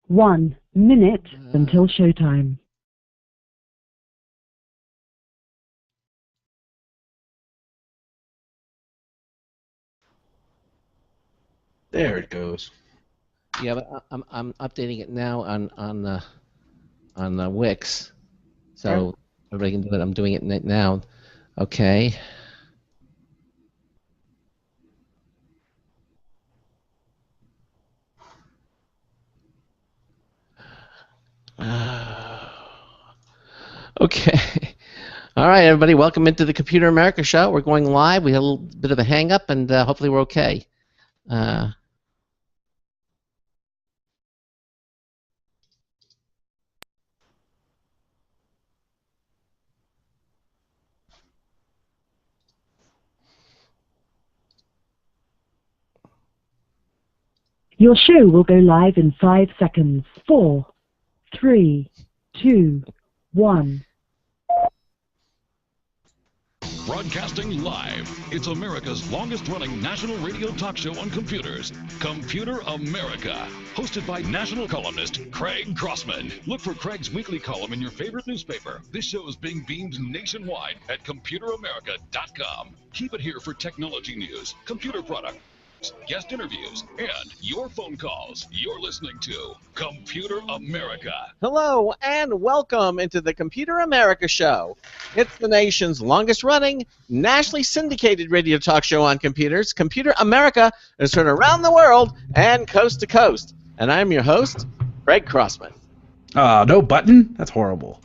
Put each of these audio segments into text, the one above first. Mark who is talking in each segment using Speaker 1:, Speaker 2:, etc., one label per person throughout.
Speaker 1: 1 minute until showtime.
Speaker 2: There it goes.
Speaker 3: Yeah, but I'm updating it now on Wix, so everybody can do it. I'm doing it now. Okay. Okay. All right, everybody, welcome into the Computer America Show. We're going live. We had a little bit of a hang-up, and hopefully we're okay.
Speaker 1: Your show will go live in 5 seconds. 4, 3, 2, 1.
Speaker 4: Broadcasting live. It's America's longest-running national radio talk show on computers, Computer America. Hosted by national columnist Craig Crossman. Look for Craig's weekly column in your favorite newspaper. This show is being beamed nationwide at ComputerAmerica.com. Keep it here for technology news, computer products, guest interviews, and your phone calls. You're listening to Computer America.
Speaker 3: Hello, and welcome into the Computer America Show. It's the nation's longest-running, nationally syndicated radio talk show on computers. Computer America is heard around the world and coast to coast. And I'm your host, Craig Crossman.
Speaker 2: No button? That's horrible.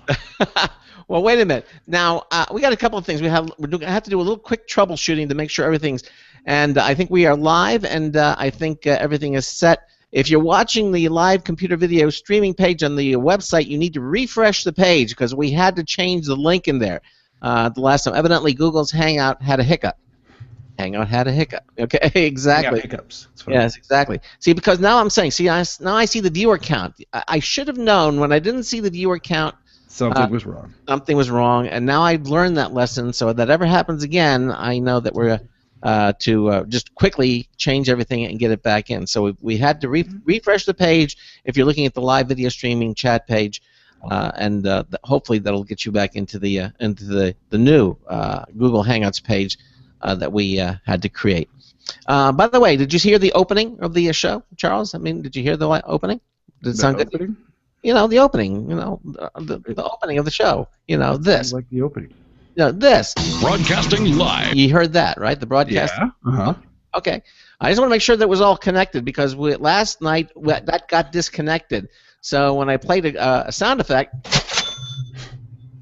Speaker 3: Well, wait a minute. Now, we got a couple of things. I have to do a little quick troubleshooting to make sure everything's... And I think we are live, and I think everything is set. If you're watching the live computer video streaming page on the website, you need to refresh the page because we had to change the link in there the last time. Evidently, Google's Hangout had a hiccup. Hangout had a hiccup. Okay, exactly.
Speaker 2: Hiccups.
Speaker 3: Yes, exactly. See, because now I'm saying, now I see the viewer count. I should have known when I didn't see the viewer count.
Speaker 2: Something was wrong.
Speaker 3: Something was wrong, and now I've learned that lesson. So if that ever happens again, I know that we're to just quickly change everything and get it back in. So we had to refresh the page if you're looking at the live video streaming chat page, and hopefully that'll get you back into the new Google Hangouts page that we had to create. By the way, did you hear the opening of the show, Charles? I mean, did you hear the opening? Did it sound good? You know, the opening. You know, the opening of the show. You know, this.
Speaker 2: Like the opening.
Speaker 3: No, this.
Speaker 4: Broadcasting live.
Speaker 3: You heard that, right? The broadcast?
Speaker 2: Yeah. Uh-huh.
Speaker 3: Okay. I just want to make sure that was all connected because last night that got disconnected. So when I played a sound effect,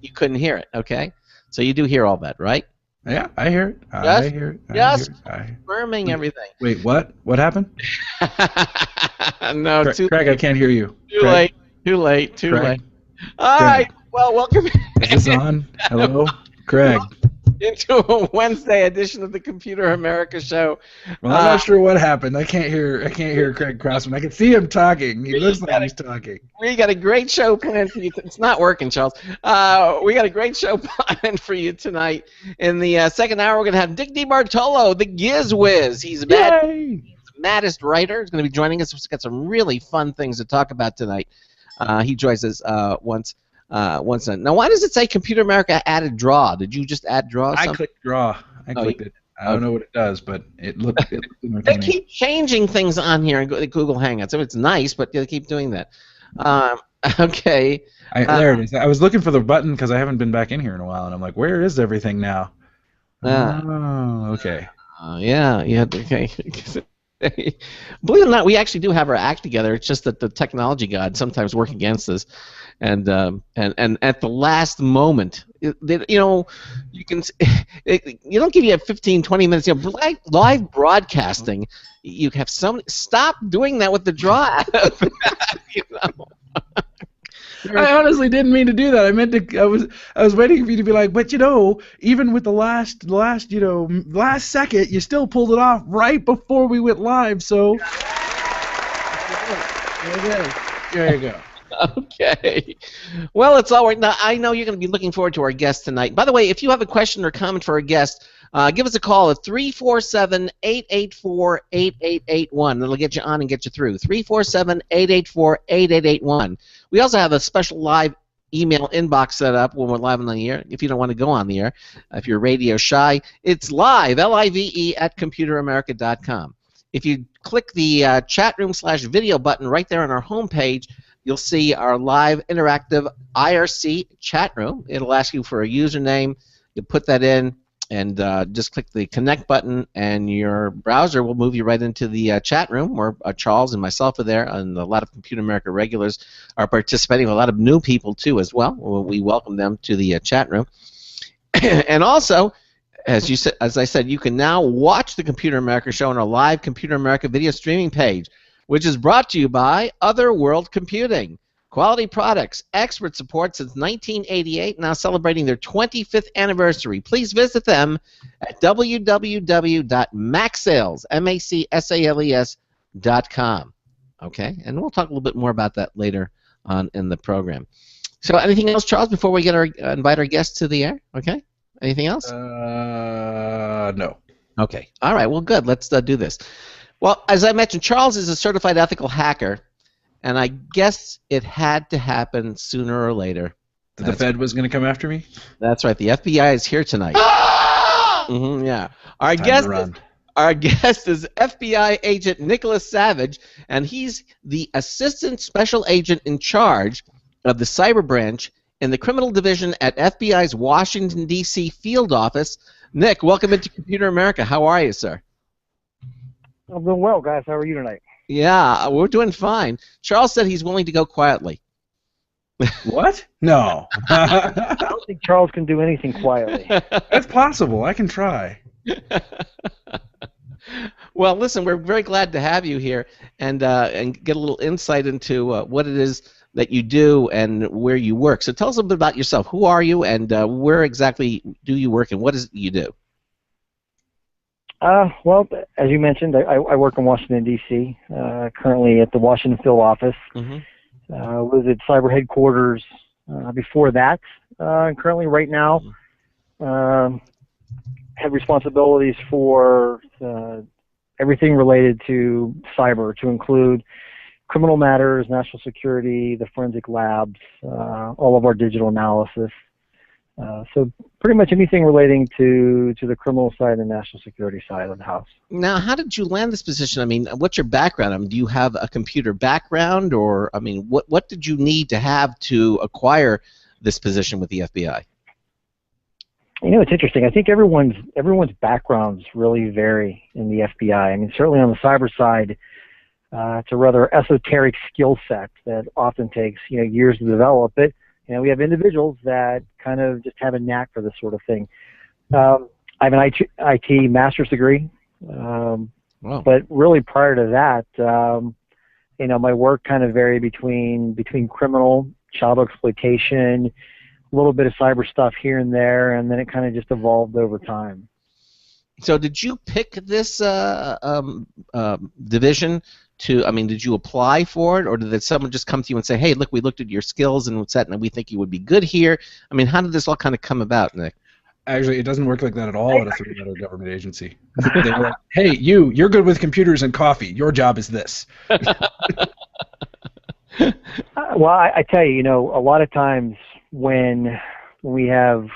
Speaker 3: you couldn't hear it, okay? So you do hear all that, right?
Speaker 2: Yeah, I hear it.
Speaker 3: Yes?
Speaker 2: I hear it.
Speaker 3: Yes. Confirming everything.
Speaker 2: Wait, what? What happened?
Speaker 3: No,
Speaker 2: Craig, I can't hear you.
Speaker 3: Too late. All right. Well, welcome.
Speaker 2: Is this on? Hello? Craig.
Speaker 3: Into a Wednesday edition of the Computer America Show.
Speaker 2: Well, I'm not sure what happened. I can't hear Craig Crossman. I can see him talking. He looks like he's talking.
Speaker 3: We got a great show planned for you. It's not working, Charles. We got a great show planned for you tonight. In the second hour, we're going to have Dick DiBartolo, the GizWiz. He's the maddest writer. He's going to be joining us. We've got some really fun things to talk about tonight. He joins us once. Now, why does it say Computer America added draw? Did you just add draw?
Speaker 2: I clicked draw. I clicked it. I don't know what it does, but it looked entertaining.
Speaker 3: They keep changing things on here in Google Hangouts. It's nice, but they keep doing that. Okay.
Speaker 2: There it is. I was looking for the button because I haven't been back in here in a while, and I'm like, where is everything now? Oh, okay.
Speaker 3: Yeah, you had to. Okay. Believe it or not, we actually do have our act together. It's just that the technology gods sometimes work against us, and at the last moment, you don't give you 15, 20 minutes. You know, live broadcasting, you have stop doing that with the draw. You know.
Speaker 2: I honestly didn't mean to do that. I meant to. I was waiting for you to be like, but even with the last second, you still pulled it off right before we went live. So
Speaker 3: there you go. Okay. Well, it's all right. Now, I know you're going to be looking forward to our guest tonight. By the way, if you have a question or comment for our guest, give us a call at 347-884-8881. It'll get you on and get you through. 347-884-8881. We also have a special live email inbox set up when we're live on the air. If you don't want to go on the air, if you're radio shy, it's live, Live, at computeramerica.com. If you click the chat room /video button right there on our homepage, you'll see our live interactive IRC chat room. It'll ask you for a username. You put that in and just click the connect button, and your browser will move you right into the chat room where Charles and myself are there, and a lot of Computer America regulars are participating. A lot of new people, too, as well. We welcome them to the chat room. And also, as I said, you can now watch the Computer America show on our live Computer America video streaming page, which is brought to you by Other World Computing. Quality products, expert support since 1988, now celebrating their 25th anniversary. Please visit them at www.macsales.com. Okay, and we'll talk a little bit more about that later on in the program. So anything else, Charles, before we invite our guests to the air? Okay, anything else?
Speaker 2: No.
Speaker 3: Okay, all right, well, good. Let's do this. Well, as I mentioned, Charles is a certified ethical hacker, and I guess it had to happen sooner or later.
Speaker 2: The Fed was going to come after me?
Speaker 3: That's right. The FBI is here tonight. Yeah. Our guest is FBI agent Nicholas Savage, and he's the assistant special agent in charge of the cyber branch in the criminal division at FBI's Washington, D.C. field office. Nick, welcome into Computer America. How are you, sir?
Speaker 5: I'm doing well, guys. How are you tonight?
Speaker 3: Yeah, we're doing fine. Charles said he's willing to go quietly.
Speaker 2: What? No.
Speaker 5: I don't think Charles can do anything quietly.
Speaker 2: That's possible. I can try.
Speaker 3: Well, listen, we're very glad to have you here and get a little insight into what it is that you do and where you work. So tell us a little bit about yourself. Who are you, and where exactly do you work, and what is it you do?
Speaker 5: Well, as you mentioned, I work in Washington, D.C., currently at the Washington field office.
Speaker 3: Mm-hmm.
Speaker 5: Was at cyber headquarters before that. And currently, right now, have responsibilities for everything related to cyber, to include criminal matters, national security, the forensic labs, all of our digital analysis. So pretty much anything relating to the criminal side and national security side of the house.
Speaker 3: Now, how did you land this position? I mean, what's your background? I mean, do you have a computer background, or I mean, what did you need to have to acquire this position with the FBI?
Speaker 5: You know, it's interesting. I think everyone's backgrounds really vary in the FBI. I mean, certainly on the cyber side, it's a rather esoteric skill set that often takes years to develop. But we have individuals that kind of just have a knack for this sort of thing. I have an IT master's degree,
Speaker 3: Wow.
Speaker 5: but really prior to that, my work kind of varied between criminal, child exploitation, a little bit of cyber stuff here and there, and then it kind of just evolved over time.
Speaker 3: So did you pick this division did you apply for it, or did someone just come to you and say, hey, look, we looked at your skills and we think you would be good here? I mean, how did this all kind of come about, Nick?
Speaker 2: Actually, it doesn't work like that at all at a three-letter government agency. They're like, hey, you're good with computers and coffee. Your job is this.
Speaker 5: Well, I tell you, a lot of times when we have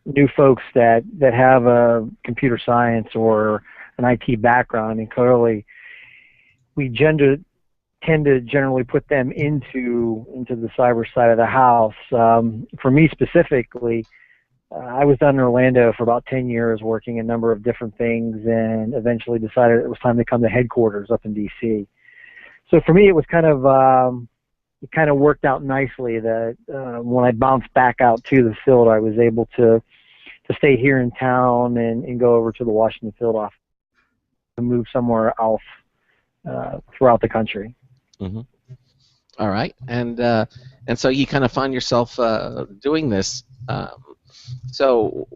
Speaker 5: new folks that have a computer science or an IT background, and clearly we tend to generally put them into the cyber side of the house. For me specifically, I was down in Orlando for about 10 years working a number of different things, and eventually decided it was time to come to headquarters up in D.C. So for me, it was kind of it kind of worked out nicely that when I bounced back out to the field, I was able to stay here in town and go over to the Washington field office and move somewhere else throughout the country.
Speaker 3: Mm-hmm. All right, and so you kind of find yourself doing this. So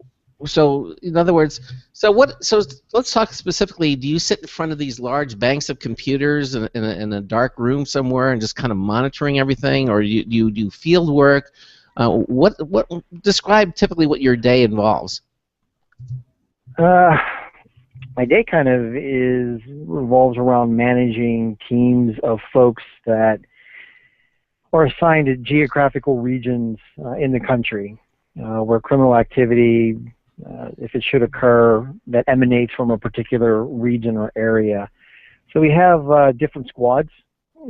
Speaker 3: So, in other words, so what? So let's talk specifically. Do you sit in front of these large banks of computers in a dark room somewhere and just kind of monitoring everything, or you do field work? What describe typically what your day involves?
Speaker 5: My day kind of revolves around managing teams of folks that are assigned to geographical regions in the country where criminal activity, if it should occur, that emanates from a particular region or area. So we have different squads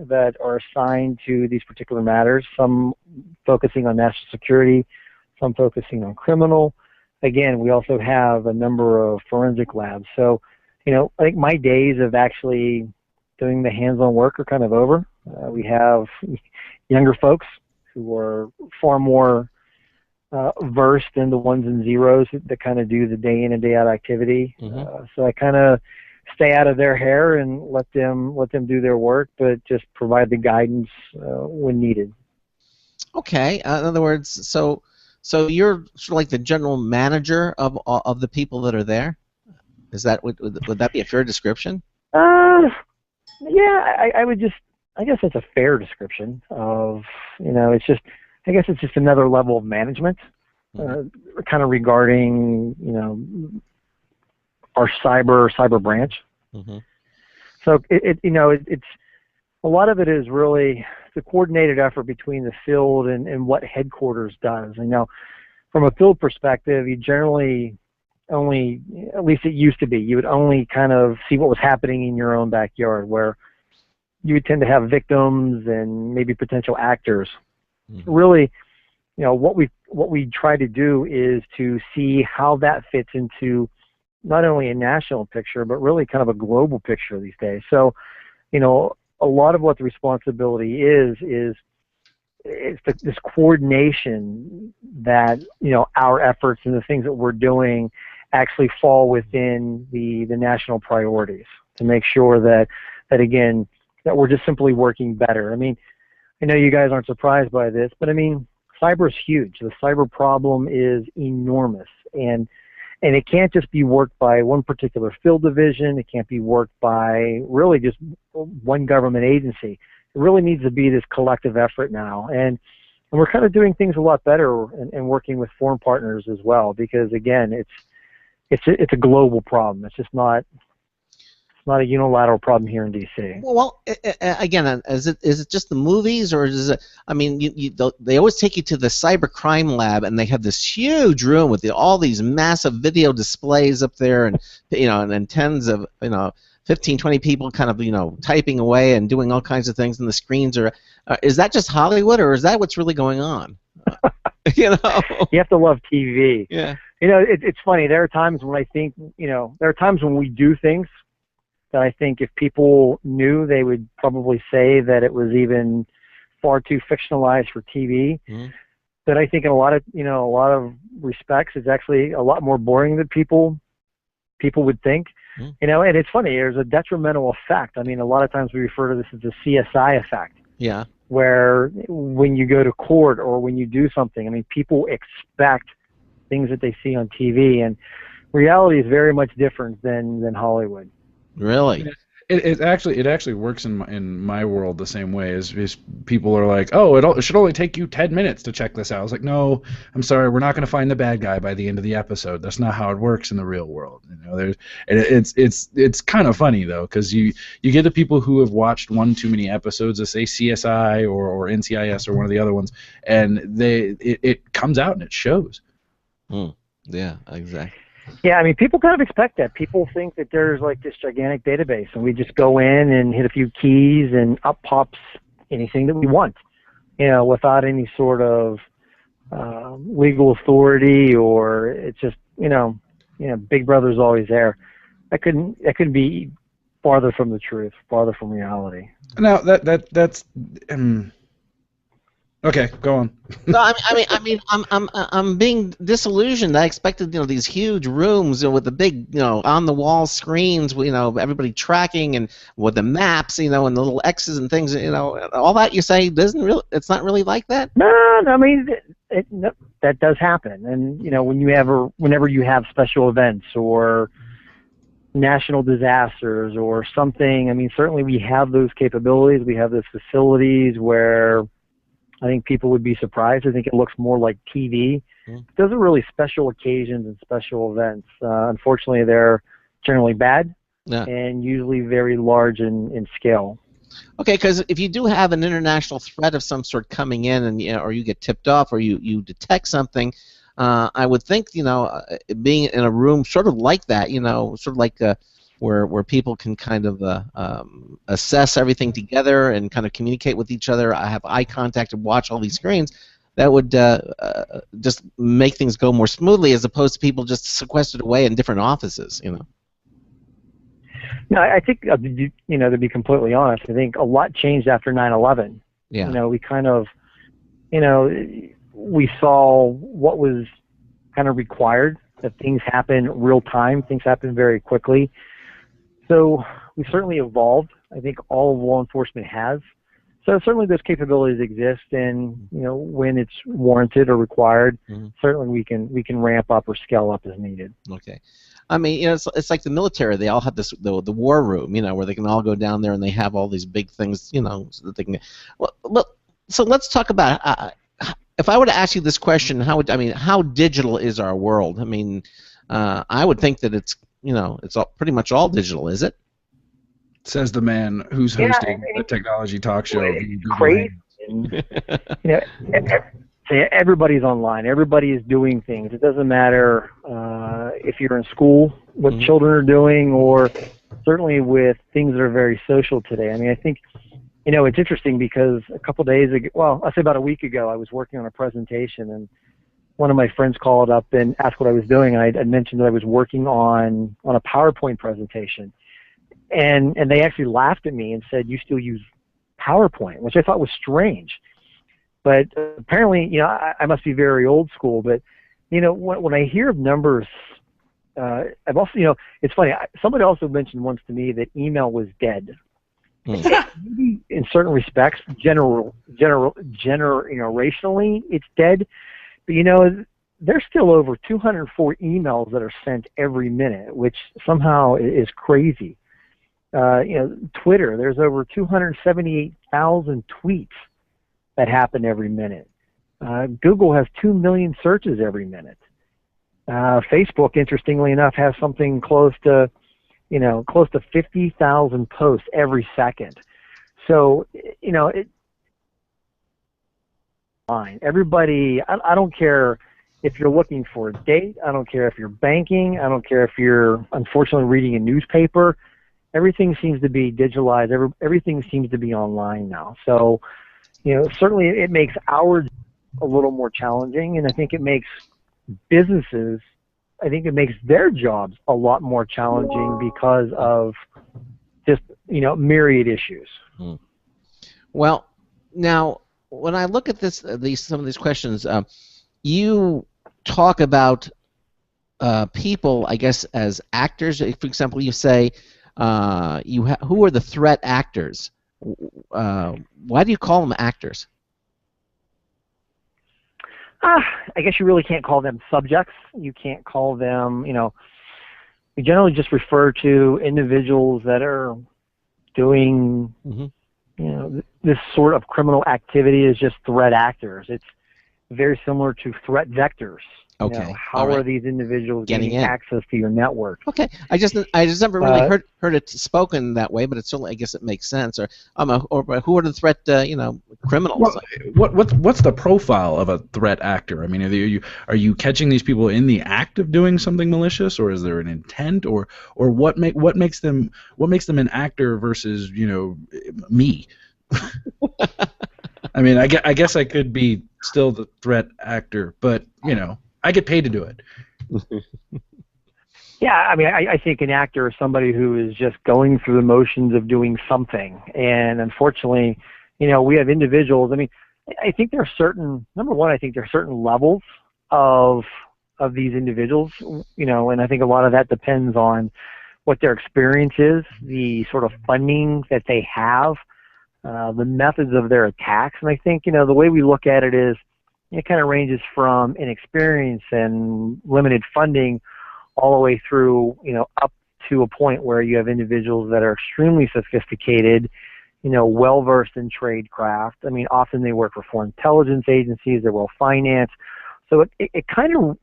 Speaker 5: that are assigned to these particular matters, some focusing on national security, some focusing on criminal. Again, we also have a number of forensic labs. So, I think my days of actually doing the hands-on work are kind of over. We have younger folks who are far more versed in the ones and zeros that kind of do the day in and day out activity. So I kind of stay out of their hair and let them do their work, but just provide the guidance when needed.
Speaker 3: Okay. In other words, so you're sort of like the general manager of the people that are there. Is that would that be a fair description?
Speaker 5: Yeah, I guess that's a fair description of, I guess it's just another level of management, kind of regarding, our cyber branch. So it's a lot of it is really the coordinated effort between the field and what headquarters does. From a field perspective, you generally only, at least it used to be, you would only kind of see what was happening in your own backyard, where you would tend to have victims and maybe potential actors. Really, what we try to do is to see how that fits into not only a national picture, but really kind of a global picture these days. So, a lot of what the responsibility is this coordination that, our efforts and the things that we're doing actually fall within the national priorities, to make sure that again, that we're just simply working better. I know you guys aren't surprised by this, but cyber is huge. The cyber problem is enormous, and it can't just be worked by one particular field division. It can't be worked by really just one government agency. It really needs to be this collective effort now, and we're kind of doing things a lot better and working with foreign partners as well, because again, it's a global problem. It's just not a unilateral problem here in D.C.
Speaker 3: Well, again, is it just the movies, or is it? They always take you to the cyber crime lab, and they have this huge room with all these massive video displays up there, and and tens of 15, 20 people kind of typing away and doing all kinds of things, and the screens are. Is that just Hollywood, or is that what's really going on? You
Speaker 5: have to love TV.
Speaker 3: Yeah.
Speaker 5: It's funny. There are times when I think, there are times when we do things that I think if people knew, they would probably say that it was even far too fictionalized for TV. But I think in a lot of respects, it's actually a lot more boring than people would think. And it's funny. There's a detrimental effect. A lot of times we refer to this as the CSI effect.
Speaker 3: Yeah.
Speaker 5: Where when you go to court or when you do something, people expect things that they see on TV, and reality is very much different than Hollywood.
Speaker 3: Really?
Speaker 2: It actually works in my world the same way as people are like, oh, it should only take you 10 minutes to check this out. I was like, no, I'm sorry, we're not going to find the bad guy by the end of the episode. That's not how it works in the real world. It's kind of funny though, because you get the people who have watched one too many episodes of say CSI or NCIS or one of the other ones, and it comes out and it shows.
Speaker 3: Yeah, exactly.
Speaker 5: Yeah, people kind of expect that. People think that there's like this gigantic database, and we just go in and hit a few keys, and up pops anything that we want, without any sort of legal authority, or it's just, Big Brother's always there. That couldn't be farther from the truth, farther from reality.
Speaker 2: Now that's Okay, go on.
Speaker 3: No, I'm being disillusioned. I expected, these huge rooms, with the big, on the wall screens, everybody tracking and with the maps, and the little X's and things, all that you say it's not really like that.
Speaker 5: No, I mean no, that does happen, and whenever you have special events or national disasters or something, I mean certainly we have those capabilities, we have those facilities where I think people would be surprised. I think it looks more like TV. Those are really special occasions and special events. Unfortunately, they're generally bad and usually very large in scale.
Speaker 3: Okay, because if you do have an international threat of some sort coming in, and or you get tipped off, or you detect something, I would think being in a room sort of like that, sort of like where people can kind of assess everything together and kind of communicate with each other. I have eye contact and watch all these screens. That would just make things go more smoothly, as opposed to people just sequestered away in different offices.
Speaker 5: No, I think to be completely honest, I think a lot changed after 9/11.
Speaker 3: Yeah.
Speaker 5: We kind of, we saw what was kind of required, that things happen real time, things happen very quickly. So we certainly evolved. I think all of law enforcement has. So certainly those capabilities exist, and when it's warranted or required, certainly we can ramp up or scale up as needed.
Speaker 3: Okay. I mean, it's like the military. They all have the war room, where they can all go down there and they have all these big things, so that they can. Well, so let's talk about. If I were to ask you this question, how digital is our world? I mean, I would think that it's pretty much all digital, is it?
Speaker 2: Says the man who's hosting the technology talk show.
Speaker 5: Crazy. Everybody's online. Everybody is doing things. It doesn't matter if you're in school, what children are doing, or certainly with things that are very social today. I mean, I think, it's interesting because a couple days ago, well, I'll say about a week ago, I was working on a presentation, and one of my friends called up and asked what I was doing, and I mentioned that I was working on a PowerPoint presentation. And they actually laughed at me and said, "You still use PowerPoint," which I thought was strange. But apparently, I must be very old school. But when I hear of numbers, I've also, it's funny. Somebody also mentioned once to me that email was dead. Maybe in certain respects, generationally, it's dead. But there's still over 204 emails that are sent every minute, which somehow is crazy. Twitter, there's over 278,000 tweets that happen every minute. Google has 2 million searches every minute. Facebook, interestingly enough, has something close to 50,000 posts every second. So, everybody, I don't care if you're looking for a date, I don't care if you're banking, I don't care if you're unfortunately reading a newspaper. Everything seems to be digitalized. Everything seems to be online now. So, certainly it makes our job a little more challenging, and I think it makes businesses, their jobs a lot more challenging because of just, myriad issues.
Speaker 3: Well, now, when I look at some of these questions, you talk about people, I guess, as actors. For example, you say, who are the threat actors? Why do you call them actors?
Speaker 5: I guess you really can't call them subjects. You can't call them, we generally just refer to individuals that are doing, this sort of criminal activity as just threat actors. It's very similar to threat vectors.
Speaker 3: Okay.
Speaker 5: How are these individuals getting access to your network?
Speaker 3: Okay. I just never really heard it spoken that way, but it's certainly, I guess it makes sense. Or who are the threat criminals?
Speaker 2: Well, what's the profile of a threat actor? I mean, are you catching these people in the act of doing something malicious, or is there an intent, or what makes them an actor versus me? I mean, I guess I could be still the threat actor, but I get paid to do it.
Speaker 5: Yeah, I mean, I think an actor is somebody who is just going through the motions of doing something. And unfortunately, we have individuals. I mean, I think there are certain, number one, I think there are certain levels of these individuals, and I think a lot of that depends on what their experience is, the sort of funding that they have, the methods of their attacks. And I think, the way we look at it is it kind of ranges from inexperience and limited funding all the way through, up to a point where you have individuals that are extremely sophisticated, well-versed in tradecraft. I mean, often they work for foreign intelligence agencies, they're well-financed. So it kind of,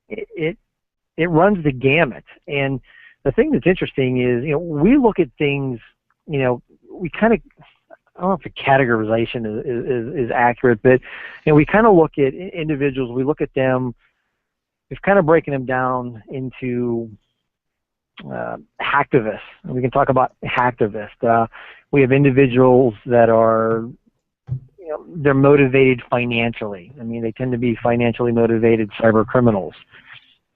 Speaker 5: it runs the gamut. And the thing that's interesting is, we look at things, we kind of, I don't know if the categorization is accurate, but we kind of look at individuals, we look at them, we've kind of breaking them down into hacktivists. We can talk about hacktivists. We have individuals that are, they're motivated financially. I mean, they tend to be financially motivated cyber criminals.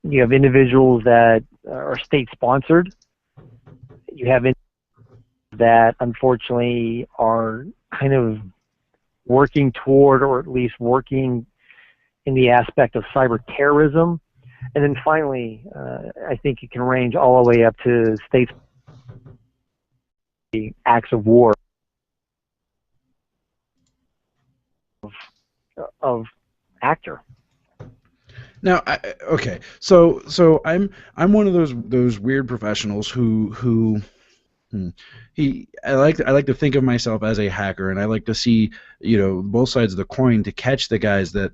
Speaker 5: You have individuals that are state-sponsored. You have individuals that unfortunately are kind of working toward, or at least working in the aspect of cyber terrorism. And then finally, I think it can range all the way up to state acts of war of actor.
Speaker 2: Now, okay, so I'm one of those weird professionals who I like to think of myself as a hacker, and I like to see both sides of the coin to catch the guys that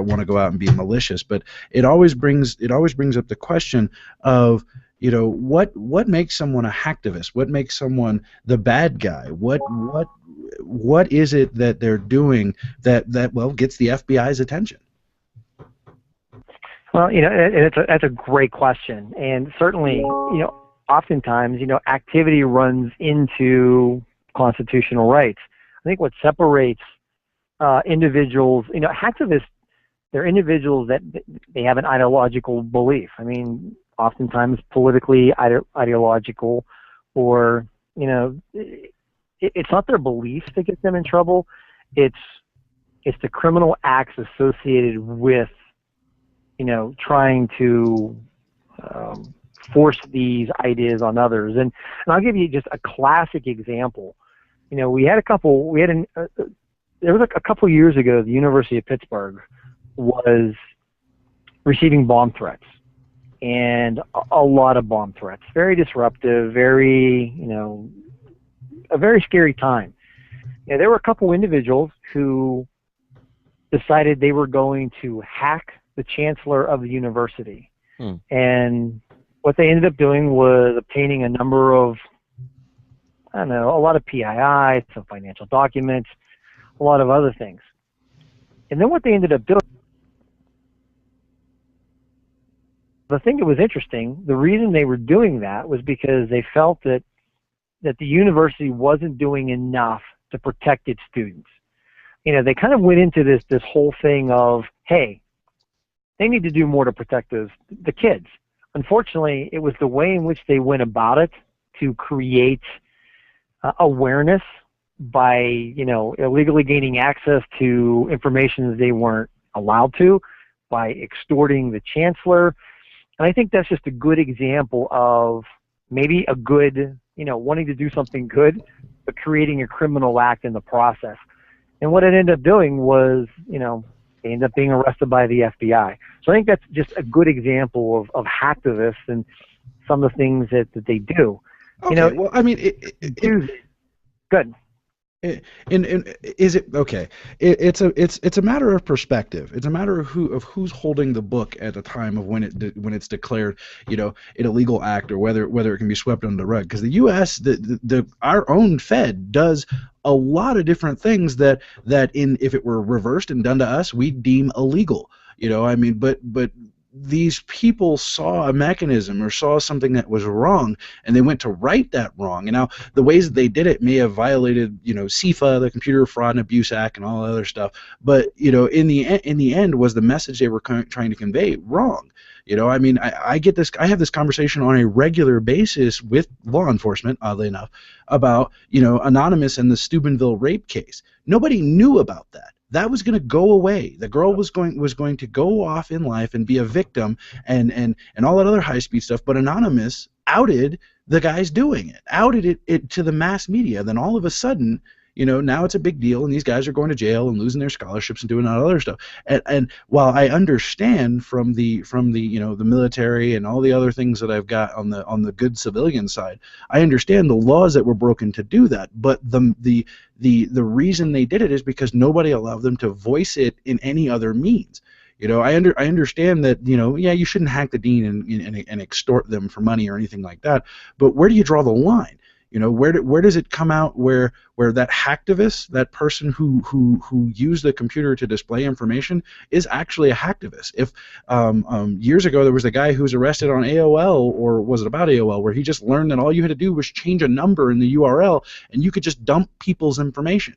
Speaker 2: want to go out and be malicious. But it always brings up the question of what makes someone a hacktivist? What makes someone the bad guy? What is it that they're doing that gets the FBI's attention?
Speaker 5: Well, that's a great question, and certainly, oftentimes, activity runs into constitutional rights. I think what separates individuals, hacktivists, they're individuals that they have an ideological belief. I mean, oftentimes politically ideological, or it's not their beliefs that get them in trouble. It's the criminal acts associated with trying to force these ideas on others. And I'll give you just a classic example. There was a couple years ago, the University of Pittsburgh was receiving bomb threats, and a lot of bomb threats. Very disruptive, a very scary time. There were a couple individuals who decided they were going to hack the chancellor of the university. And what they ended up doing was obtaining a number of, a lot of PII, some financial documents, a lot of other things. And then what they ended up doing, the thing that was interesting, the reason they were doing that was because they felt that the university wasn't doing enough to protect its students. They kind of went into this whole thing of, hey, they need to do more to protect the kids. Unfortunately, it was the way in which they went about it to create awareness by, illegally gaining access to information that they weren't allowed to, by extorting the chancellor. And I think that's just a good example of maybe a good, wanting to do something good, but creating a criminal act in the process. And what it ended up doing was, they ended up being arrested by the FBI. So I think that's just a good example of hacktivists and some of the things that they do.
Speaker 2: Okay, well, I mean,
Speaker 5: good.
Speaker 2: And is it okay? It's a matter of perspective. It's a matter of who's holding the book at the time of when it's declared an illegal act, or whether it can be swept under the rug. Because the U.S. our own Fed does a lot of different things that if it were reversed and done to us, we'd deem illegal. But these people saw a mechanism or saw something that was wrong, and they went to right that wrong. And now the ways that they did it may have violated, CFA, the Computer Fraud and Abuse Act, and all that other stuff. But in the end, was the message they were trying to convey wrong? You know, I mean, I get this. I have this conversation on a regular basis with law enforcement, oddly enough, about, you know, Anonymous and the Steubenville rape case. Nobody knew about that. That was going to go away. The girl was going to go off in life and be a victim, and all that other high speed stuff. But Anonymous outed the guys doing it, outed it to the mass media. Then all of a sudden, you know, now it's a big deal, and these guys are going to jail and losing their scholarships and doing all that other stuff. And while I understand from the you know, the military and all the other things that I've got on the good civilian side, I understand the laws that were broken to do that. But the reason they did it is because nobody allowed them to voice it in any other means. You know, I understand that, you know, yeah, you shouldn't hack the dean and extort them for money or anything like that. But where do you draw the line? You know, where does it come out where that hacktivist, that person who used the computer to display information, is actually a hacktivist? If years ago there was a guy who was arrested on AOL, or was it about AOL, where he just learned that all you had to do was change a number in the URL and you could just dump people's information.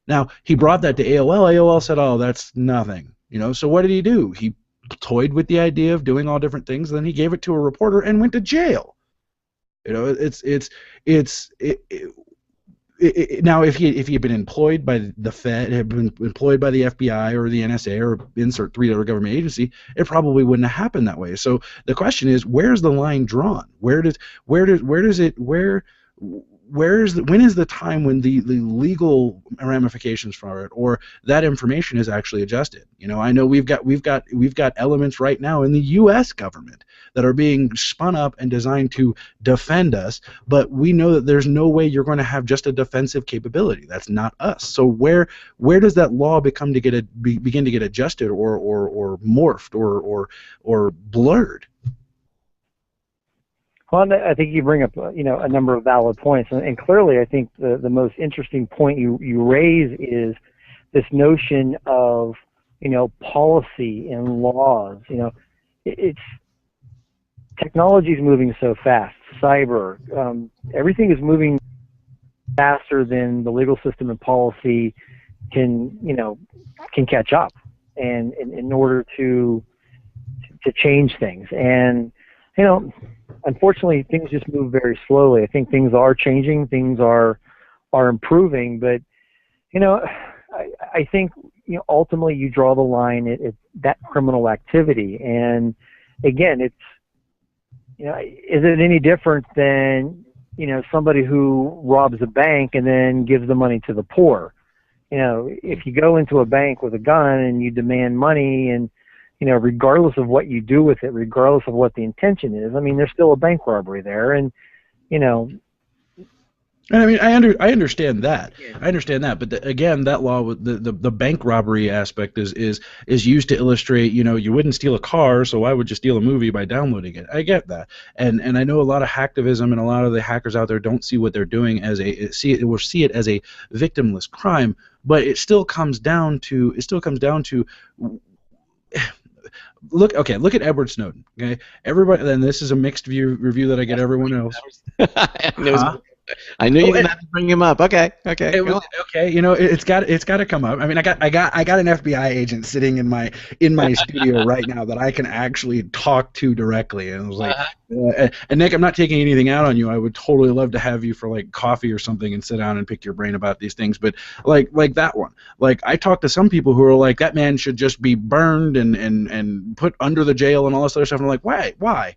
Speaker 2: Now, he brought that to AOL. AOL said, oh, that's nothing. You know, so what did he do? He toyed with the idea of doing all different things, then he gave it to a reporter and went to jail. You know, now if he had been employed by the Fed, had been employed by the FBI or the NSA or insert three other government agency, it probably wouldn't have happened that way. So the question is, where's the line drawn? When is the time when the legal ramifications for it, or that information, is actually adjusted? You know, I know we've got elements right now in the U.S. government that are being spun up and designed to defend us, but we know that there's no way you're going to have just a defensive capability. That's not us. So where does that law begin to get adjusted or morphed or blurred?
Speaker 5: Well, I think you bring up, you know, a number of valid points, and clearly I think the most interesting point you raise is this notion of, you know, policy and laws. You know, it's technology is moving so fast. Cyber, everything is moving faster than the legal system and policy can catch up, and in order to change things. And, you know, unfortunately, things just move very slowly. I think things are changing, things are improving, but, you know, I think, you know, ultimately you draw the line at that criminal activity. And again, it's, you know, is it any different than, you know, somebody who robs a bank and then gives the money to the poor? You know, if you go into a bank with a gun and you demand money, and, you know, regardless of what you do with it, regardless of what the intention is, I mean, there's still a bank robbery there, and, you know.
Speaker 2: And I mean, I understand that. Yeah. I understand that, but again, that law, the bank robbery aspect is used to illustrate, you know, you wouldn't steal a car, so why would you steal a movie by downloading it? I get that, and I know a lot of hacktivism and a lot of the hackers out there don't see what they're doing as see it as a victimless crime, but it still comes down to Look at Edward Snowden. Okay, everybody. Then this is a mixed review that I get everyone else.
Speaker 3: I knew you were going to bring him up. Okay.
Speaker 2: Okay. You know, it's got to come up. I mean, I got an FBI agent sitting in my studio right now that I can actually talk to directly, and I was like, and Nick, I'm not taking anything out on you. I would totally love to have you for like coffee or something and sit down and pick your brain about these things. But like that one, like I talked to some people who are like, that man should just be burned and put under the jail and all this other stuff. And I'm like, why?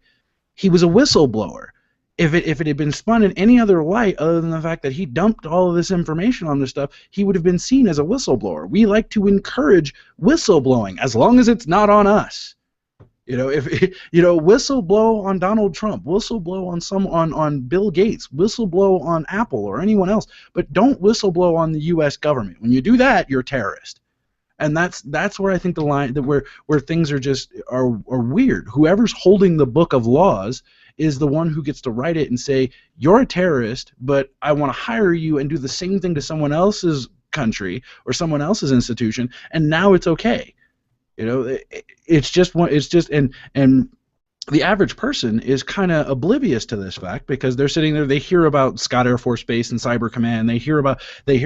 Speaker 2: He was a whistleblower. If it had been spun in any other light other than the fact that he dumped all of this information on this stuff, he would have been seen as a whistleblower. We like to encourage whistleblowing as long as it's not on us. You know, if you know, whistleblow on Donald Trump, whistleblow on Bill Gates, whistleblow on Apple or anyone else, but don't whistleblow on the U.S. government. When you do that, you're a terrorist. And that's where I think the line, that where things are weird. Whoever's holding the book of laws is the one who gets to write it and say, you're a terrorist, but I want to hire you and do the same thing to someone else's country or someone else's institution, and now it's okay. You know, and the average person is kind of oblivious to this fact because they're sitting there. They hear about Scott Air Force Base and Cyber Command. They hear about the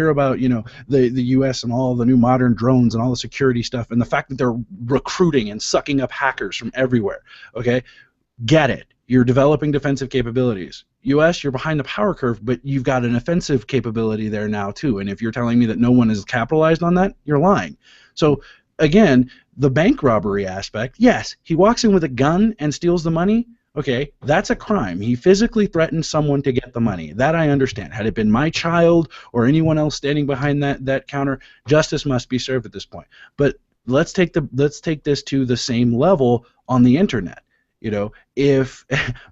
Speaker 2: U.S. and all the new modern drones and all the security stuff and the fact that they're recruiting and sucking up hackers from everywhere. Okay, get it. You're developing defensive capabilities. U.S., you're behind the power curve, but you've got an offensive capability there now too. And if you're telling me that no one has capitalized on that, you're lying. So again, the bank robbery aspect, yes, he walks in with a gun and steals the money. Okay, that's a crime. He physically threatened someone to get the money. That I understand. Had it been my child or anyone else standing behind that counter, justice must be served at this point. But let's take this to the same level on the internet. If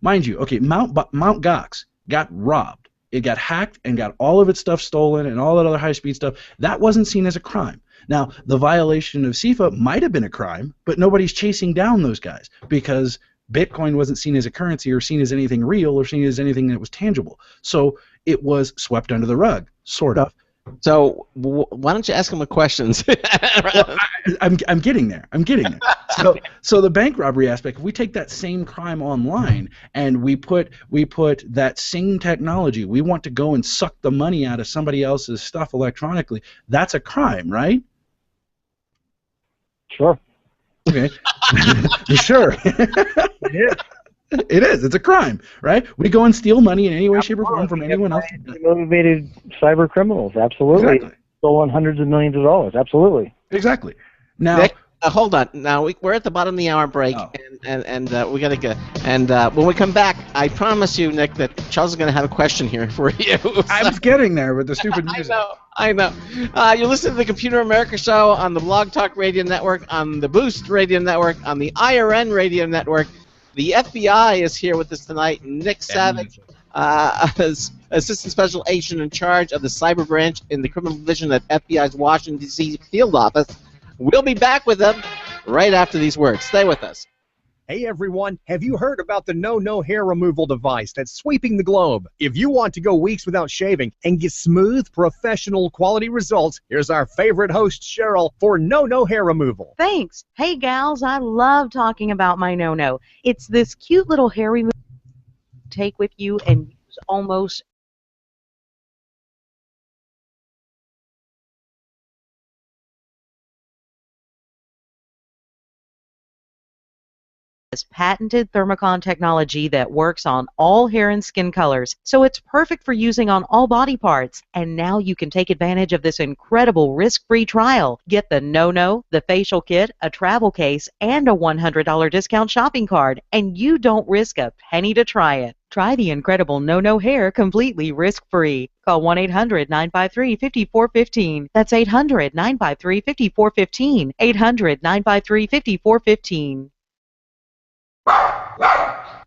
Speaker 2: mind you, okay, Mount Gox got robbed. It got hacked and got all of its stuff stolen and all that other high-speed stuff. That wasn't seen as a crime. Now, the violation of CIFA might have been a crime, but nobody's chasing down those guys because Bitcoin wasn't seen as a currency or seen as anything real or seen as anything that was tangible. So it was swept under the rug, sort of.
Speaker 3: So why don't you ask him the questions?
Speaker 2: Well, I'm getting there. So the bank robbery aspect, if we take that same crime online and we put that same technology, we want to go and suck the money out of somebody else's stuff electronically, that's a crime, right?
Speaker 5: Sure.
Speaker 2: Okay. Sure.
Speaker 5: It is.
Speaker 2: It is. It's a crime, right? We go and steal money in any way, shape, or form from anyone else.
Speaker 5: Motivated cyber criminals, absolutely.
Speaker 2: Exactly.
Speaker 5: Stolen hundreds of millions of dollars, absolutely.
Speaker 2: Exactly. Now,
Speaker 3: Nick, hold on. Now we're at the bottom of the hour break, and we gotta go. And when we come back, I promise you, Nick, that Charles is gonna have a question here for you.
Speaker 2: I was getting there with the stupid music.
Speaker 3: I know. You're listening to the Computer America Show on the Blog Talk Radio Network, on the Boost Radio Network, on the IRN Radio Network. The FBI is here with us tonight. Nick Savage, Assistant Special Agent in charge of the Cyber Branch in the Criminal Division at FBI's Washington, D.C. field office. We'll be back with them right after these words. Stay with us.
Speaker 6: Hey everyone, have you heard about the No hair removal device that's sweeping the globe? If you want to go weeks without shaving and get smooth, professional quality results, here's our favorite host, Cheryl, for No hair removal.
Speaker 7: Thanks. Hey gals, I love talking about my No. It's this cute little hair removal you take with you and use almost patented thermocon technology that works on all hair and skin colors, so it's perfect for using on all body parts. And now you can take advantage of this incredible risk-free trial. Get the No, the facial kit, a travel case, and a $100 discount shopping card, and you don't risk a penny to try it. Try the incredible No hair completely risk-free. Call 1-800-953-5415. That's 800-953-5415. 800-953-5415.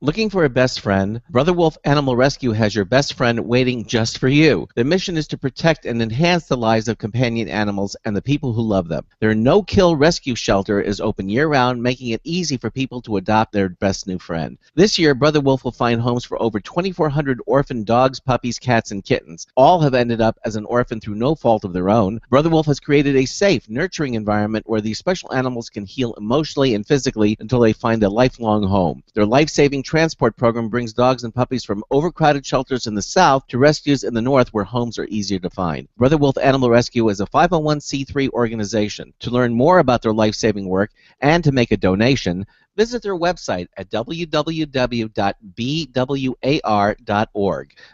Speaker 3: Looking for a best friend? Brother Wolf Animal Rescue has your best friend waiting just for you. The mission is to protect and enhance the lives of companion animals and the people who love them. Their no-kill rescue shelter is open year-round, making it easy for people to adopt their best new friend. This year, Brother Wolf will find homes for over 2,400 orphan dogs, puppies, cats, and kittens. All have ended up as an orphan through no fault of their own. Brother Wolf has created a safe, nurturing environment where these special animals can heal emotionally and physically until they find a lifelong home. Their life-saving transport program brings dogs and puppies from overcrowded shelters in the south to rescues in the north where homes are easier to find. Brother Wolf Animal Rescue is a 501c3 organization. To learn more about their life-saving work and to make a donation, visit their website at www.bwar.org.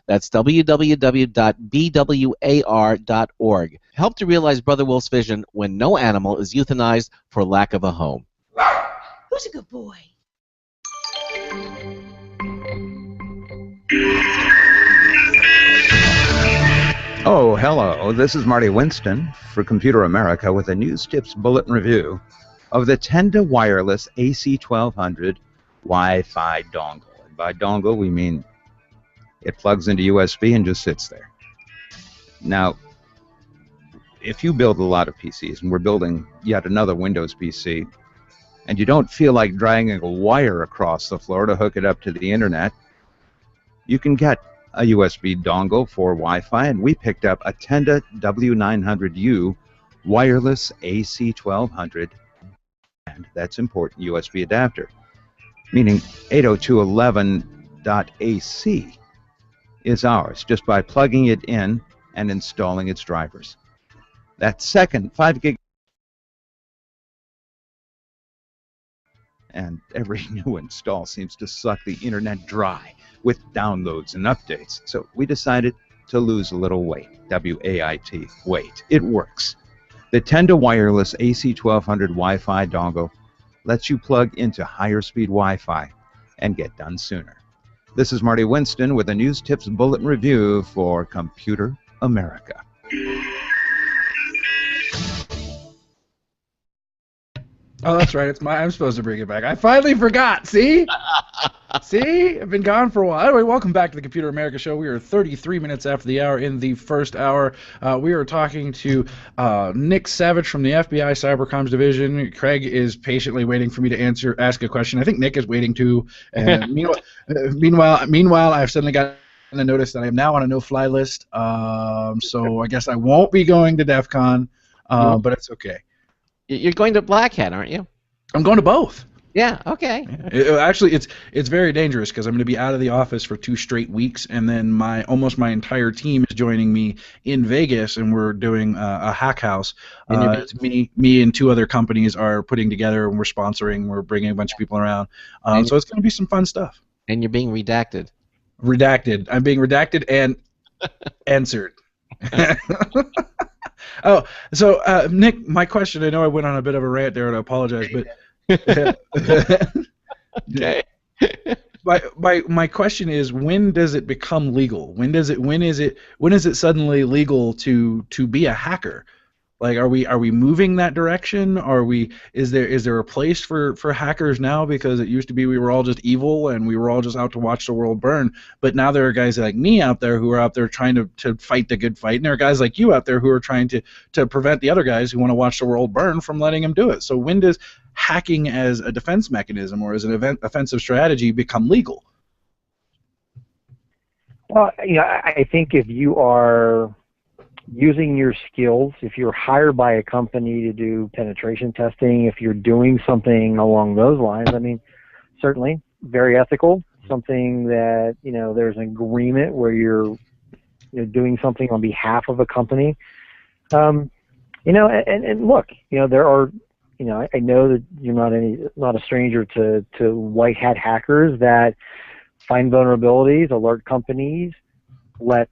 Speaker 3: That's www.bwar.org. Help to realize Brother Wolf's vision when no animal is euthanized for lack of a home.
Speaker 7: Who's a good boy?
Speaker 8: Oh, hello. This is Marty Winston for Computer America with a News Tips Bulletin Review of the Tenda Wireless AC1200 Wi-Fi dongle. And by dongle, we mean it plugs into USB and just sits there. Now, if you build a lot of PCs, and we're building yet another Windows PC, and you don't feel like dragging a wire across the floor to hook it up to the internet, you can get a USB dongle for Wi-Fi, and we picked up a Tenda W900U wireless AC1200, and that's important, USB adapter. meaning 802.11.ac is ours just by plugging it in and installing its drivers. That second 5 gig, and every new install seems to suck the internet dry with downloads and updates. So we decided to lose a little weight. W-A-I-T, weight. It works. The Tenda wireless AC1200 Wi-Fi dongle lets you plug into higher speed Wi-Fi and get done sooner. This is Marty Winston with a News Tips Bulletin Review for Computer America.
Speaker 2: Oh, that's right. I'm supposed to bring it back. I finally forgot. See? See? I've been gone for a while. Anyway, welcome back to the Computer America Show. We are 33 minutes after the hour. In the first hour, we are talking to Nick Savage from the FBI Cybercrimes Division. Craig is patiently waiting for me to ask a question. I think Nick is waiting too. And meanwhile, I've suddenly got a notice that I am now on a no-fly list. So I guess I won't be going to DEF CON, but it's okay.
Speaker 3: You're going to Black Hat, aren't you?
Speaker 2: I'm going to both.
Speaker 3: Yeah, okay.
Speaker 2: Actually, it's very dangerous because I'm going to be out of the office for 2 straight weeks, and then almost my entire team is joining me in Vegas, and we're doing a hack house. It's me and 2 other companies are putting together, and we're sponsoring. We're bringing a bunch of people around, so it's going to be some fun stuff.
Speaker 3: And you're being redacted.
Speaker 2: Redacted. I'm being redacted and answered. Oh, so Nick, my question. I know I went on a bit of a rant there, and I apologize, but.
Speaker 3: Okay.
Speaker 2: My question is, when does it become legal? When is it suddenly legal to be a hacker? Like, are we moving that direction? Is there a place for hackers now? Because it used to be we were all just evil and we were all just out to watch the world burn. But now there are guys like me out there who are out there trying to fight the good fight, and there are guys like you out there who are trying to prevent the other guys who want to watch the world burn from letting them do it. So when does hacking as a defense mechanism or as an offensive strategy become legal?
Speaker 5: Well, I think if you are using your skills, if you're hired by a company to do penetration testing, if you're doing something along those lines, I mean, certainly very ethical, something that, there's an agreement where you're doing something on behalf of a company. And look, there are, I know that you're not a stranger to white hat hackers that find vulnerabilities, alert companies, let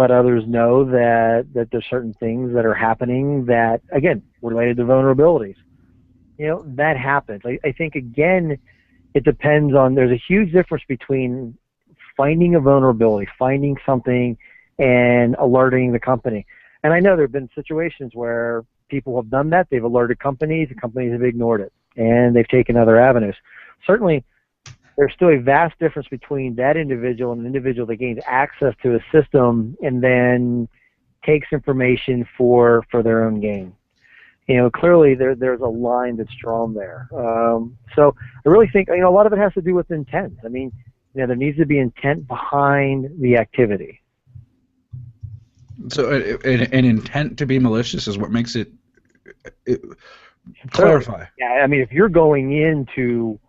Speaker 5: others know that there's certain things that are happening that, again, related to vulnerabilities. That happens. I think, again, it depends on, there's a huge difference between finding a vulnerability, finding something, and alerting the company. And I know there have been situations where people have done that. They've alerted companies, the companies have ignored it, and they've taken other avenues. Certainly, there's still a vast difference between that individual and an individual that gains access to a system and then takes information for their own gain. Clearly there's a line that's drawn there. So I really think, a lot of it has to do with intent. I mean, there needs to be intent behind the activity.
Speaker 2: So an intent to be malicious is what makes it clarify.
Speaker 5: Yeah, I mean, if you're going in to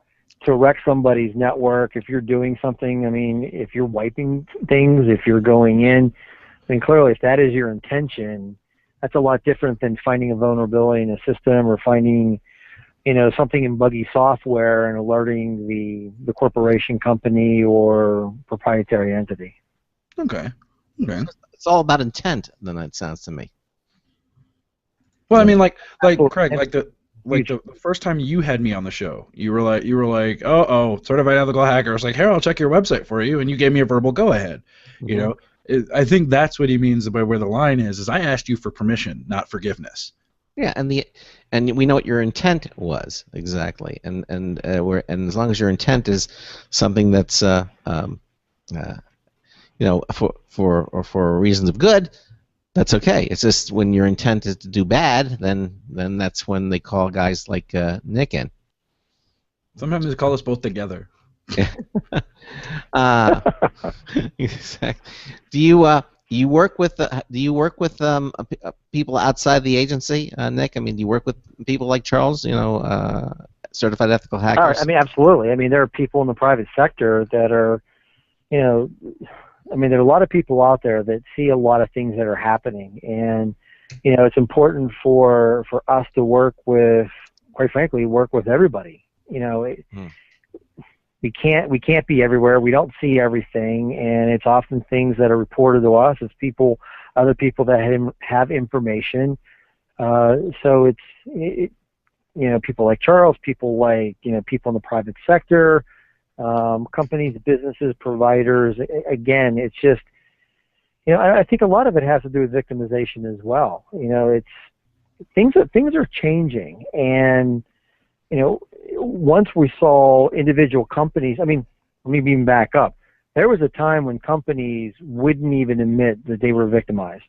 Speaker 5: wreck somebody's network, if you're doing something, I mean, if you're wiping things, if you're going in, then clearly if that is your intention, that's a lot different than finding a vulnerability in a system or finding, something in buggy software and alerting the corporation, company, or proprietary entity.
Speaker 2: Okay.
Speaker 3: It's all about intent, then it sounds to me.
Speaker 2: Well, I mean, like Craig, the first time you had me on the show, you were like, certified ethical hacker. I was like, here, I'll check your website for you, and you gave me a verbal go-ahead. Mm-hmm. I think that's what he means by where the line is I asked you for permission, not forgiveness.
Speaker 3: Yeah, and we know what your intent was exactly, and as long as your intent is something that's for reasons of good, that's okay. It's just when your intent is to do bad, then that's when they call guys like Nick in.
Speaker 2: Sometimes they call us both together.
Speaker 3: Exactly. Do you work with people outside the agency, Nick? I mean, do you work with people like Charles? certified ethical
Speaker 5: Oh,
Speaker 3: hackers?
Speaker 5: I mean, absolutely. I mean, there are people in the private sector that are, you know, I mean, there are a lot of people out there that see a lot of things that are happening, and you know, it's important for us to work with, quite frankly, work with everybody. You know, we can't be everywhere. We don't see everything, and it's often things that are reported to us as other people that have information. So you know, people like Charles, people like, you know, people in the private sector, companies, businesses, providers. Again, it's just, you know, I think a lot of it has to do with victimization as well. You know, things are changing, and you know, once we saw individual companies, I mean, let me even back up. There was a time when companies wouldn't even admit that they were victimized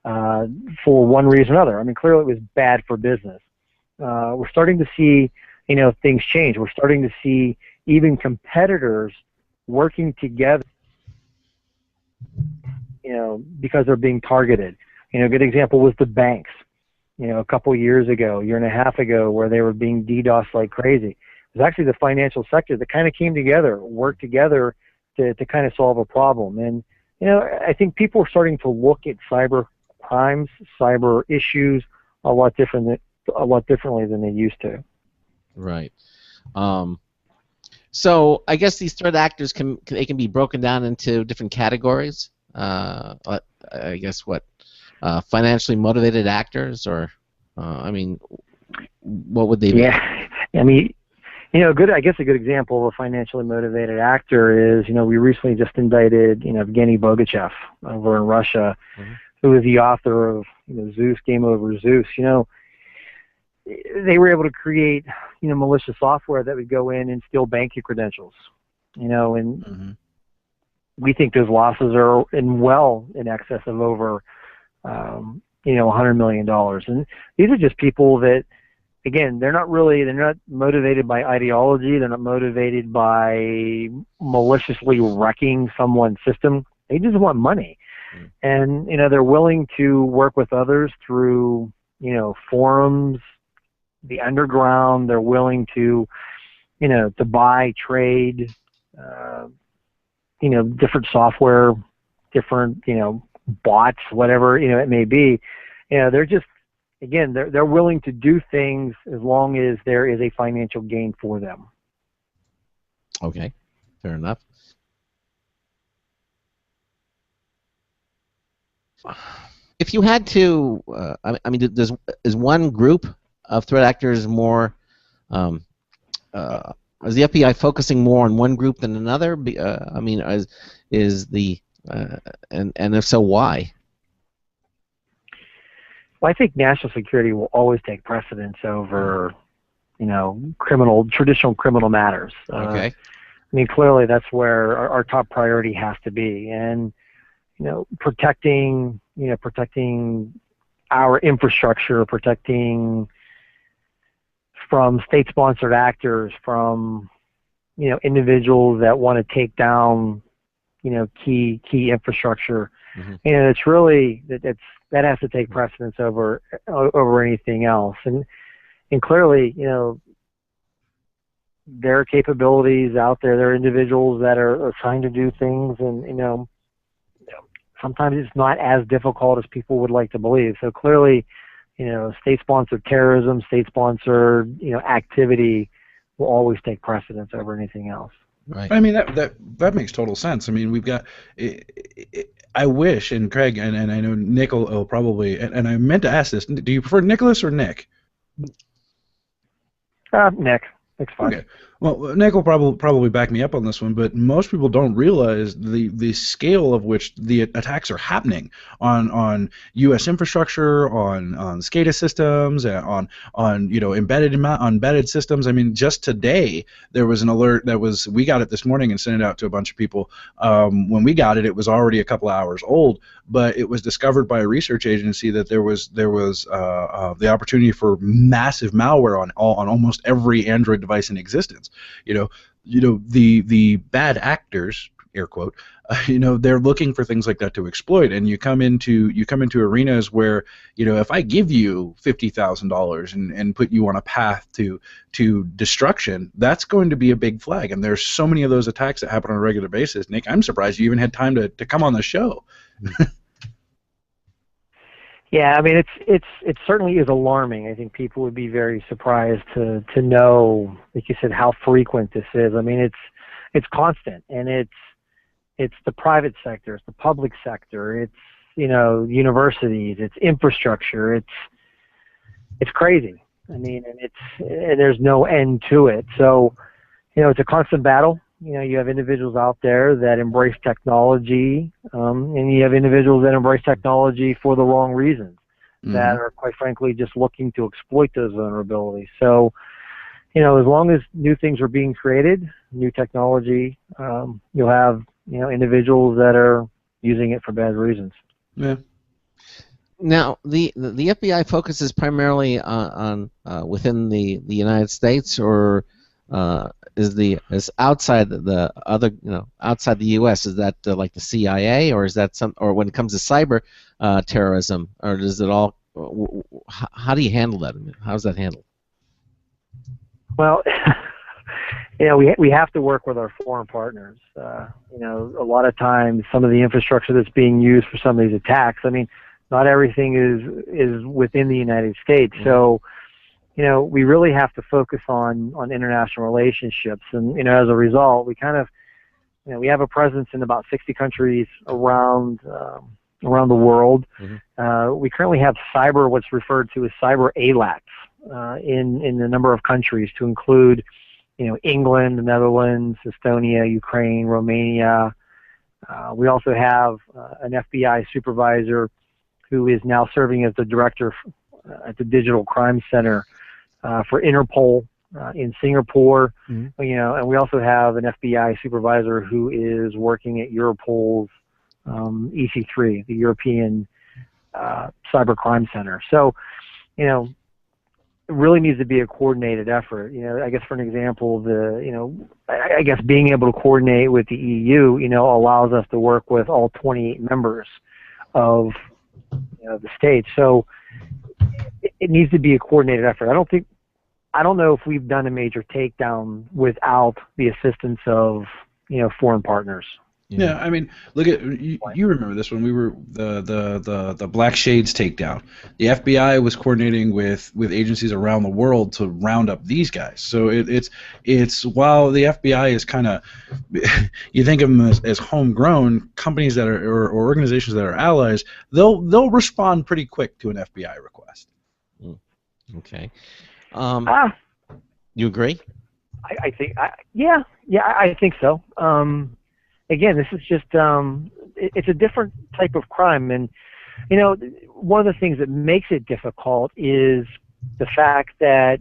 Speaker 5: for one reason or another. I mean, clearly it was bad for business. We're starting to see, you know, things change. We're starting to see even competitors working together, you know, because they're being targeted. You know, a good example was the banks. You know, a couple years ago, year and a half ago, where they were being DDoS like crazy. It was actually the financial sector that kind of came together, worked together to kind of solve a problem. And, you know, I think people are starting to look at cyber crimes, cyber issues a lot differently than they used to.
Speaker 3: Right. So I guess these threat actors can be broken down into different categories. I guess financially motivated actors, or I mean, what would they be?
Speaker 5: Yeah, I mean, you know, a good example of a financially motivated actor is, you know, we recently just indicted, you know, Evgeny Bogachev over in Russia, who is the author of, you know, Zeus, Game Over Zeus. You know, they were able to create, you know, malicious software that would go in and steal banking credentials. You know, and we think those losses are in excess of over, you know, $100 million. And these are just people that, again, they're not motivated by ideology. They're not motivated by maliciously wrecking someone's system. They just want money. And, you know, they're willing to work with others through, you know, forums, the underground. They're willing to, you know, to buy, trade, you know, different software, different, you know, bots, whatever, you know, it may be. You know, they're just, again, they're willing to do things as long as there is a financial gain for them.
Speaker 3: Okay, fair enough. If you had to, I mean, is one group of threat actors more, is the FBI focusing more on one group than another? I mean, is the, and if so, why?
Speaker 5: Well, I think national security will always take precedence over, you know, traditional criminal matters.
Speaker 3: Okay.
Speaker 5: I mean, clearly that's where our top priority has to be, and you know, protecting our infrastructure, protecting from state-sponsored actors, from, you know, individuals that want to take down, you know, key infrastructure. And it's really that has to take precedence over anything else. And clearly, you know, there are capabilities out there. There are individuals that are trying to do things, and you know, sometimes it's not as difficult as people would like to believe. So clearly, you know, state-sponsored terrorism, state-sponsored, you know, activity will always take precedence over anything else.
Speaker 3: Right.
Speaker 2: I mean, that makes total sense. I mean, we've got. I wish, and Craig, and I know Nick will probably, and I meant to ask this. Do you prefer Nicholas or Nick?
Speaker 5: Nick. Nick's fine.
Speaker 2: Okay. Well, Nick will probably back me up on this one, but most people don't realize the scale of which the attacks are happening on U.S. infrastructure, on SCADA systems, on you know, embedded systems. I mean, just today there was an alert we got it this morning and sent it out to a bunch of people. When we got it, it was already a couple hours old, but it was discovered by a research agency that there was the opportunity for massive malware on almost every Android device in existence. You know, the bad actors air quote, they're looking for things like that to exploit. And you come into arenas where, if I give you $50,000 and put you on a path to destruction, that's going to be a big flag. And there's so many of those attacks that happen on a regular basis. Nick, I'm surprised you even had time to come on the show.
Speaker 5: Yeah, I mean, it certainly is alarming. I think people would be very surprised to know, like you said, how frequent this is. I mean, it's constant, and it's the private sector, it's the public sector, it's universities, it's infrastructure, it's crazy. I mean, and there's no end to it. So, it's a constant battle. You have individuals out there that embrace technology, and you have individuals that embrace technology for the wrong reasons, that are, quite frankly, just looking to exploit those vulnerabilities. So, as long as new things are being created, new technology, you'll have, individuals that are using it for bad reasons.
Speaker 2: Yeah.
Speaker 3: Now, the FBI focuses primarily on within the United States, or is outside the other, outside the U.S. Is that like the CIA, or is that or when it comes to cyber terrorism, or does it all? How do you handle that? I mean, how's that handled?
Speaker 5: Well, we have to work with our foreign partners. A lot of times, some of the infrastructure that's being used for some of these attacks, I mean, not everything is within the United States. So, we really have to focus on international relationships, and as a result, we kind of, we have a presence in about 60 countries around the world. We currently have what's referred to as cyber ALATs in a number of countries, to include, England, the Netherlands, Estonia, Ukraine, Romania. We also have an FBI supervisor who is now serving as the director at the Digital Crime Center for Interpol in Singapore. And we also have an FBI supervisor who is working at Europol's EC3, the European Cyber Crime Center. So, it really needs to be a coordinated effort. I guess, for an example, I guess being able to coordinate with the EU, allows us to work with all 28 members of the states. So it needs to be a coordinated effort. I don't know if we've done a major takedown without the assistance of foreign partners.
Speaker 2: Yeah, I mean, look at you remember this when we were the Black Shades takedown. The FBI was coordinating with agencies around the world to round up these guys. So it's while the FBI is kind of, you think of them as homegrown, companies that are or organizations that are allies, they'll respond pretty quick to an FBI request.
Speaker 3: Okay. You agree?
Speaker 5: I think, I think so. Again, this is just, it's a different type of crime. And, one of the things that makes it difficult is the fact that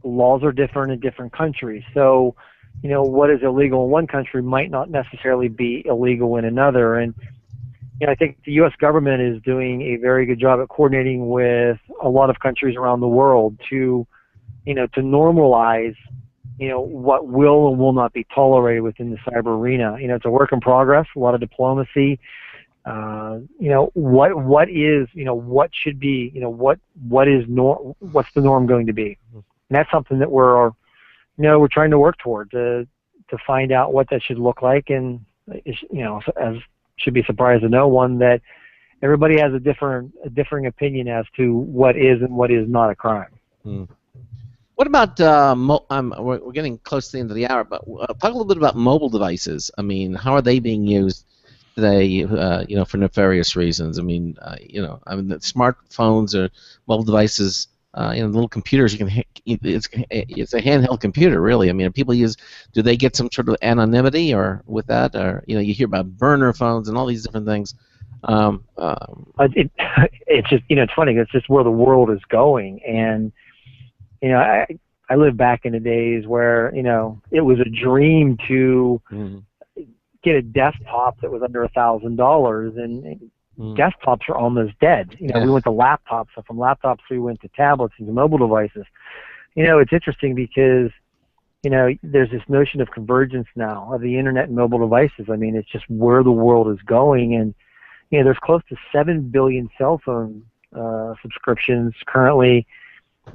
Speaker 5: laws are different in different countries. So, what is illegal in one country might not necessarily be illegal in another. And, I think the U.S. government is doing a very good job at coordinating with a lot of countries around the world to normalize what will and will not be tolerated within the cyber arena. It's a work in progress, a lot of diplomacy. What is, what should be, what's the norm going to be? And that's something that we're trying to work toward to find out what that should look like. And, as should be surprised to no one that everybody has a differing opinion as to what is and what is not a crime.
Speaker 3: What about, we're getting close to the end of the hour, but talk a little bit about mobile devices. I mean, how are they being used today, for nefarious reasons? I mean, the smartphones or mobile devices, little computers, it's a handheld computer, really. I mean, do they get some sort of anonymity or with that? Or, you hear about burner phones and all these different things.
Speaker 5: It's just, it's funny. It's just where the world is going. And, I lived back in the days where, it was a dream to get a desktop that was under $1,000, and desktops are almost dead. We went to laptops. So from laptops, we went to tablets and to mobile devices. It's interesting because, there's this notion of convergence now of the internet and mobile devices. I mean, it's just where the world is going, and there's close to 7 billion cell phone subscriptions currently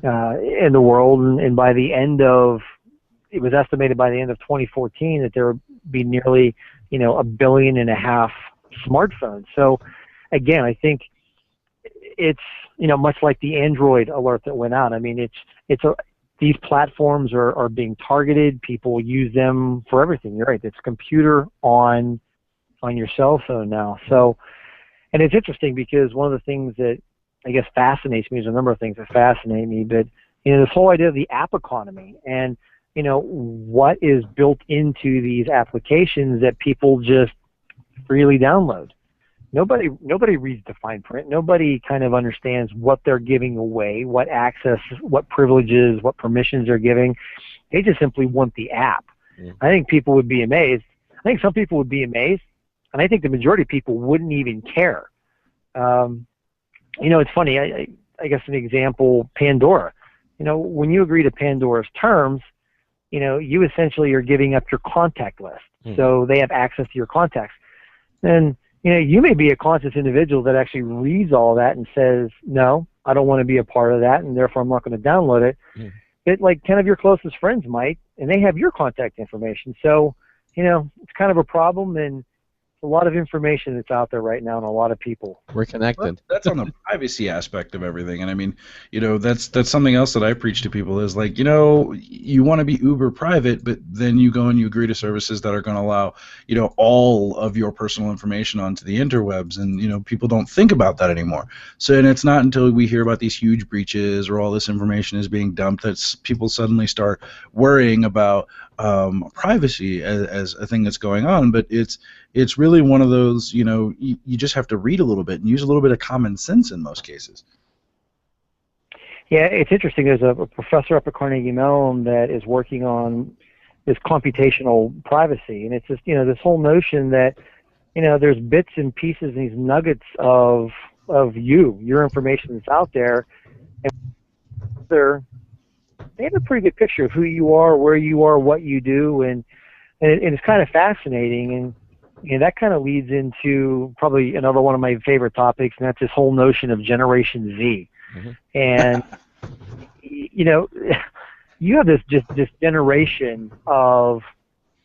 Speaker 5: in the world, and by the end of, it was estimated by the end of 2014 that there would be nearly 1.5 billion smartphones. So again, I think it's much like the Android alert that went out. I mean, these platforms are being targeted. People use them for everything. You're right. It's computer on your cell phone now. So, and it's interesting because one of the things that I guess fascinates me, there's a number of things that fascinate me, but this whole idea of the app economy and what is built into these applications that people just freely download. Nobody reads the fine print. Nobody kind of understands what they're giving away, what access, what privileges, what permissions they're giving. They just simply want the app. Yeah. I think people would be amazed. I think some people would be amazed, and I think the majority of people wouldn't even care. It's funny. I guess an example, Pandora. When you agree to Pandora's terms, you essentially are giving up your contact list. So they have access to your contacts. And you may be a conscious individual that actually reads all that and says, no, I don't want to be a part of that, and therefore I'm not going to download it. But like 10 of your closest friends might, and they have your contact information. So, it's kind of a problem, and a lot of information that's out there right now, and a lot of people.
Speaker 3: We're connected.
Speaker 2: That's on the privacy aspect of everything, and I mean, that's something else that I preach to people is like, you want to be uber private, but then you go and you agree to services that are going to allow, all of your personal information onto the interwebs, and people don't think about that anymore. So, and it's not until we hear about these huge breaches or all this information is being dumped that people suddenly start worrying about privacy as a thing that's going on. But it's really one of those, you just have to read a little bit and use a little bit of common sense in most cases.
Speaker 5: Yeah, it's interesting. There's a professor up at Carnegie Mellon that is working on this computational privacy, and it's just, this whole notion that, there's bits and pieces and these nuggets of your information that's out there, and they have a pretty good picture of who you are, where you are, what you do, and it's kind of fascinating. And that kind of leads into probably another one of my favorite topics, and that's this whole notion of Generation Z. And you have this generation of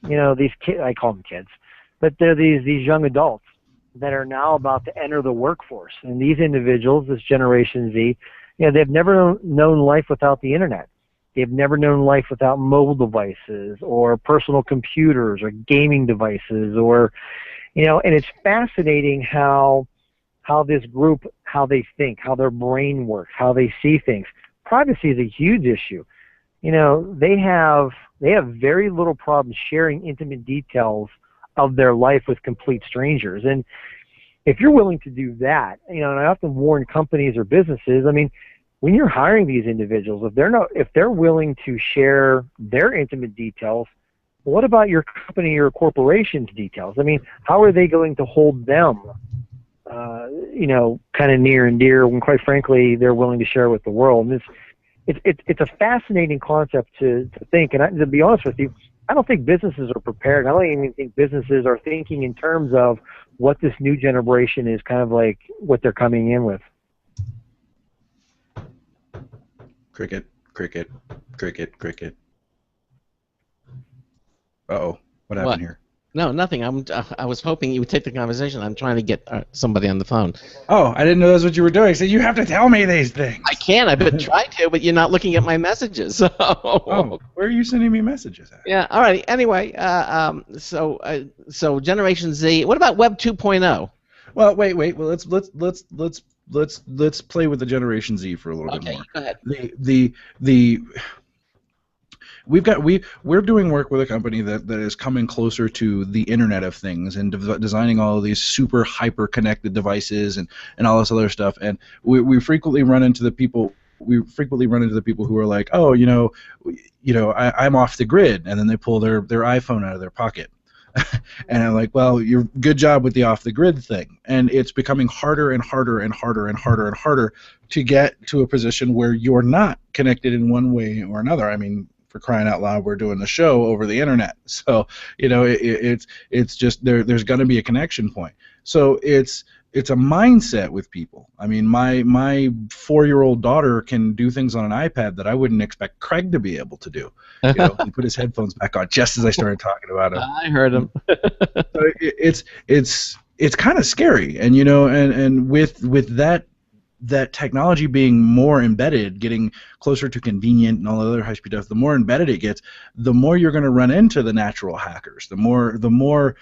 Speaker 5: these kids. I call them kids, but they're these young adults that are now about to enter the workforce. And these individuals, this Generation Z, they've never known life without the internet. They've never known life without mobile devices or personal computers or gaming devices, or, and it's fascinating how this group, how they think, how their brain works, how they see things. Privacy is a huge issue. They have very little problem sharing intimate details of their life with complete strangers. And if you're willing to do that, and I often warn companies or businesses, I mean, when you're hiring these individuals, if they're willing to share their intimate details, what about your company or corporation's details? I mean, how are they going to hold them, kind of near and dear when, quite frankly, they're willing to share with the world? And it's a fascinating concept to think. And to be honest with you, I don't think businesses are prepared. I don't even think businesses are thinking in terms of what this new generation is kind of like, what they're coming in with.
Speaker 2: Cricket, cricket, cricket, cricket. Uh-oh. What happened here?
Speaker 3: No, nothing. I was hoping you would take the conversation. I'm trying to get somebody on the phone.
Speaker 2: Oh, I didn't know that's what you were doing. So you have to tell me these things.
Speaker 3: I can. I've been trying to, but you're not looking at my messages. So.
Speaker 2: Oh, where are you sending me messages at?
Speaker 3: Yeah. All right. Anyway, so Generation Z. What about Web 2.0?
Speaker 2: Well, wait. Well, let's play with the Generation Z for a little bit more.
Speaker 3: Okay, go ahead.
Speaker 2: We're doing work with a company that is coming closer to the Internet of Things and designing all of these super hyper connected devices and all this other stuff. And we frequently run into the people. Who are like, oh, I'm off the grid, and then they pull their iPhone out of their pocket. And I'm like, well, you're good job with the off the grid thing. And it's becoming harder and harder and harder and harder and harder to get to a position where you're not connected in one way or another. I mean, For crying out loud, we're doing the show over the internet. So, it's just there's going to be a connection point. So it's a mindset with people. I mean, my 4-year-old daughter can do things on an iPad that I wouldn't expect Craig to be able to do. He put his headphones back on just as I started talking about it.
Speaker 3: I heard him.
Speaker 2: So it's kind of scary, and with that technology being more embedded, getting closer to convenient and all the other high-speed stuff, the more embedded it gets, the more you're going to run into the natural hackers. The more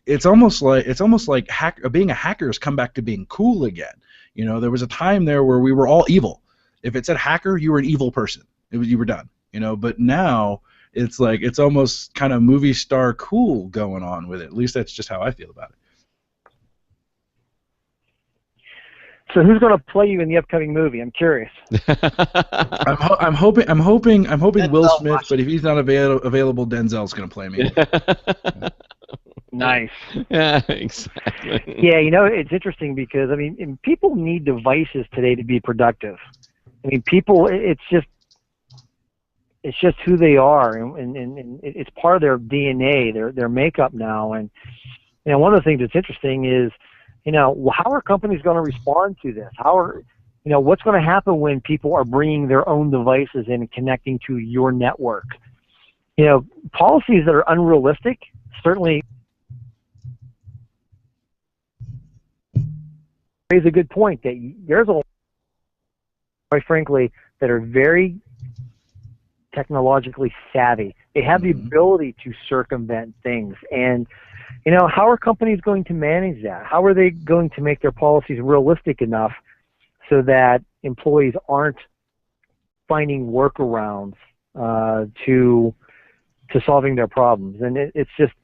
Speaker 2: it's almost like being a hacker has come back to being cool again. There was a time there where we were all evil. If it said hacker, you were an evil person. You were done. But now it's like it's almost kind of movie star cool going on with it. At least that's just how I feel about it.
Speaker 5: So who's going to play you in the upcoming movie? I'm curious.
Speaker 2: I'm hoping Will Smith, but if he's not available, Denzel's going to play me.
Speaker 5: Nice.
Speaker 3: Yeah, exactly.
Speaker 5: Yeah, it's interesting because people need devices today to be productive. People, it's just who they are, and it's part of their DNA, their makeup now. And one of the things that's interesting is, how are companies going to respond to this? What's going to happen when people are bringing their own devices in and connecting to your network? Policies that are unrealistic certainly raise a good point that there's a lot, quite frankly, that are very technologically savvy. They have the ability to circumvent things. And, how are companies going to manage that? How are they going to make their policies realistic enough so that employees aren't finding workarounds to solving their problems? And it's just,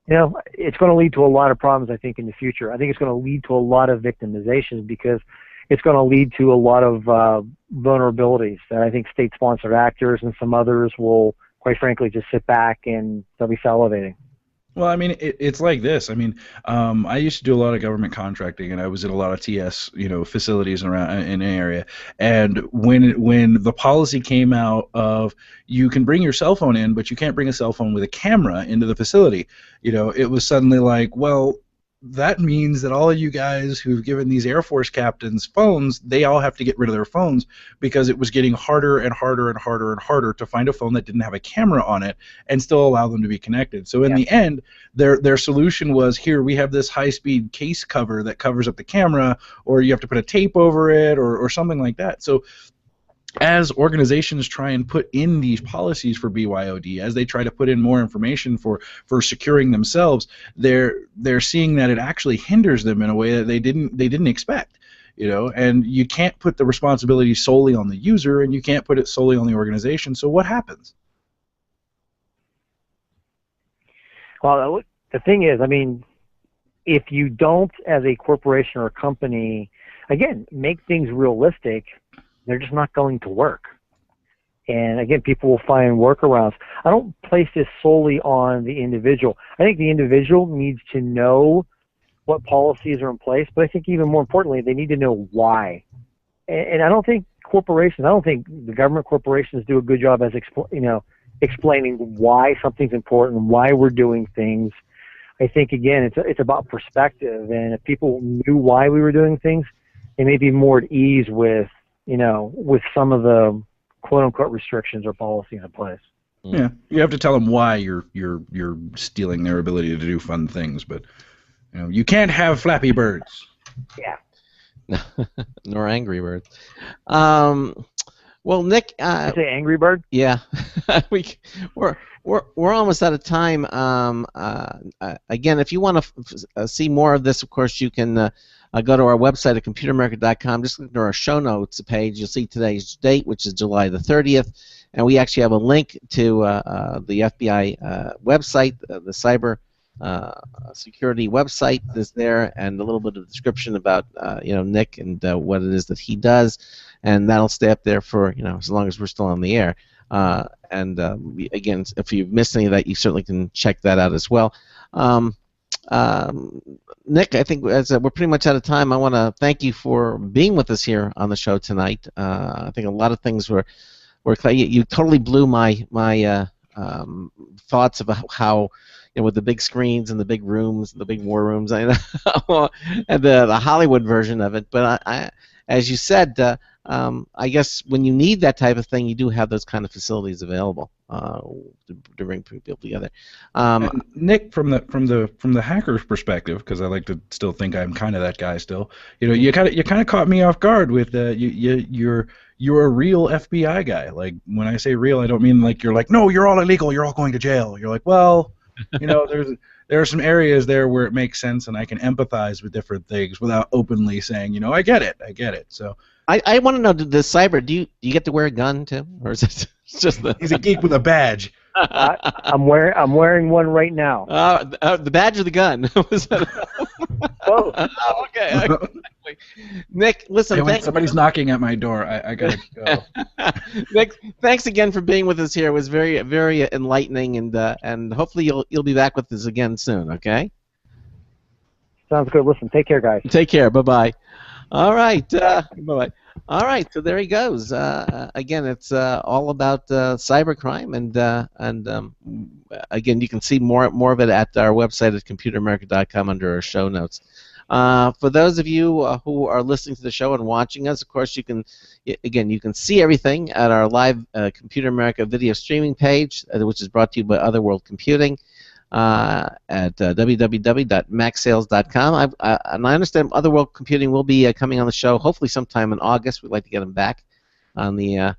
Speaker 5: it's going to lead to a lot of problems, I think, in the future. I think it's going to lead to a lot of victimizations because it's going to lead to a lot of vulnerabilities that I think state-sponsored actors and some others will, quite frankly, just sit back and they'll be salivating.
Speaker 2: Well, it's like this. I used to do a lot of government contracting, and I was in a lot of TS, facilities around in an area. And when the policy came out of you can bring your cell phone in, but you can't bring a cell phone with a camera into the facility, it was suddenly like, well, that means that all of you guys who've given these Air Force captains phones, they all have to get rid of their phones because it was getting harder and harder and harder and harder to find a phone that didn't have a camera on it and still allow them to be connected. So in the end, their solution was, here, we have this high-speed case cover that covers up the camera, or you have to put a tape over it or something like that. So as organizations try and put in these policies for BYOD, as they try to put in more information for securing themselves, they're seeing that it actually hinders them in a way that they didn't expect. And you can't put the responsibility solely on the user, and you can't put it solely on the organization. So what happens?
Speaker 5: Well, the thing is, if you don't, as a corporation or a company, again, make things realistic, they're just not going to work. And again, people will find workarounds. I don't place this solely on the individual. I think the individual needs to know what policies are in place, but I think even more importantly, they need to know why. And I don't think the government corporations do a good job as explaining why something's important, why we're doing things. I think, again, it's about perspective, and if people knew why we were doing things, they may be more at ease with some of the quote-unquote restrictions or policies in place.
Speaker 2: Yeah, you have to tell them why you're stealing their ability to do fun things, but you can't have Flappy Birds.
Speaker 5: Yeah.
Speaker 3: Nor Angry Birds. Well, Nick.
Speaker 5: You say Angry Bird?
Speaker 3: Yeah. We're almost out of time. Again, if you want to see more of this, of course, you can go to our website at computeramerica.com. Just look at our show notes page. You'll see today's date, which is July the 30th, and we actually have a link to the FBI website, the cyber security website is there, and a little bit of description about Nick and what it is that he does, and that'll stay up there for as long as we're still on the air. Again, if you've missed any of that, you certainly can check that out as well. Nick, I think as we're pretty much out of time, I want to thank you for being with us here on the show tonight. I think a lot of things were work. You totally blew my thoughts about how, with the big screens and the big rooms, the big war rooms, and the Hollywood version of it. But as you said, I guess when you need that type of thing, you do have those kind of facilities available to bring people together.
Speaker 2: And Nick, from the hacker's perspective, because I like to still think I'm kind of that guy still. You kind of caught me off guard with you're a real FBI guy. Like, when I say real, I don't mean like you're like, no, you're all illegal, you're all going to jail. You're like, well, there are some areas there where it makes sense, and I can empathize with different things without openly saying, I get it. So
Speaker 3: I want to know, the cyber, do you get to wear a gun too, or is it just the?
Speaker 2: He's a geek with a badge.
Speaker 5: I'm wearing one right now.
Speaker 3: The badge or the gun?
Speaker 5: Both.
Speaker 3: Oh, okay. Nick, listen.
Speaker 2: Hey, somebody's knocking at my door. I gotta go.
Speaker 3: Nick, thanks again for being with us here. It was very, very enlightening, and hopefully you'll be back with us again soon. Okay.
Speaker 5: Sounds good. Listen, take care, guys.
Speaker 3: Take care. Bye-bye. All right. Bye-bye. All right. So there he goes. Again, it's all about cybercrime, and again, you can see more of it at our website at computeramerica.com under our show notes. For those of you who are listening to the show and watching us, of course, you can see everything at our live Computer America video streaming page, which is brought to you by Otherworld Computing at www.maxsales.com. And I understand Otherworld Computing will be coming on the show hopefully sometime in August. We'd like to get them back on the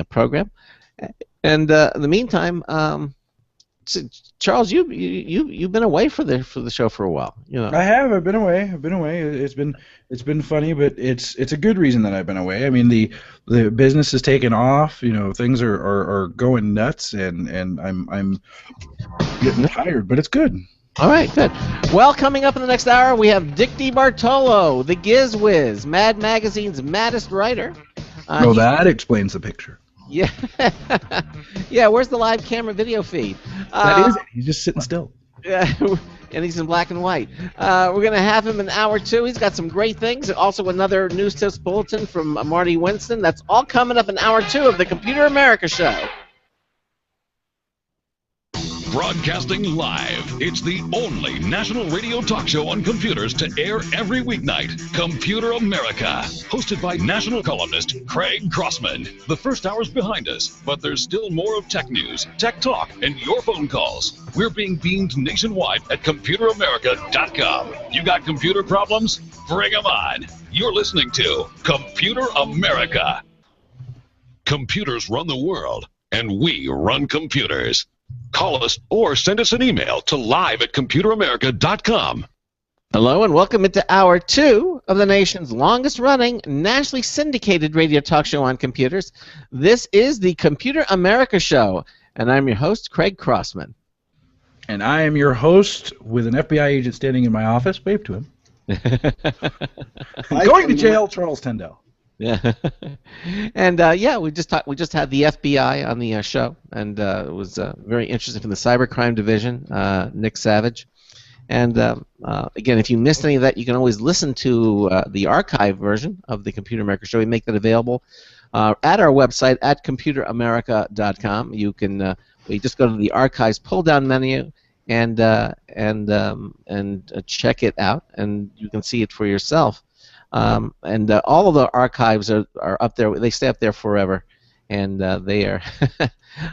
Speaker 3: program. And in the meantime, Charles, you've been away for the show for a while.
Speaker 2: I have. I've been away. It's been funny, but it's a good reason that I've been away. I mean, the business has taken off. Things are going nuts, and I'm getting tired, but it's good.
Speaker 3: All right, good. Well, coming up in the next hour, we have Dick DiBartolo, the GizWiz, Mad Magazine's maddest writer.
Speaker 2: That explains the picture.
Speaker 3: Yeah, yeah. Where's the live camera video feed?
Speaker 2: That is it. He's just sitting still.
Speaker 3: Yeah, and he's in black and white. We're gonna have him in hour 2. He's got some great things. Also, another news tips bulletin from Marty Winston. That's all coming up in hour 2 of the Computer America Show.
Speaker 4: Broadcasting live. It's the only national radio talk show on computers to air every weeknight. Computer America. Hosted by national columnist Craig Crossman. The first hour's behind us, but there's still more of tech news, tech talk, and your phone calls. We're being beamed nationwide at ComputerAmerica.com. You got computer problems? Bring them on. You're listening to Computer America. Computers run the world, and we run computers. Call us or send us an email to live@computeramerica.com.
Speaker 3: Hello and welcome into hour 2 of the nation's longest-running, nationally syndicated radio talk show on computers. This is the Computer America Show, and I'm your host, Craig Crossman.
Speaker 2: And I am your host with an FBI agent standing in my office. Wave to him. Going to jail, Charles Tendell.
Speaker 3: Yeah, and we just had the FBI on the show, and it was very interesting from the Cybercrime Division, Nick Savage. And again, if you missed any of that, you can always listen to the archive version of the Computer America Show. We make that available at our website at computeramerica.com. You can you just go to the archives pull-down menu and check it out, and you can see it for yourself. And all of the archives are up there. They stay up there forever, and they are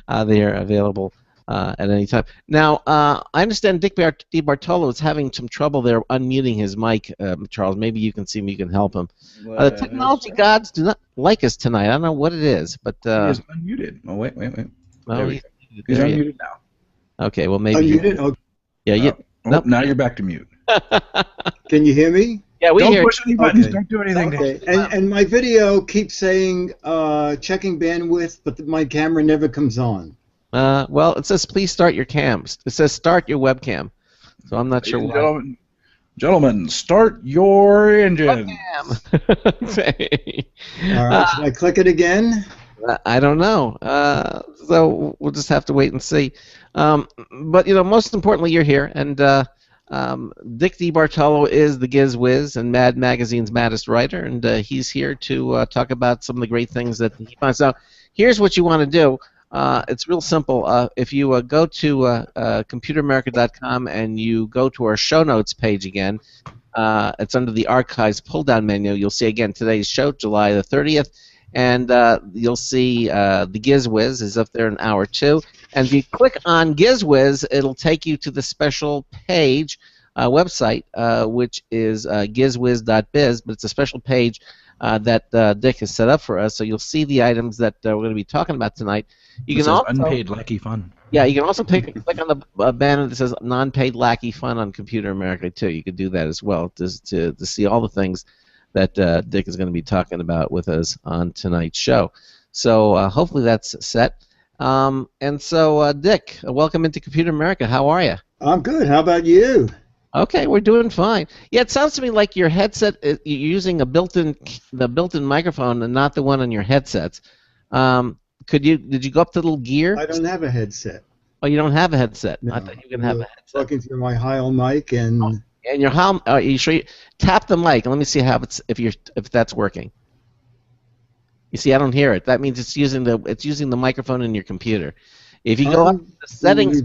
Speaker 3: available at any time. Now, I understand Dick DiBartolo is having some trouble there unmuting his mic. Charles, maybe you can see him. You can help him. The technology gods do not like us tonight. I don't know what it is, but
Speaker 2: he's unmuted. Oh, wait.
Speaker 3: Oh,
Speaker 2: he's unmuted now.
Speaker 3: Okay, well maybe.
Speaker 9: Unmuted? Okay.
Speaker 3: Yeah.
Speaker 2: Nope. Now you're back to mute.
Speaker 9: Can you hear me?
Speaker 3: Yeah, we
Speaker 2: Don't
Speaker 3: hear.
Speaker 2: push any buttons.
Speaker 9: Okay.
Speaker 2: Don't do anything.
Speaker 9: Okay. And my video keeps saying checking bandwidth, but my camera never comes on.
Speaker 3: Well, it says please start your cams. It says start your webcam. So I'm not sure why.
Speaker 2: Gentlemen, start your engine.
Speaker 3: Webcam.
Speaker 9: All right. Should I click it again?
Speaker 3: I don't know. So we'll just have to wait and see. But most importantly, you're here, and Dick DeBartolo is the GizWiz and Mad Magazine's maddest writer, and he's here to talk about some of the great things that he finds out. Here's what you want to do. It's real simple. If you go to computeramerica.com and you go to our show notes page again, it's under the archives pull-down menu. You'll see again today's show, July the 30th, and you'll see the GizWiz is up there in hour 2. And if you click on GizWiz, it'll take you to the special page website, which is gizwiz.biz, but it's a special page that Dick has set up for us. So you'll see the items that we're going to be talking about tonight. You can also
Speaker 2: unpaid lackey fun.
Speaker 3: Yeah, you can also click on the banner that says non-paid lackey fun on Computer America too. You could do that as well to see all the things that Dick is going to be talking about with us on tonight's show. So hopefully that's set. And so, Dick, welcome into Computer America. How are you?
Speaker 9: I'm good. How about you?
Speaker 3: Okay, we're doing fine. Yeah, it sounds to me like your headset, you're using the built-in microphone and not the one on your headsets. Did you go up to the little gear?
Speaker 9: I don't have a headset.
Speaker 3: Oh, you don't have a headset.
Speaker 9: No,
Speaker 3: I thought you were going to have a headset.
Speaker 9: Talking through my Heil mic and.
Speaker 3: And your are you sure you tap the mic and let me see how if that's working. You see, I don't hear it. That means it's using the microphone in your computer. If you go up to the settings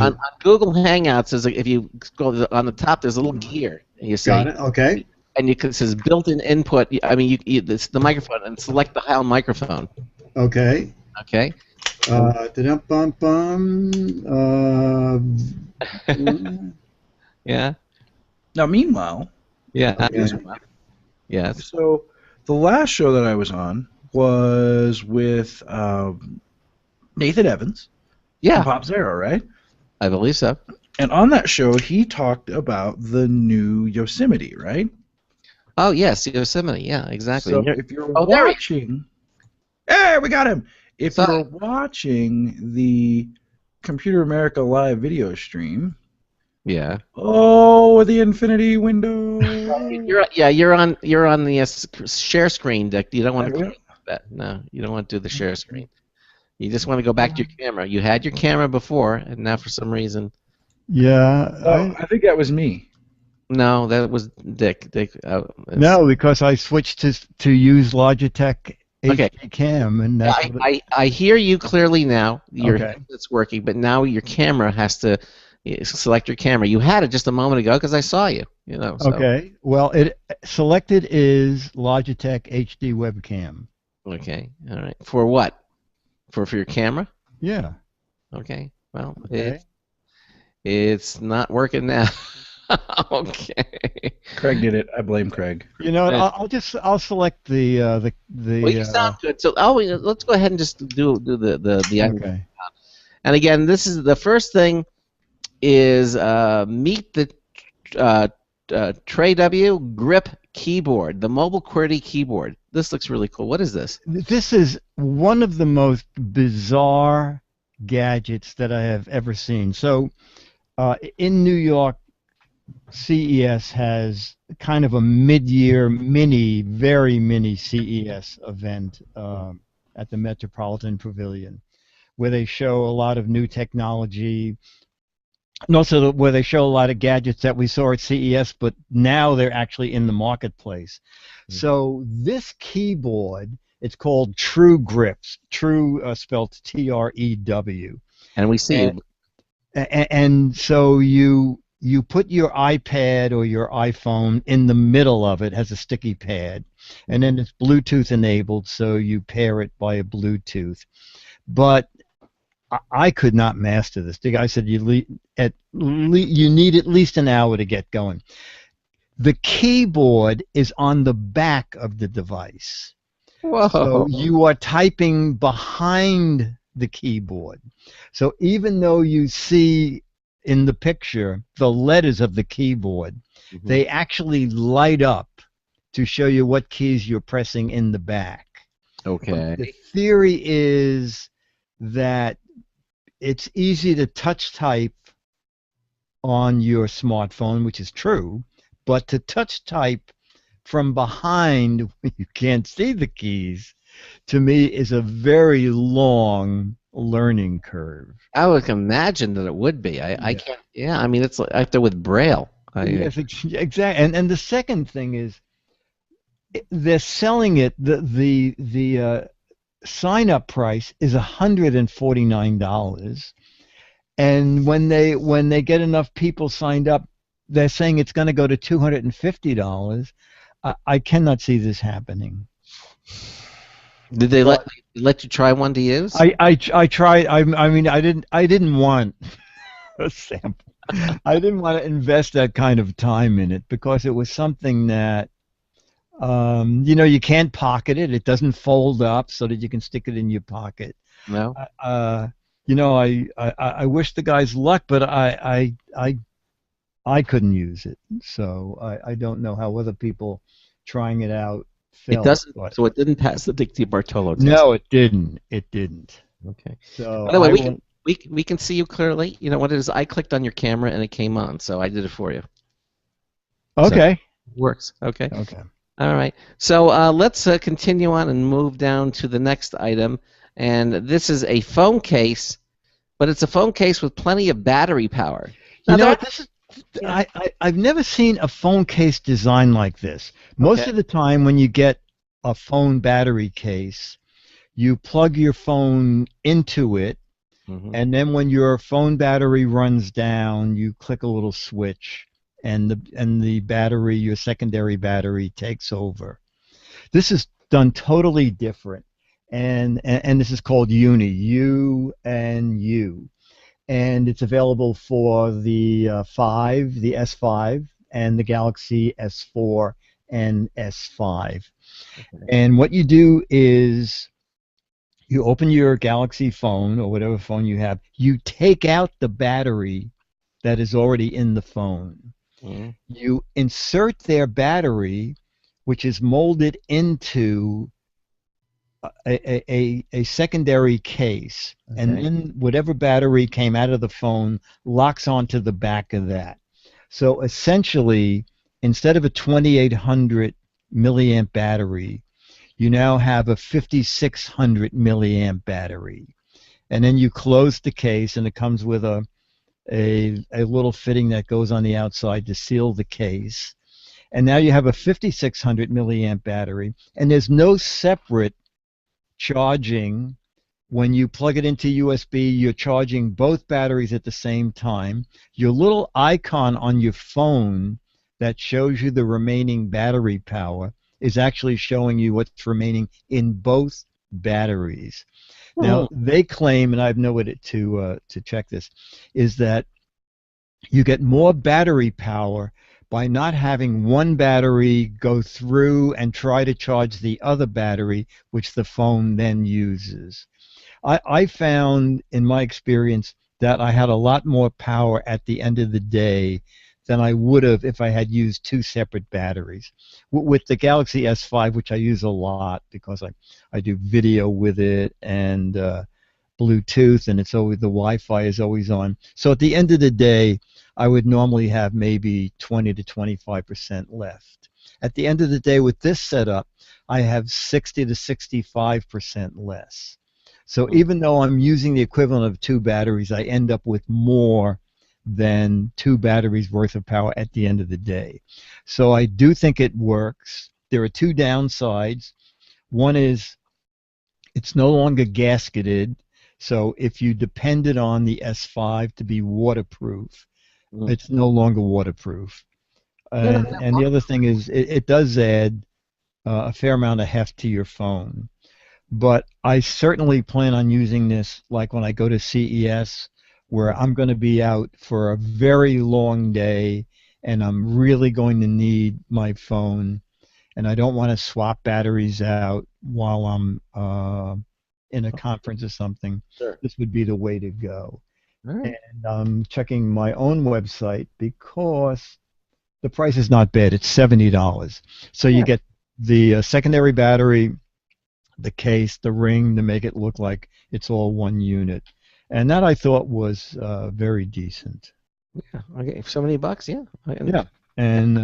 Speaker 3: on Google Hangouts, if you go on the top, there's a little gear. You see.
Speaker 9: Got it. Okay.
Speaker 3: And it says built-in input. I mean, it's the microphone, and select the Heil microphone.
Speaker 9: Okay.
Speaker 3: Okay. Yeah.
Speaker 2: Now, meanwhile,
Speaker 3: yeah. Yes.
Speaker 2: So the last show that I was on was with Nathan Evans.
Speaker 3: Yeah.
Speaker 2: From Pop Zero, right?
Speaker 3: I believe so.
Speaker 2: And on that show, he talked about the new Yosemite, right?
Speaker 3: Oh yes, Yosemite. Yeah, exactly.
Speaker 2: So if you're watching, hey, we got him. If you're watching the Computer America live video stream.
Speaker 3: Yeah.
Speaker 2: Oh, the infinity window.
Speaker 3: You're on the share screen, Dick. You don't want to click that. No, you don't want to do the share screen. You just want to go back to your camera. You had your camera before, and now for some reason.
Speaker 10: Yeah.
Speaker 2: I think that was me.
Speaker 3: No, that was Dick.
Speaker 10: No, because I switched to use Logitech
Speaker 3: Okay.
Speaker 10: HD Cam, and that's
Speaker 3: I hear you clearly now. Your headset's working, but now your camera has to. Select your camera. You had it just a moment ago because I saw you. So.
Speaker 10: Okay. Well, it selected is Logitech HD webcam.
Speaker 3: Okay. All right. For what? For your camera?
Speaker 10: Yeah.
Speaker 3: Okay. Well, it's not working now. Okay.
Speaker 2: Craig did it. I blame Craig.
Speaker 10: I'll select the.
Speaker 3: Well, you sound good. So let's go ahead and just do the.
Speaker 10: Okay.
Speaker 3: And again, this is the first thing. Is meet the Tray W Grip keyboard, the mobile QWERTY keyboard. This looks really cool. What is this?
Speaker 10: This is one of the most bizarre gadgets that I have ever seen. So, in New York, CES has kind of a mid-year very mini CES event at the Metropolitan Pavilion, where they show a lot of new technology. And also where they show a lot of gadgets that we saw at CES, but now they're actually in the marketplace. Mm-hmm. So this keyboard, it's called True Grips, True spelled T-R-E-W.
Speaker 3: And we see
Speaker 10: and so you put your iPad or your iPhone in the middle of it, has a sticky pad, and then it's Bluetooth enabled, so you pair it by a Bluetooth. But I could not master this. The guy said you need at least an hour to get going. The keyboard is on the back of the device.
Speaker 3: Whoa.
Speaker 10: So you are typing behind the keyboard. So even though you see in the picture the letters of the keyboard, they actually light up to show you what keys you're pressing in the back.
Speaker 3: Okay.
Speaker 10: The theory is that it's easy to touch type on your smartphone, which is true, but to touch type from behind when you can't see the keys, to me, is a very long learning curve.
Speaker 3: I would imagine that it would be. I can't. Yeah, I mean, it's like after with Braille.
Speaker 10: Yes, exactly. And the second thing is they're selling it. The sign up price is $149, and when they get enough people signed up, they're saying it's going to go to $250. I cannot see this happening.
Speaker 3: Did they let you try one to use?
Speaker 10: I tried. I mean, I didn't want a sample. I didn't want to invest that kind of time in it because it was something that you can't pocket it. It doesn't fold up so that you can stick it in your pocket.
Speaker 3: No.
Speaker 10: I wish the guys luck, but I couldn't use it. So I don't know how other people trying it out felt.
Speaker 3: It doesn't. So it didn't pass the Dicty-Bartolo test.
Speaker 10: No, it didn't. It didn't.
Speaker 3: Okay.
Speaker 10: So
Speaker 3: by the way, we can see you clearly. You know what it is? I clicked on your camera and it came on, so I did it for you.
Speaker 10: Okay.
Speaker 3: So it works. Okay.
Speaker 10: Okay.
Speaker 3: All right. So let's continue on and move down to the next item. And this is a phone case, but it's a phone case with plenty of battery power. Now,
Speaker 10: I've never seen a phone case designed like this. Most of the time when you get a phone battery case, you plug your phone into it, and then when your phone battery runs down, you click a little switch, and the battery, your secondary battery, takes over. This is done totally different, and this is called Uni, U-N-U, and it's available for the the S5, and the Galaxy S4 and S5. And what you do is you open your Galaxy phone or whatever phone you have, you take out the battery that is already in the phone. You insert their battery, which is molded into a secondary case, and then whatever battery came out of the phone locks onto the back of that. So essentially, instead of a 2800 milliamp battery, you now have a 5600 milliamp battery, and then you close the case, and it comes with a little fitting that goes on the outside to seal the case, and now you have a 5600 milliamp battery, and there's no separate charging. When you plug it into USB, you're charging both batteries at the same time. Your little icon on your phone that shows you the remaining battery power is actually showing you what's remaining in both batteries. Now, they claim, and I've nowhere to check this, is that you get more battery power by not having one battery go through and try to charge the other battery, which the phone then uses. I found, in my experience, that I had a lot more power at the end of the day than I would have if I had used two separate batteries. With the Galaxy S5, which I use a lot because I do video with it and Bluetooth, and it's always, the Wi-Fi is always on. So at the end of the day, I would normally have maybe 20 to 25% left. At the end of the day, with this setup, I have 60 to 65% less. So even though I'm using the equivalent of two batteries, I end up with more than two batteries worth of power at the end of the day. So I do think it works. There are two downsides. One is it's no longer gasketed. So if you depended on the S5 to be waterproof, it's no longer waterproof. And the other thing is it does add a fair amount of heft to your phone. But I certainly plan on using this like when I go to CES, where I'm going to be out for a very long day and I'm really going to need my phone, and I don't want to swap batteries out while I'm in a conference or something. This would be the way to go. And I'm checking my own website because the price is not bad. It's $70. So you get the secondary battery, the case, the ring to make it look like it's all one unit. And that I thought was very decent.
Speaker 3: Yeah, okay, $70, yeah.
Speaker 10: Yeah, and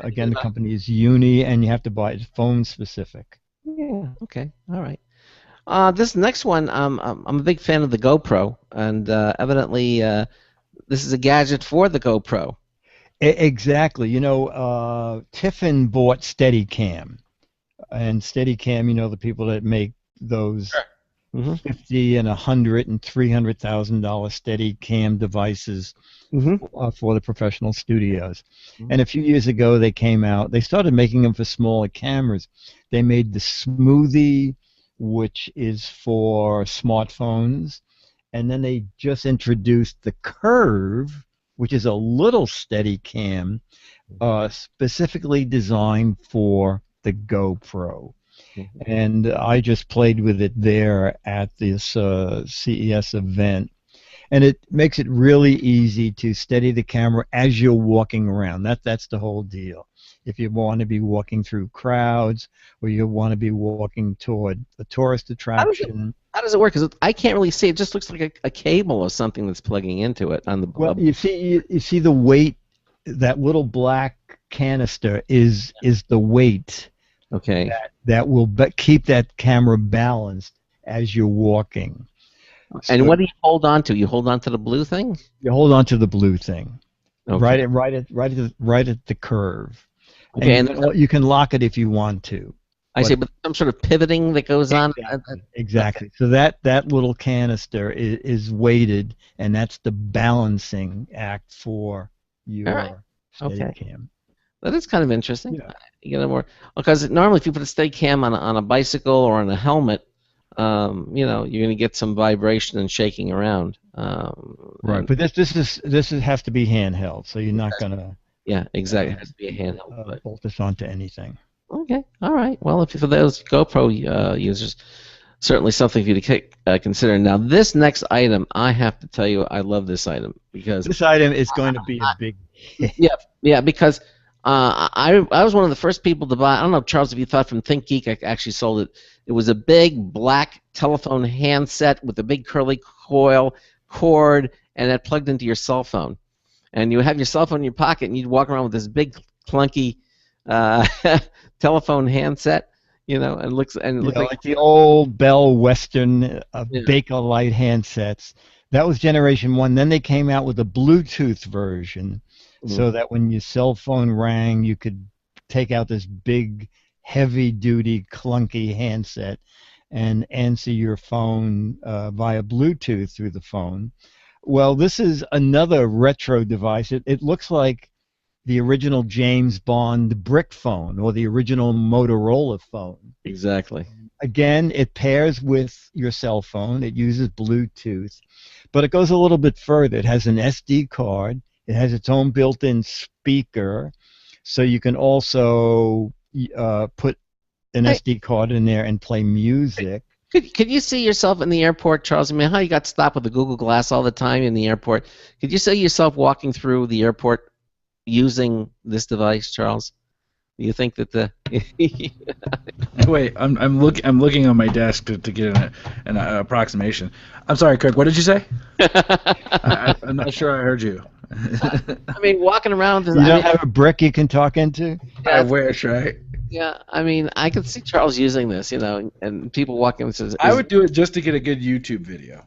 Speaker 10: again, the company is Uni, and you have to buy it phone specific.
Speaker 3: Yeah, okay, all right. This next one, I'm a big fan of the GoPro, and evidently this is a gadget for the GoPro.
Speaker 10: Exactly. You know, Tiffin bought Steadicam, and Steadicam, you know, the people that make those
Speaker 3: Mm-hmm.
Speaker 10: 50 and 100 and $300,000 Steadicam devices for the professional studios. And a few years ago, they came out. They started making them for smaller cameras. They made the Smoothie, which is for smartphones, and then they just introduced the Curve, which is a little Steadicam, specifically designed for the GoPro. And I just played with it there at this CES event. And it makes it really easy to steady the camera as you're walking around. That's the whole deal. If you want to be walking through crowds or you want to be walking toward a tourist attraction.
Speaker 3: How does it work? Because I can't really see. It just looks like a cable or something that's plugging into it on the.
Speaker 10: Well, you see the weight. That little black canister is the weight.
Speaker 3: Okay.
Speaker 10: That will keep that camera balanced as you're walking.
Speaker 3: And what do you hold on to? You hold on to the blue thing?
Speaker 10: You hold on to the blue thing.
Speaker 3: Okay.
Speaker 10: Right at the curve.
Speaker 3: Okay.
Speaker 10: And you can lock it if you want to.
Speaker 3: I see, but some sort of pivoting that goes on.
Speaker 10: Exactly. So that little canister is weighted, and that's the balancing act for your Steadicam.
Speaker 3: That is kind of interesting. Yeah. You get more because normally if you put a Steadicam on a bicycle or on a helmet, you know, you're going to get some vibration and shaking around.
Speaker 10: Right, but this has to be handheld, so you're not going to.
Speaker 3: Yeah, exactly. It has to be a handheld.
Speaker 10: Bolt this onto anything.
Speaker 3: Okay, all right. Well, for those GoPro users, certainly something for you to consider. Now, this next item, I have to tell you, I love this item because
Speaker 10: this item is going to be a big hit.
Speaker 3: Yeah, because I was one of the first people to buy. I don't know, Charles, if you thought from ThinkGeek, I actually sold it. It was a big black telephone handset with a big curly coil cord, and that plugged into your cell phone. And you would have your cell phone in your pocket, and you'd walk around with this big clunky telephone handset, you know, and looks
Speaker 10: like the old Bell Western Bakelite handsets. That was generation 1. Then they came out with a Bluetooth version, so that when your cell phone rang, you could take out this big, heavy-duty, clunky handset and answer your phone via Bluetooth through the phone. Well, this is another retro device. It looks like the original James Bond brick phone or the original Motorola phone.
Speaker 3: Exactly.
Speaker 10: Again, it pairs with your cell phone. It uses Bluetooth, but it goes a little bit further. It has an SD card. It has its own built-in speaker, so you can also put an SD card in there and play music.
Speaker 3: Could you see yourself in the airport, Charles? I mean, how you got stopped with the Google Glass all the time in the airport? Could you see yourself walking through the airport using this device, Charles? Do you think that the
Speaker 2: Wait, I'm looking on my desk to get an approximation. I'm sorry, Craig. What did you say? I'm not sure I heard you.
Speaker 3: I mean, walking around.
Speaker 10: You don't have a brick you can talk into?
Speaker 2: I wish, right?
Speaker 3: Yeah, I mean, I could see Charles using this, you know, and people walking and says,
Speaker 2: I would do it just to get a good YouTube video.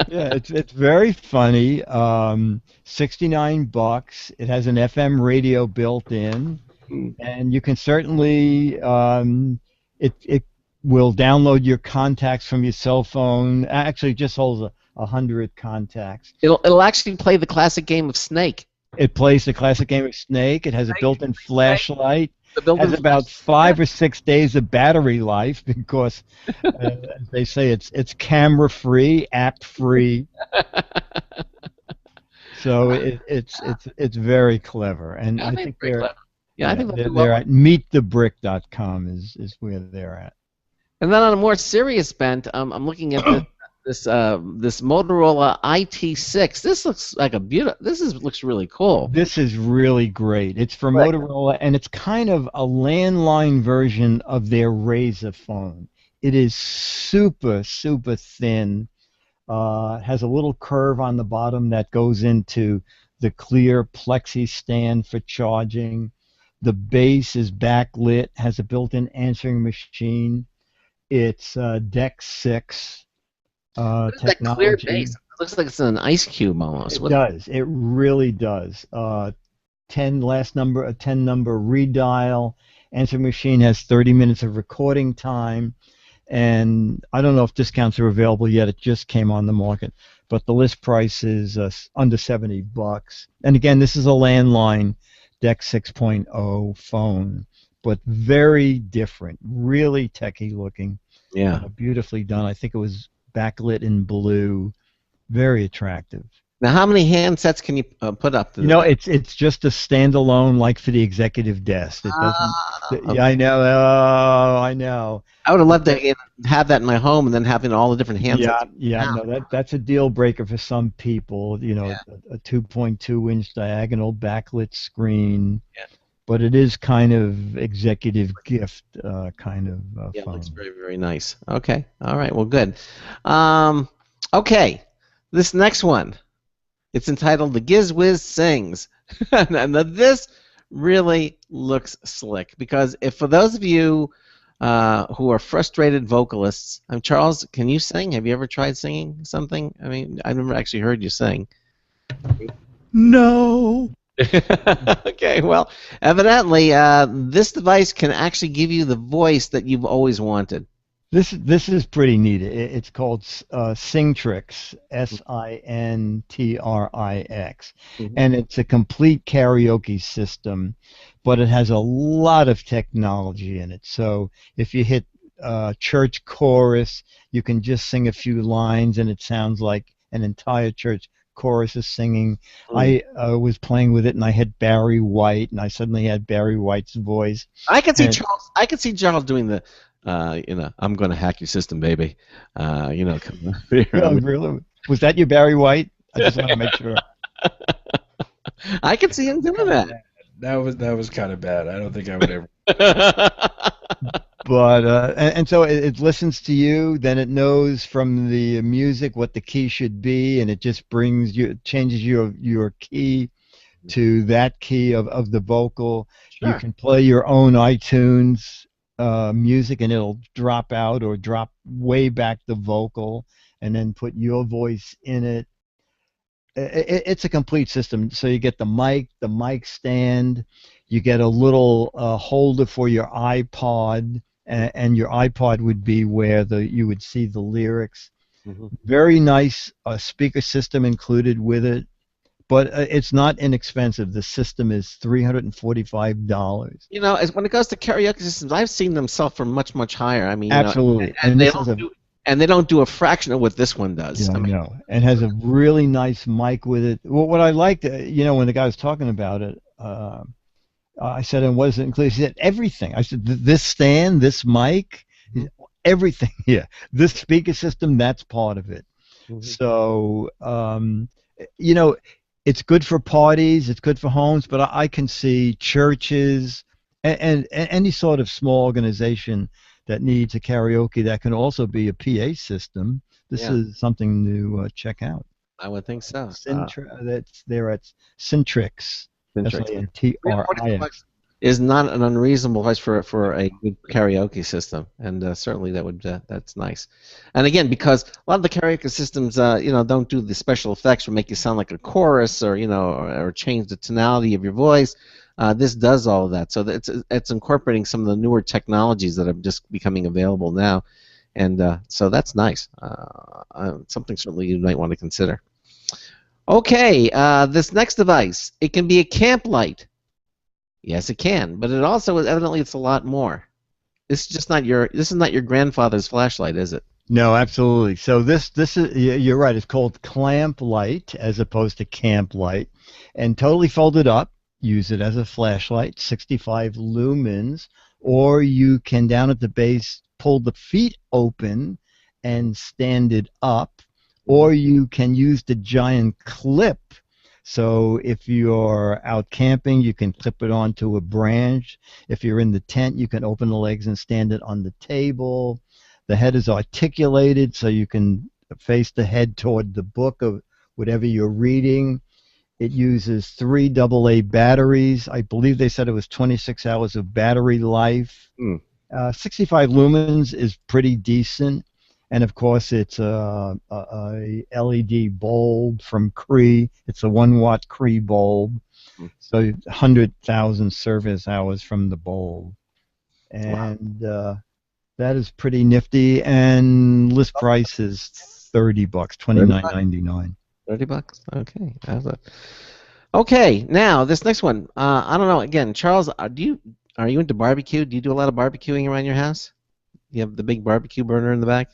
Speaker 10: Yeah, it's very funny. $69. It has an FM radio built in, and you can certainly it will download your contacts from your cell phone. Actually, it just holds 100 contacts.
Speaker 3: It'll actually play the classic game of Snake.
Speaker 10: It plays the classic game of Snake. It has a built-in flashlight. It has about 5 or 6 days of battery life because as they say it's camera-free, app-free. So it's very clever, and I think they're
Speaker 3: I think
Speaker 10: they're at meetthebrick.com is where they're at.
Speaker 3: And then on a more serious bent, I'm looking at this Motorola IT6. This looks like looks really cool.
Speaker 10: This is really great. It's for Motorola, and it's kind of a landline version of their Razr phone. It is super, super thin. Has a little curve on the bottom that goes into the clear plexi stand for charging. The base is backlit, has a built-in answering machine, It's Deck 6
Speaker 3: What is that clear
Speaker 10: technology.
Speaker 3: base? It looks like it's an ice cube almost.
Speaker 10: It does. It really does. 10 last number, a 10 number redial. Answering machine has 30 minutes of recording time. And I don't know if discounts are available yet. It just came on the market. But the list price is under $70. And again, this is a landline Deck 6.0 phone, but very different, really techy looking.
Speaker 3: Yeah.
Speaker 10: Beautifully done. I think it was backlit in blue. Very attractive.
Speaker 3: Now, how many handsets can you put up? To
Speaker 10: It's just a standalone, like for the executive desk. It doesn't.
Speaker 3: Okay.
Speaker 10: Yeah, I know. Oh, I know.
Speaker 3: I would have loved to have that in my home and then having all the different handsets.
Speaker 10: Yeah. No, that's a deal breaker for some people. A 2.2-inch diagonal backlit screen.
Speaker 3: Yeah.
Speaker 10: But it is kind of executive gift kind of
Speaker 3: Yeah, it
Speaker 10: phone.
Speaker 3: looks very, very nice. Okay. All right. Well, good. Okay. This next one. It's entitled The GizWiz Sings. And this really looks slick because for those of you who are frustrated vocalists, Charles, can you sing? Have you ever tried singing something? I mean, I've never actually heard you sing.
Speaker 2: No.
Speaker 3: Okay, well, evidently this device can actually give you the voice that you've always wanted.
Speaker 10: This is pretty neat. It's called Singtrix, Sintrix, and it's a complete karaoke system, but it has a lot of technology in it. So if you hit church chorus, you can just sing a few lines, and it sounds like an entire church chorus is singing. I was playing with it, and I hit Barry White, and I suddenly had Barry White's voice.
Speaker 3: I could see Charles. I could see Charles doing the. I'm going to hack your system, baby. Come here.
Speaker 10: Really? Was that your Barry White? I just want to make sure.
Speaker 3: I could see him doing that.
Speaker 2: That was kind of bad. I don't think I would ever.
Speaker 10: But and so it listens to you, then it knows from the music what the key should be, and it just changes your key to that key of the vocal. Sure. You can play your own iTunes music, and it'll drop out or drop way back the vocal, and then put your voice in it. It's a complete system. So you get the mic stand, you get a little holder for your iPod, and your iPod would be where you would see the lyrics. Very nice speaker system included with it, but it's not inexpensive. The system is $345.
Speaker 3: When it goes to karaoke systems, I've seen them sell for much, much higher. I mean,
Speaker 10: absolutely,
Speaker 3: and they don't do a fraction of what this one does.
Speaker 10: Yeah, I mean, no, and has a really nice mic with it. Well, what I liked, when the guy was talking about it, I said, and what does it include? He said, everything. I said, this stand, this mic, everything here. This speaker system, that's part of it. So, it's good for parties, it's good for homes, but I can see churches and any sort of small organization that needs a karaoke that can also be a PA system. This is something to check out.
Speaker 3: I would think so.
Speaker 10: That's there at Sintrix. Sintrix
Speaker 3: is not an unreasonable price for a good karaoke system, and certainly that's nice. And again, because a lot of the karaoke systems, don't do the special effects or make you sound like a chorus, or or change the tonality of your voice. This does all of that, so it's incorporating some of the newer technologies that are just becoming available now, and so that's nice. Something certainly you might want to consider. Okay, this next device, it can be a camp light. Yes, it can, but it also evidently it's a lot more. This is not your grandfather's flashlight, is it?
Speaker 10: No, absolutely. So this is, you're right. It's called clamp light as opposed to camp light, and totally folded up. Use it as a flashlight, 65 lumens, or you can down at the base pull the feet open and stand it up, or you can use the giant clip. So if you're out camping, you can clip it onto a branch. If you're in the tent, you can open the legs and stand it on the table. The head is articulated, so you can face the head toward the book of whatever you're reading. It uses 3 AA batteries. I believe they said it was 26 hours of battery life. 65 lumens is pretty decent, and of course it's a LED bulb from Cree. It's a 1-watt Cree bulb, so 100,000 service hours from the bulb, and that is pretty nifty. And list price is $30, $29.99.
Speaker 3: $30. Okay. Okay. Now this next one. I don't know. Again, Charles, are you into barbecue? Do you do a lot of barbecuing around your house? You have the big barbecue burner in the back?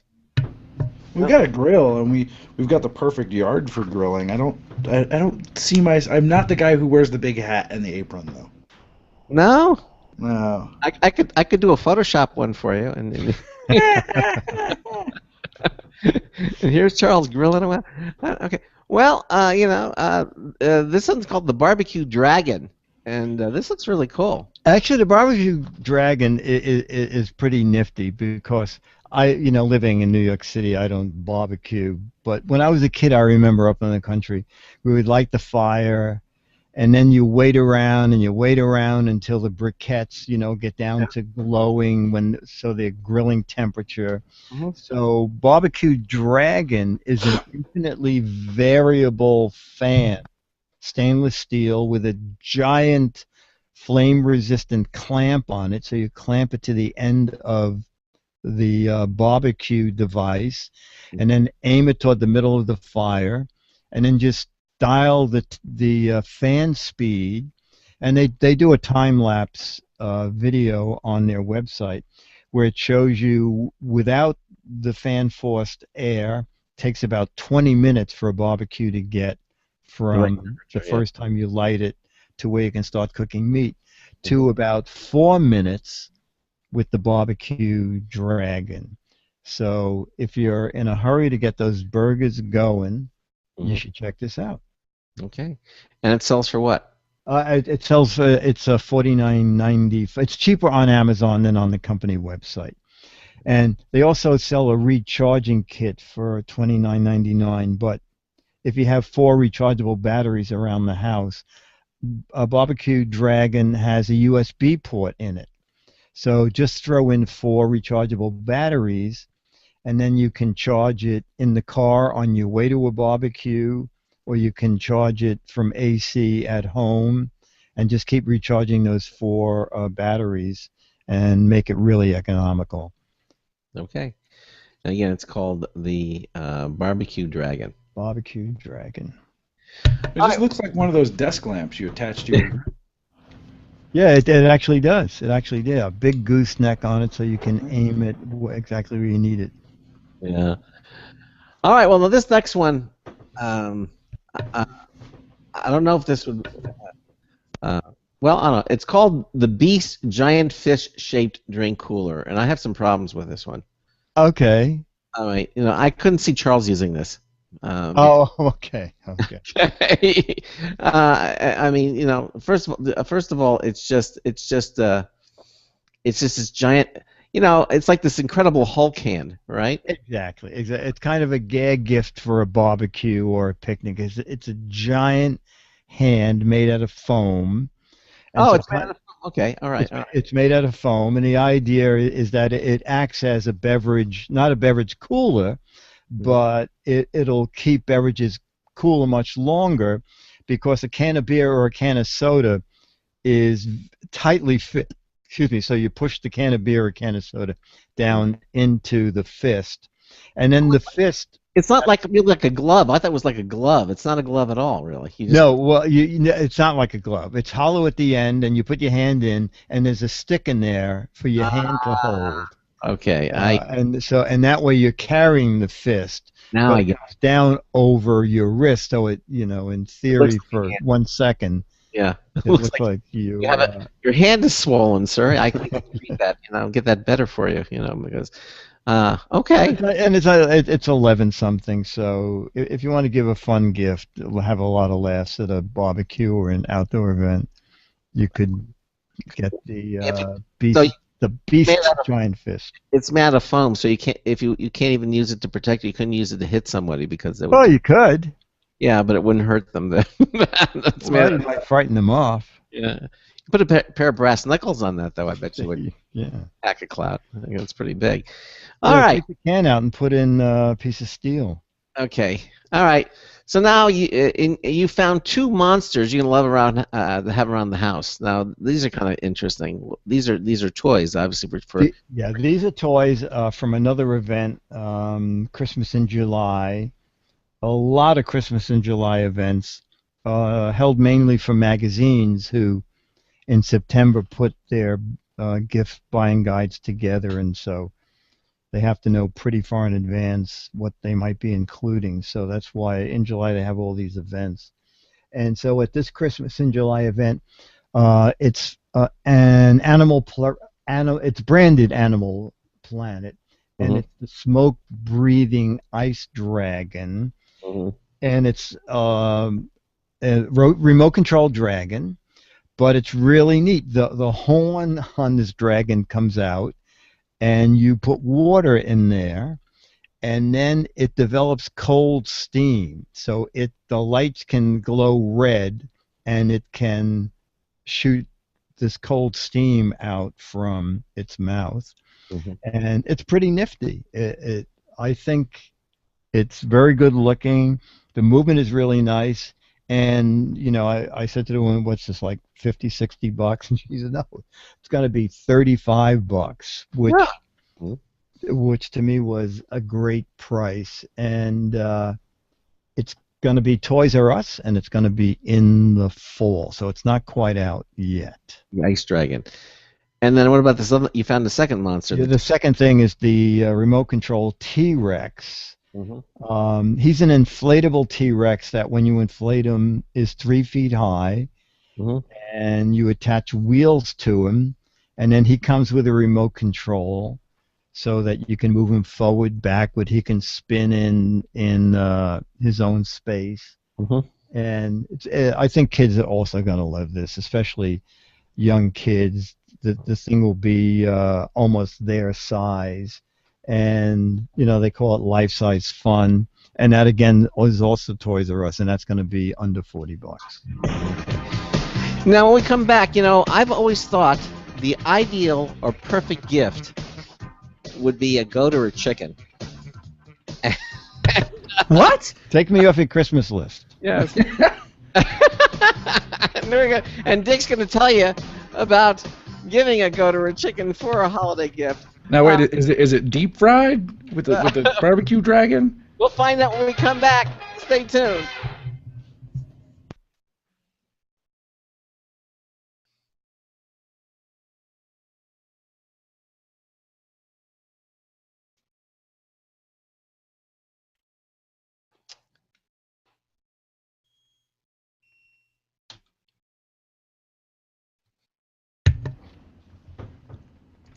Speaker 2: We've got a grill, and we've got the perfect yard for grilling. I don't see I'm not the guy who wears the big hat and the apron though.
Speaker 3: No.
Speaker 2: No.
Speaker 3: I could do a Photoshop one for you, and and here's Charles grilling away. Okay. Well, this one's called the Barbecue Dragon, and this looks really cool.
Speaker 10: Actually, the Barbecue Dragon is pretty nifty because living in New York City, I don't barbecue. But when I was a kid, I remember up in the country, we would light the fire, and then you wait around until the briquettes, get down to glowing so they're grilling temperature.
Speaker 3: Mm-hmm.
Speaker 10: So Barbecue Dragon is an infinitely variable fan, stainless steel with a giant flame-resistant clamp on it. So you clamp it to the end of the barbecue device, and then aim it toward the middle of the fire, and then just dial the fan speed, and they do a time-lapse video on their website where it shows you without the fan-forced air. Takes about 20 minutes for a barbecue to get from the first time you light it to where you can start cooking meat, to about 4 minutes with the Barbecue Dragon. So if you're in a hurry to get those burgers going, you should check this out.
Speaker 3: Okay. And it sells for what?
Speaker 10: It sells. It's $49.90. It's cheaper on Amazon than on the company website. And they also sell a recharging kit for $29.99. But if you have 4 rechargeable batteries around the house, a Barbecue Dragon has a USB port in it. So just throw in 4 rechargeable batteries, and then you can charge it in the car on your way to a barbecue, or you can charge it from AC at home, and just keep recharging those 4 batteries and make it really economical.
Speaker 3: Okay. And again, it's called the Barbecue Dragon.
Speaker 10: Barbecue Dragon.
Speaker 2: It just looks like one of those desk lamps you attach to your...
Speaker 10: Yeah, it actually does. It actually did. A big gooseneck on it so you can aim it exactly where you need it.
Speaker 3: Yeah. All right, well, this next one, I don't know if this would... I don't know. It's called the Beast Giant Fish Shaped Drink Cooler, and I have some problems with this one.
Speaker 10: Okay.
Speaker 3: All right. I couldn't see Charles using this.
Speaker 10: Okay.
Speaker 3: I mean, first of all, it's just this giant. It's like this Incredible Hulk hand, right?
Speaker 10: Exactly. It's kind of a gag gift for a barbecue or a picnic. It's a giant hand made out of foam.
Speaker 3: It's made out of foam. Okay, all right.
Speaker 10: It's made out of foam, and the idea is that it acts as a beverage, not a beverage cooler, but it'll keep beverages cooler much longer, because a can of beer or a can of soda is tightly fit. Excuse me. So you push the can of beer or can of soda down into the fist, and then the fist.
Speaker 3: It's not really like a glove. I thought it was like a glove. It's not a glove at all, really.
Speaker 10: No, well, it's not like a glove. It's hollow at the end, and you put your hand in, and there's a stick in there for your hand to hold.
Speaker 3: Okay,
Speaker 10: and that way you're carrying the fist.
Speaker 3: Now I get
Speaker 10: it. Down over your wrist, so it, in theory, for 1 second.
Speaker 3: Yeah,
Speaker 10: it looks like you.
Speaker 3: Your hand is swollen, sir. I can treat that. Get that better for you. Because. Okay.
Speaker 10: And it's 11 something. So if you want to give a fun gift, have a lot of laughs at a barbecue or an outdoor event, you could get the Beast Giant Fist.
Speaker 3: It's made out of foam, so you can't you can't even use it to protect you. You couldn't use it to hit somebody because it would.
Speaker 10: Oh, you could.
Speaker 3: Yeah, but it wouldn't hurt them. That's
Speaker 10: you might frighten them off.
Speaker 3: Yeah. Put a pair of brass knuckles on that, though. I bet you would
Speaker 10: Yeah.
Speaker 3: hack a cloud. I think that's pretty big. All
Speaker 10: Yeah,
Speaker 3: right.
Speaker 10: take the can out and put in a piece of steel.
Speaker 3: Okay. All right. So now you found two monsters you can love around have around the house. Now these are kind of interesting. These are toys, obviously for.
Speaker 10: Yeah, these are toys from another event, Christmas in July. A lot of Christmas in July events held mainly for magazines who, in September, put their gift buying guides together, and so they have to know pretty far in advance what they might be including. So that's why in July they have all these events. And so at this Christmas in July event, it's an it's branded Animal Planet, and it's the smoke-breathing ice dragon, and it's a remote-controlled dragon, but it's really neat. The horn on this dragon comes out, and you put water in there, and then it develops cold steam. So the lights can glow red, and it can shoot this cold steam out from its mouth. And it's pretty nifty. I think it's very good looking. The movement is really nice. And, you know, I said to the woman, what's this, like 50, 60 bucks? And she said, no, it's going to be 35 bucks, which to me was a great price. And it's going to be Toys R Us, and it's going to be in the fall. So it's not quite out yet.
Speaker 3: The Ice Dragon. And then what about this other? You found the second monster.
Speaker 10: Yeah, the second thing is the remote control T-Rex. He's an inflatable T-Rex that when you inflate him is 3 feet high, and you attach wheels to him, and then he comes with a remote control so that you can move him forward, backward. He can spin in his own space. And I think kids are also going to love this, especially young kids. This thing will be almost their size. And, you know, they call it life-size fun. And that, again, is also Toys R Us, and that's going to be under 40 bucks.
Speaker 3: Now, when we come back, you know, I've always thought the ideal or perfect gift would be a goat or a chicken.
Speaker 10: What? Take me off your Christmas list.
Speaker 3: Yes. There we go. And Dick's going to tell you about giving a goat or a chicken for a holiday gift.
Speaker 2: Now wait, is it deep fried with the barbecue dragon?
Speaker 3: We'll find out when we come back. Stay tuned.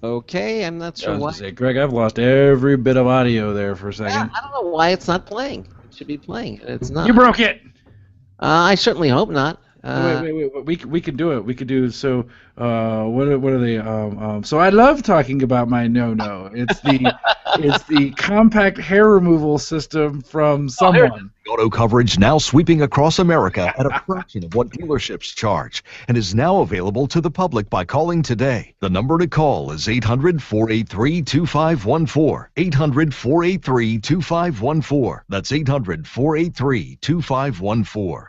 Speaker 3: Okay, I'm not sure why.
Speaker 2: Say, Greg, I've lost every bit of audio there for a second.
Speaker 3: Yeah, I don't know why it's not playing. It should be playing. It's not.
Speaker 2: You broke it.
Speaker 3: I certainly hope not.
Speaker 2: Wait. We could do it. We could do so. What are they? So I love talking about my no. It's the compact hair removal system from someone.
Speaker 4: Auto coverage now sweeping across America at a fraction of what dealerships charge, and is now available to the public by calling today. The number to call is 800-483-2514. 800-483-2514. That's 800-483-2514.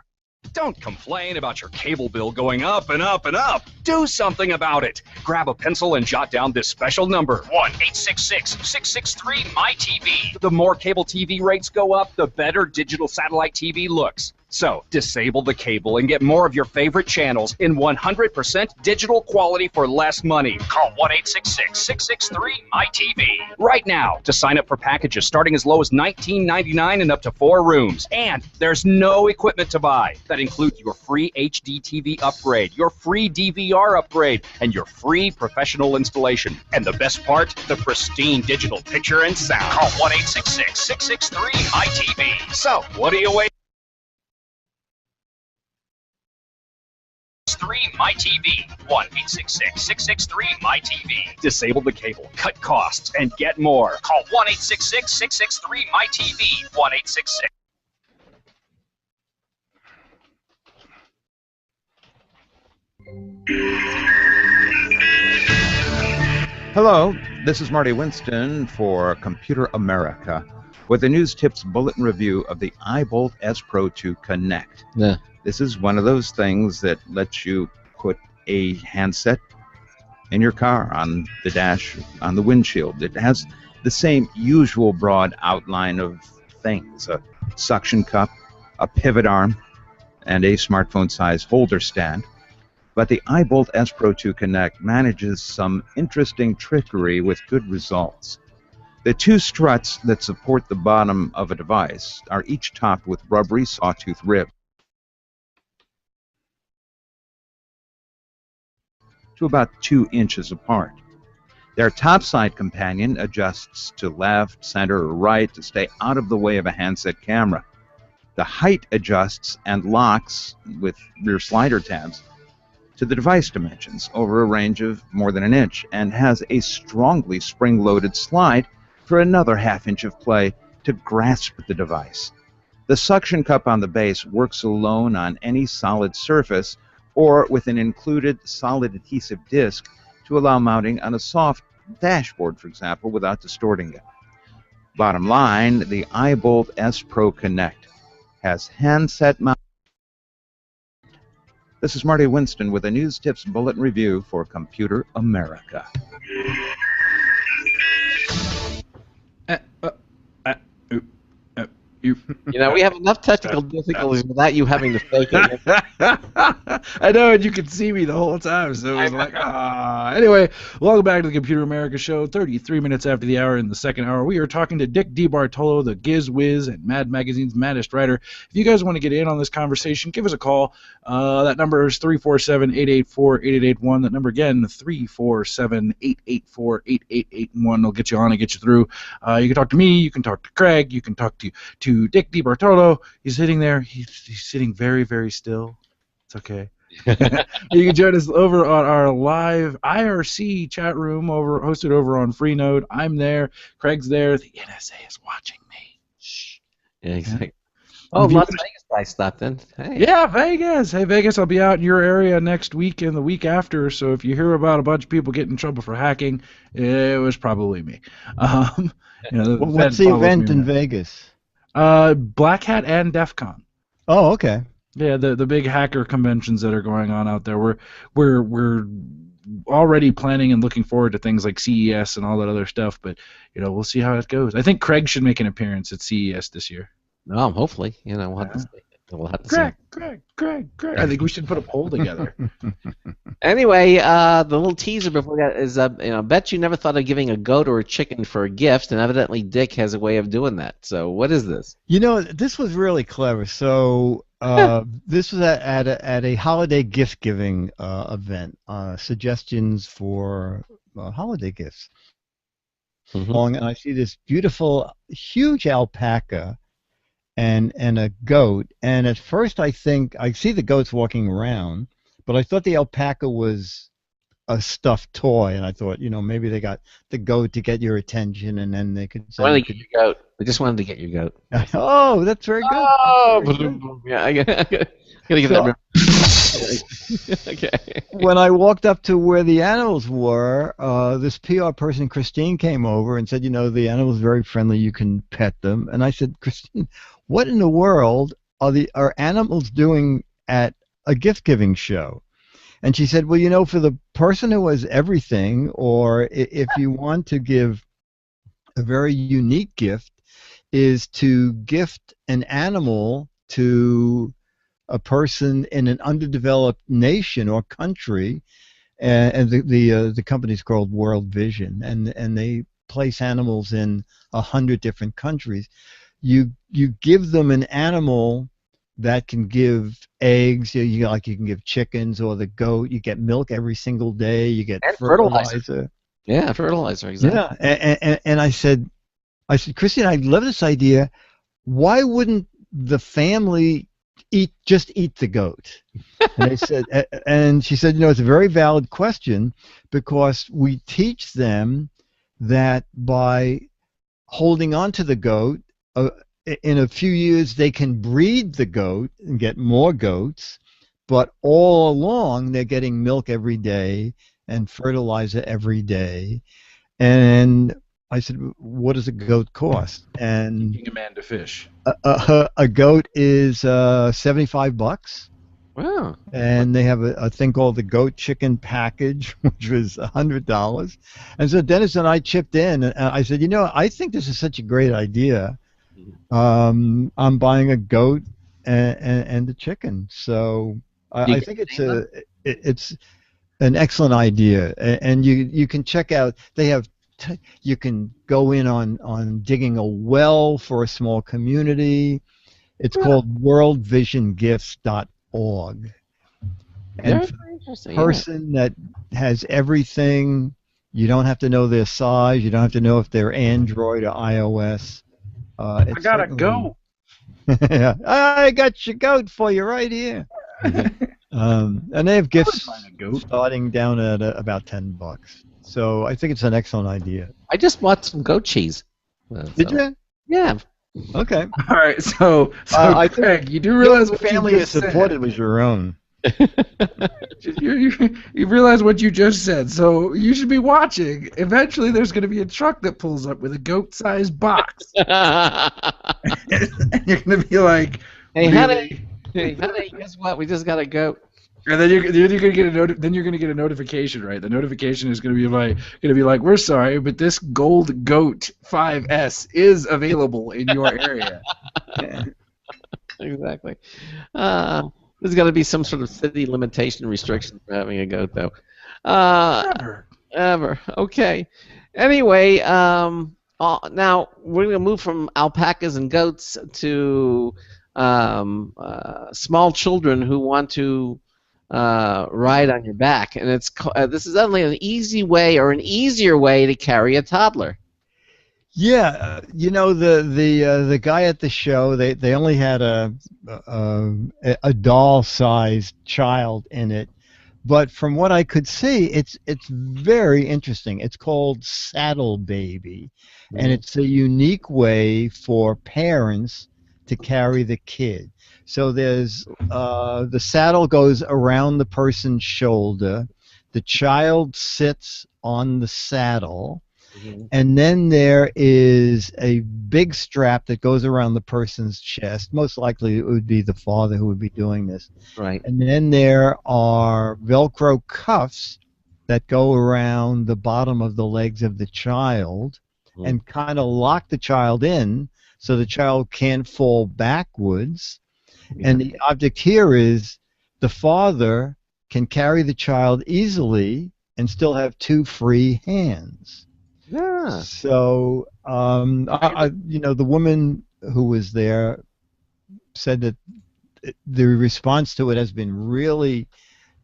Speaker 11: Don't complain about your cable bill going up and up and up. Do something about it. Grab a pencil and jot down this special number, 1-866-663-MY-TV. The more cable TV rates go up, the better digital satellite TV looks. So, disable the cable and get more of your favorite channels in 100% digital quality for less money. Call 1-866-663-MY-TV right now to sign up for packages starting as low as $19.99 and up to 4 rooms. And there's no equipment to buy. That includes your free HD TV upgrade, your free DVR upgrade, and your free professional installation. And the best part, the pristine digital picture and sound. Call 1-866-663-MY-TV. So, what are you waiting? 663-MY-TV. 1-866-663-MY-TV. Disable the cable, cut costs, and get more. Call 1-866-663-MY-TV. 1-866.
Speaker 8: Hello, this is Marty Winston for Computer America with the News Tips Bulletin Review of the iBolt S Pro 2 Connect.
Speaker 3: Yeah.
Speaker 8: This is one of those things that lets you put a handset in your car, on the dash, on the windshield. It has the same usual broad outline of things: a suction cup, a pivot arm, and a smartphone-sized holder stand. But the iBolt S Pro 2 Connect manages some interesting trickery with good results. The two struts that support the bottom of a device are each topped with rubbery sawtooth ribs to about 2 inches apart. Their topside companion adjusts to left, center, or right to stay out of the way of a handset camera. The height adjusts and locks with rear slider tabs to the device dimensions over a range of more than 1 inch, and has a strongly spring-loaded slide for another 1/2 inch of play to grasp the device. The suction cup on the base works alone on any solid surface or with an included solid adhesive disc to allow mounting on a soft dashboard, for example, without distorting it. Bottom line, the iBolt S Pro Connect has handset mount. This is Marty Winston with a News Tips Bulletin Review for Computer America.
Speaker 3: You know, we have enough technical difficulties without you having to fake it.
Speaker 2: I know, and you could see me the whole time, so it was like, ah. Anyway, welcome back to the Computer America Show. 33 minutes after the hour in the second hour, we are talking to Dick DiBartolo, the GizWiz and Mad Magazine's maddest writer. If you guys want to get in on this conversation, give us a call. That number is 347-884-8881. That number again, 347-884-8881. It'll get you on and get you through. You can talk to me. You can talk to Craig. You can talk to Dick DiBartolo. He's sitting there. He's sitting very, very still. It's okay. You can join us over on our live IRC chat room hosted over on Freenode. I'm there. Craig's there. The NSA is watching me.
Speaker 3: Shh. Yeah, exactly. Oh, Las Vegas guy stopped in. Hey.
Speaker 2: Yeah, Vegas. Hey, Vegas, I'll be out in your area next week and the week after, so if you hear about a bunch of people getting in trouble for hacking, it was probably me.
Speaker 10: What's the event in Vegas?
Speaker 2: Black Hat and DEF CON.
Speaker 10: Oh, okay.
Speaker 2: Yeah, the big hacker conventions that are going on out there. We're already planning and looking forward to things like CES and all that other stuff, but we'll see how it goes. I think Craig should make an appearance at CES this year.
Speaker 3: No, hopefully. We'll have to see.
Speaker 2: Craig. I think we should put a poll together.
Speaker 3: Anyway, the little teaser before that is, I bet you never thought of giving a goat or a chicken for a gift, and evidently Dick has a way of doing that. So what is this?
Speaker 10: This was really clever. So this was at a holiday gift-giving event, suggestions for holiday gifts.
Speaker 3: Mm-hmm.
Speaker 10: And I see this beautiful, huge alpaca and a goat, and at first I see the goats walking around, but I thought the alpaca was a stuffed toy, and I thought, maybe they got the goat to get your attention, and then they could say,
Speaker 3: get your goat. We just wanted to get your goat.
Speaker 10: Oh, that's very good.
Speaker 3: Oh, very good. Yeah, I gotta give that. Okay.
Speaker 10: When I walked up to where the animals were, this PR person, Christine, came over and said, the animals are very friendly. You can pet them. And I said, Christine, what in the world are animals doing at a gift-giving show? And she said, well, for the person who has everything, or if you want to give a very unique gift, is to gift an animal to a person in an underdeveloped nation or country, and the company's called World Vision, and they place animals in 100 different countries. You give them an animal that can give eggs. You can give chickens or the goat. You get milk every single day. You get fertilizer.
Speaker 3: Yeah, fertilizer. Exactly.
Speaker 10: Yeah, and I said, Christine, I love this idea. Why wouldn't the family just eat the goat? And she said, it's a very valid question, because we teach them that by holding on to the goat, in a few years they can breed the goat and get more goats, but all along they're getting milk every day and fertilizer every day. And I said, what does a goat cost? And
Speaker 2: Teaching a man to fish.
Speaker 10: a goat is $75.
Speaker 3: Wow.
Speaker 10: And they have a thing called the goat chicken package, which was $100. And so Dennis and I chipped in, and I said, I think this is such a great idea. I'm buying a goat and a chicken. So I think it's an excellent idea. And you can check out. They have. You can go in on digging a well for a small community. It's called worldvisiongifts.org. And for the person that has everything, you don't have to know their size. You don't have to know if they're Android or iOS.
Speaker 2: I got a goat.
Speaker 10: Yeah, I got your goat for you right here. And they have gifts starting down at about $10. So I think it's an excellent idea.
Speaker 3: I just bought some goat cheese.
Speaker 10: Did you?
Speaker 3: Yeah.
Speaker 10: Okay.
Speaker 2: All right. So Craig, you do realize what
Speaker 10: family is supported was your own.
Speaker 2: You realize what you just said. So you should be watching. Eventually, there's going to be a truck that pulls up with a goat-sized box, and you're going to be like,
Speaker 3: "Hey, honey, guess what? We just got a goat."
Speaker 2: And then you're gonna get a notification, right? The notification is gonna be like, we're sorry, but this gold goat 5S is available in your area.
Speaker 3: Exactly. There's got to be some sort of city limitation restriction for having a goat, though. Ever. Okay. Anyway, now we're gonna move from alpacas and goats to small children who want to ride on your back, and this is only an easy way or an easier way to carry a toddler.
Speaker 10: Yeah, the guy at the show, they only had a doll-sized child in it, but from what I could see, it's very interesting. It's called Saddle Baby, and it's a unique way for parents to carry the kid. So there's the saddle goes around the person's shoulder. The child sits on the saddle, and then there is a big strap that goes around the person's chest. Most likely it would be the father who would be doing this.
Speaker 3: Right.
Speaker 10: And then there are Velcro cuffs that go around the bottom of the legs of the child and kind of lock the child in so the child can't fall backwards. And the object here is the father can carry the child easily and still have two free hands.
Speaker 3: Yeah.
Speaker 10: So, the woman who was there said that the response to it has been really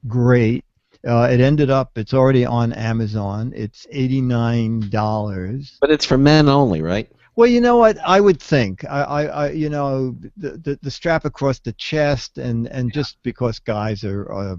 Speaker 10: great. It ended up, it's already on Amazon. It's $89.
Speaker 3: But it's for men only, right?
Speaker 10: Well, you know what? I would think. The strap across the chest, and just because guys are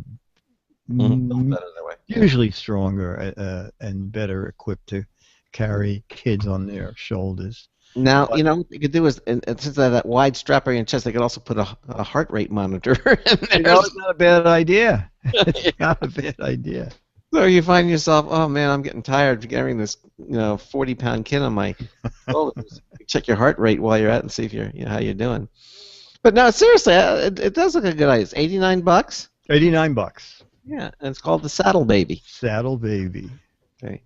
Speaker 10: usually stronger and better equipped to carry kids on their shoulders.
Speaker 3: Now, what you could do is, since they have that wide strap around your chest, they could also put a heart rate monitor in there.
Speaker 10: It's not a bad idea. It's not a bad idea.
Speaker 3: So you find yourself, oh man, I'm getting tired of carrying this, 40-pound kid on my shoulders. Check your heart rate while you're at it and see if how you're doing. But no, seriously, it does look a good idea. It's $89.
Speaker 10: $89.
Speaker 3: Yeah, and it's called the Saddle Baby.
Speaker 10: Saddle Baby.
Speaker 3: Okay.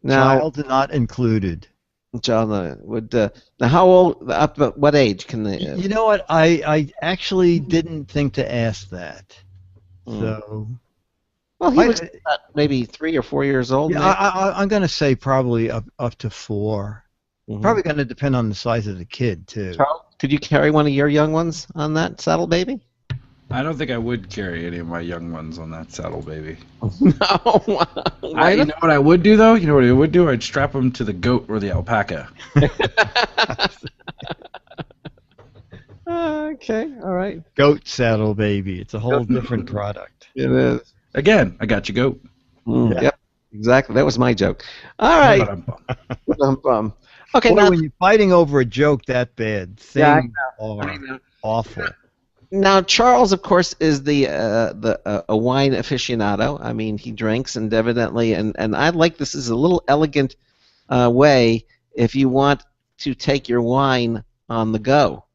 Speaker 3: Now,
Speaker 10: child not included.
Speaker 3: Child would. Now, how old? Up to what age can they?
Speaker 10: You know what? I actually didn't think to ask that. So.
Speaker 3: Well, he was maybe 3 or 4 years old.
Speaker 10: Yeah, I'm going to say probably up to 4. Probably going to depend on the size of the kid too.
Speaker 3: Charles, could you carry one of your young ones on that Saddle Baby?
Speaker 2: I don't think I would carry any of my young ones on that Saddle Baby.
Speaker 3: No.
Speaker 2: You know what I would do though? You know what I would do? I'd strap them to the goat or the alpaca.
Speaker 3: Okay, all right.
Speaker 10: Goat Saddle Baby. It's a whole different product.
Speaker 3: It is.
Speaker 2: Again, I got you, goat.
Speaker 3: Yeah. Yep, exactly. That was my joke. All right. Okay,
Speaker 10: Boy,
Speaker 3: now
Speaker 10: when you're fighting over a joke that bad, things are awful.
Speaker 3: Now Charles, of course, is a wine aficionado. I mean, he drinks, and evidently, and I like this as a little elegant way if you want to take your wine on the go.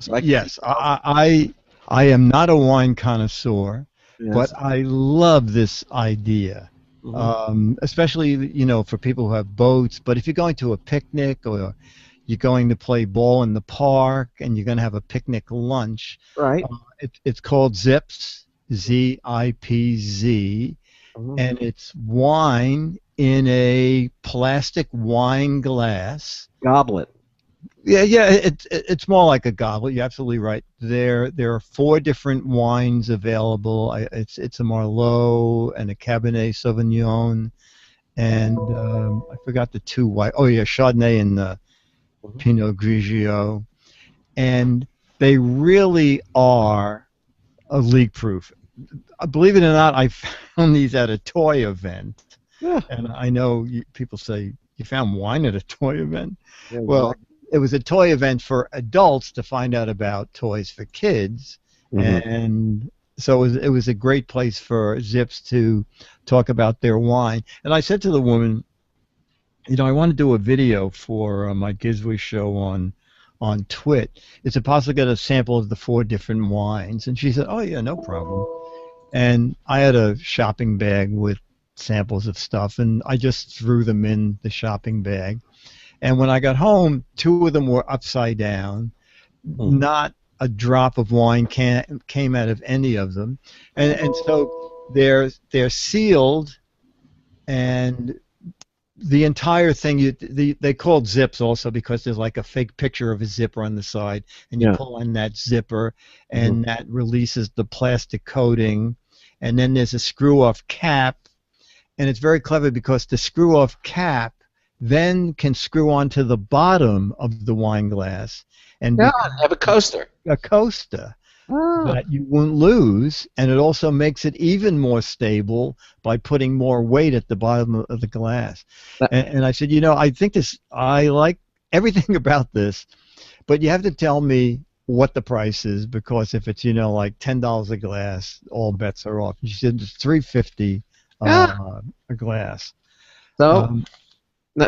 Speaker 3: So
Speaker 10: Yes, I am not a wine connoisseur,
Speaker 3: Yes.
Speaker 10: but I love this idea.
Speaker 3: Mhm.
Speaker 10: Especially for people who have boats. But if you're going to a picnic or you're going to play ball in the park and you're going to have a picnic lunch,
Speaker 3: Right.
Speaker 10: it's called Zips, ZIPZ, and it's wine in a plastic wine glass.
Speaker 3: Goblet.
Speaker 10: Yeah, it's more like a goblet. You're absolutely right. There are 4 different wines available. It's a Merlot and a Cabernet Sauvignon, and I forgot the 2 white. Oh yeah, Chardonnay and Pinot Grigio, and they really are leak-proof. Believe it or not, I found these at a toy event, and I know people say you found wine at a toy event.
Speaker 3: Yeah,
Speaker 10: Well, it was a toy event for adults to find out about toys for kids, and so it was a great place for Zips to talk about their wine. And I said to the woman, I want to do a video for my GizWiz show on Twit. Is it possible to get a sample of the 4 different wines? And she said, oh yeah, no problem. And I had a shopping bag with samples of stuff, and I just threw them in the shopping bag. And when I got home, 2 of them were upside down. Not a drop of wine came out of any of them. And so they're sealed, and the entire thing, they called zips also because there's like a fake picture of a zipper on the side, and you pull on that zipper, and that releases the plastic coating, and then there's a screw-off cap, and it's very clever because the screw-off cap then can screw onto the bottom of the wine glass and
Speaker 3: have a coaster.
Speaker 10: A coaster that you won't lose, and it also makes it even more stable by putting more weight at the bottom of the glass. And I said, I think I like everything about this, but you have to tell me what the price is, because if it's like $10 a glass, all bets are off. She said it's $3.50 a glass.
Speaker 3: So.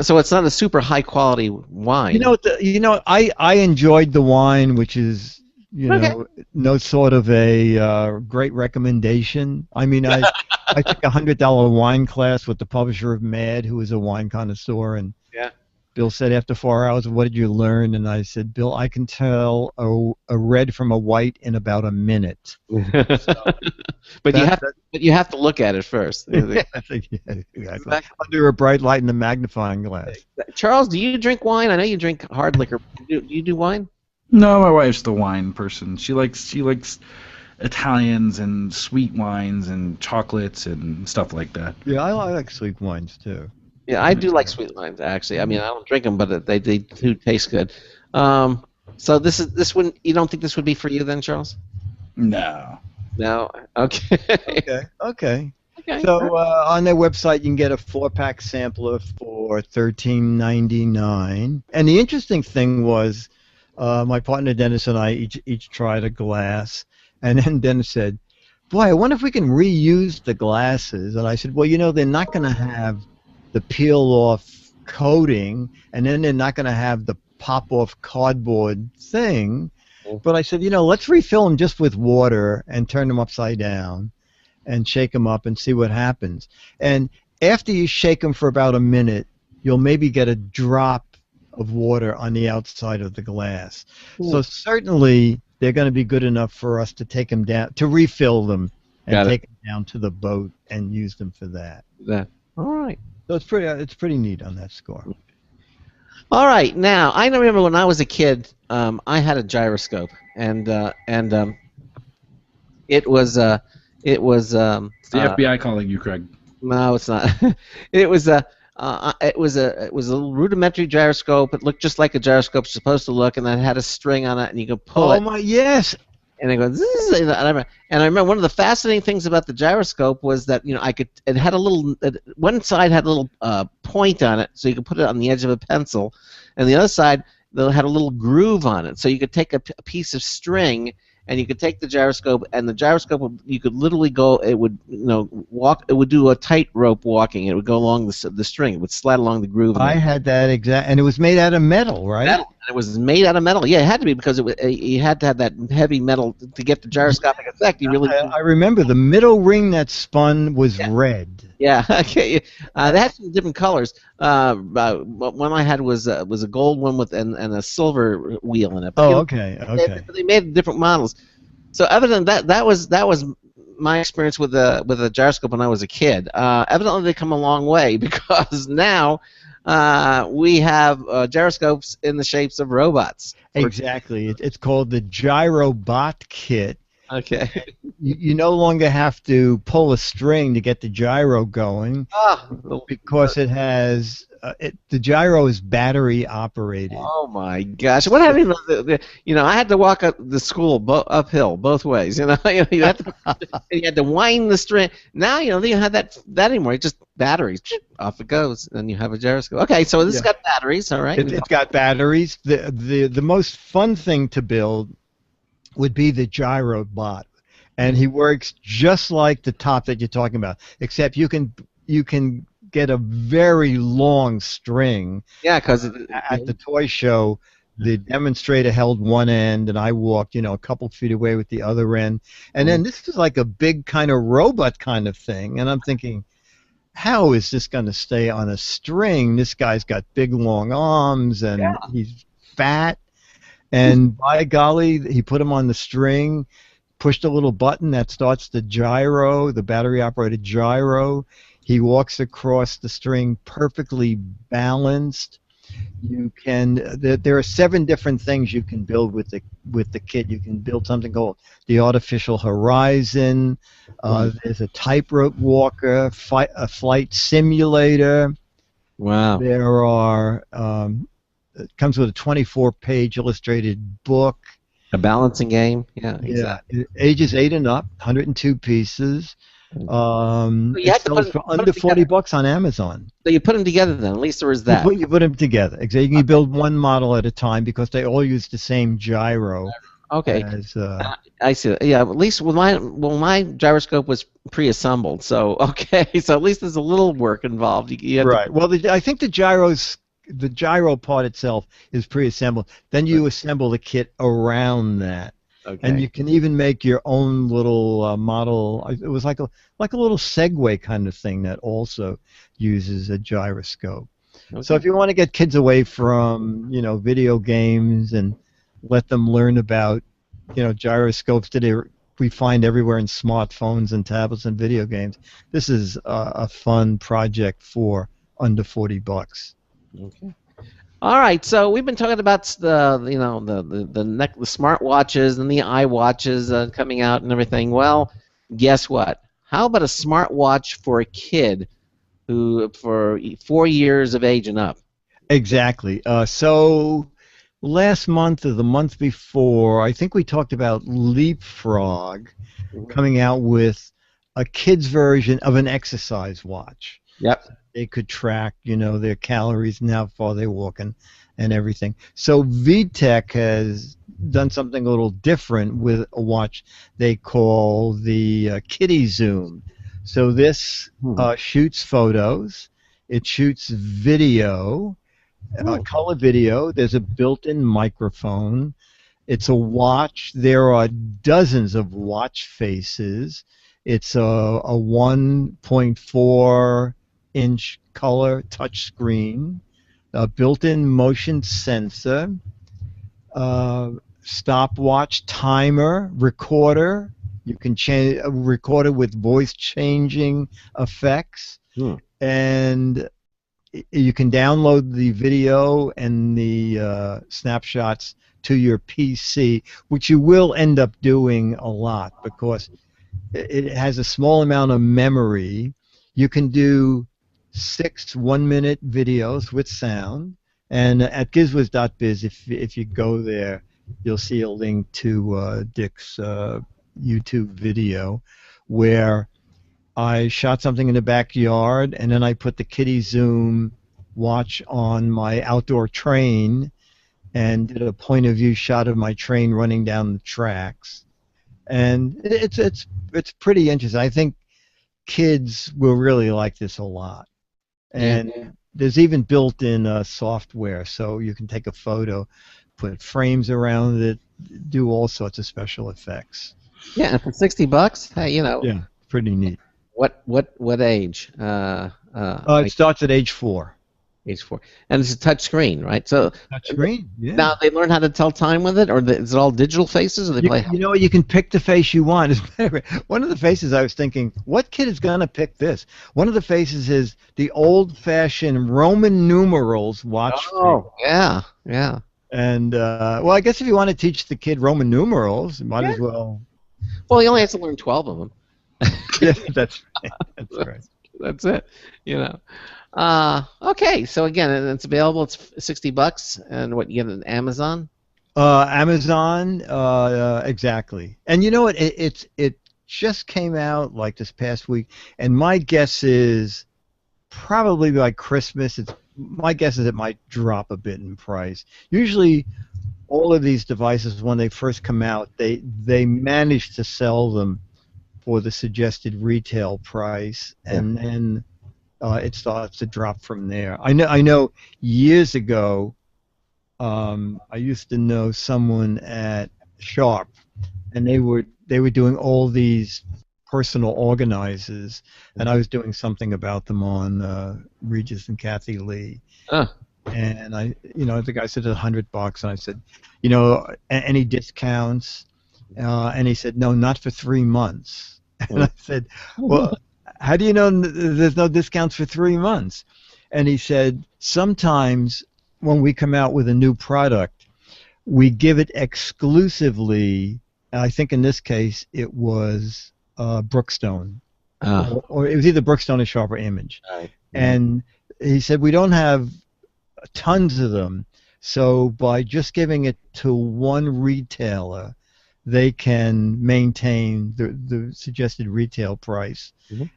Speaker 3: So it's not a super high quality wine.
Speaker 10: I enjoyed the wine, which is no sort of a great recommendation. I mean, I took a $100 wine class with the publisher of Mad, who is a wine connoisseur, and Bill said after 4 hours, what did you learn? And I said, Bill, I can tell a red from a white in about a minute.
Speaker 3: But you have to look at it first.
Speaker 10: Exactly. Under a bright light and a magnifying glass.
Speaker 3: Charles, do you drink wine? I know you drink hard liquor. Do you do wine?
Speaker 2: No, my wife's the wine person. She likes Italians and sweet wines and chocolates and stuff like that.
Speaker 10: Yeah, I like sweet wines too.
Speaker 3: Yeah, I do like sweet wines, actually. I mean, I don't drink them, but they do taste good. So this one, you don't think this would be for you then, Charles?
Speaker 2: No.
Speaker 3: No. Okay.
Speaker 10: Okay. So on their website, you can get a 4-pack sampler for $13.99. And the interesting thing was, my partner Dennis and I each tried a glass, and then Dennis said, "Boy, I wonder if we can reuse the glasses." And I said, "Well, they're not going to have the peel-off coating, and then they're not going to have the pop-off cardboard thing." But I said, let's refill them just with water and turn them upside down and shake them up and see what happens. And after you shake them for about a minute, you'll maybe get a drop of water on the outside of the glass. So certainly they're going to be good enough for us to take them down, to refill them and take them down to the boat and use them for that.
Speaker 3: All right.
Speaker 10: So it's pretty neat on that score.
Speaker 3: All right. Now, I remember when I was a kid, I had a gyroscope, and it was
Speaker 2: It's the FBI calling you, Craig.
Speaker 3: No, it's not. It was a little rudimentary gyroscope. It looked just like a gyroscope's supposed to look, and it had a string on it, and you could pull it.
Speaker 10: Oh my, yes.
Speaker 3: And it goes, and I remember one of the fascinating things about the gyroscope was that it had a little, one side had a little point on it, so you could put it on the edge of a pencil, and the other side had a little groove on it, so you could take a piece of string and you could take the gyroscope, and the gyroscope you could literally go. It would walk. It would do a tightrope walking. It would go along the string. It would slide along the groove.
Speaker 10: I had that exact, and it was made out of metal, right?
Speaker 3: Metal. It was made out of metal. Yeah, it had to be because you had to have that heavy metal to get the gyroscopic effect. You really.
Speaker 10: I remember the middle ring that spun was red.
Speaker 3: Yeah. Okay. They had some different colors. One I had was a gold one with and a silver wheel in it. But,
Speaker 10: Okay.
Speaker 3: They made different models. So evidently that was my experience with a gyroscope when I was a kid. Evidently they come a long way because now we have gyroscopes in the shapes of robots.
Speaker 10: Exactly. It's called the GyroBot kit.
Speaker 3: Okay.
Speaker 10: You no longer have to pull a string to get the gyro going because it has the gyro is battery operated.
Speaker 3: Oh my gosh! What happened? I had to walk up the school uphill both ways. You had to wind the string. Now they don't have that anymore. It's just batteries. Off it goes, and you have a gyroscope. Okay, so this has got batteries. All right.
Speaker 10: It's got batteries. The most fun thing to build would be the GyroBot, and he works just like the top that you're talking about, except you can get a very long string.
Speaker 3: Yeah, because
Speaker 10: at the toy show, the demonstrator held one end, and I walked, a couple feet away with the other end, and then this is like a big kind of robot kind of thing, and I'm thinking, how is this going to stay on a string? This guy's got big long arms, and he's fat. And by golly, he put him on the string, pushed a little button that starts the gyro, the battery-operated gyro. He walks across the string perfectly balanced. You can. There are 7 different things you can build with the kit. You can build something called the artificial horizon. There's a tightrope walker, a flight simulator.
Speaker 3: Wow.
Speaker 10: There are. It comes with a 24-page illustrated book.
Speaker 3: A balancing game. Yeah, exactly.
Speaker 10: Yeah, ages 8 and up, 102 pieces. It sells for under $40 on Amazon.
Speaker 3: So you put them together then. At least there is that.
Speaker 10: You put them together. Exactly. You can build one model at a time because they all use the same gyro.
Speaker 3: Okay. I see. Yeah. At least my gyroscope was pre-assembled. So so at least there's a little work involved.
Speaker 10: Right. Well, I think the gyro part itself is pre-assembled. Then you assemble the kit around that. Okay. And you can even make your own little model. It was like a little Segway kind of thing that also uses a gyroscope. Okay. So if you want to get kids away from video games and let them learn about gyroscopes that we find everywhere in smartphones and tablets and video games, this is a fun project for under $40.
Speaker 3: Okay. All right. So we've been talking about the smartwatches and the iWatches coming out and everything. Well, guess what? How about a smartwatch for a kid for 4 years of age and up?
Speaker 10: Exactly. So last month or the month before, I think we talked about Leapfrog coming out with a kid's version of an exercise watch.
Speaker 3: Yep.
Speaker 10: They could track, their calories and how far they're walking and everything. So VTech has done something a little different with a watch they call the Kitty Zoom. So this shoots photos. It shoots video, color video. There's a built-in microphone. It's a watch. There are dozens of watch faces. It's a 1.4-inch color touch screen, a built-in motion sensor, stopwatch, timer, recorder. You can change a recorder with voice changing effects, and you can download the video and the snapshots to your PC, which you will end up doing a lot because it has a small amount of memory. You can do 6 one-minute videos with sound, and at GizWiz.biz, if you go there, you'll see a link to Dick's YouTube video where I shot something in the backyard, and then I put the Kitty Zoom watch on my outdoor train and did a point-of-view shot of my train running down the tracks. and it's pretty interesting. I think kids will really like this a lot, and there's even built-in software, so you can take a photo, put frames around it, do all sorts of special effects.
Speaker 3: Yeah, and for $60, hey,
Speaker 10: Yeah, pretty neat.
Speaker 3: What age?
Speaker 10: It starts at age 4.
Speaker 3: Age 4, and it's a touch screen, right? So
Speaker 10: Touch screen. Yeah.
Speaker 3: now they learn how to tell time with it, or is it all digital faces, or they play?
Speaker 10: You know, you can pick the face you want. One of the faces I was thinking, what kid is gonna pick this? One of the faces is the old-fashioned Roman numerals watch.
Speaker 3: Oh, yeah.
Speaker 10: And well, I guess if you want to teach the kid Roman numerals, you might as well.
Speaker 3: Well, he only has to learn 12 of them.
Speaker 10: Yeah, that's right.
Speaker 3: That's it. Okay, so again, it's available. It's $60, and what you get on Amazon?
Speaker 10: Amazon, exactly. And you know what? It just came out like this past week, and my guess is probably by Christmas. My guess is it might drop a bit in price. Usually, all of these devices, when they first come out, they manage to sell them for the suggested retail price, and then it starts to drop from there. I know. Years ago, I used to know someone at Sharp, and they were doing all these personal organizers, and I was doing something about them on Regis and Kathy Lee. And the guy said $100, and I said, any discounts? And he said, no, not for 3 months. And I said, well, how do you know there's no discounts for 3 months? And he said, sometimes when we come out with a new product, we give it exclusively. I think in this case it was Brookstone, or it was either Brookstone or Sharp or Image.
Speaker 3: Right.
Speaker 10: And he said we don't have tons of them, so by just giving it to one retailer, they can maintain the suggested retail price.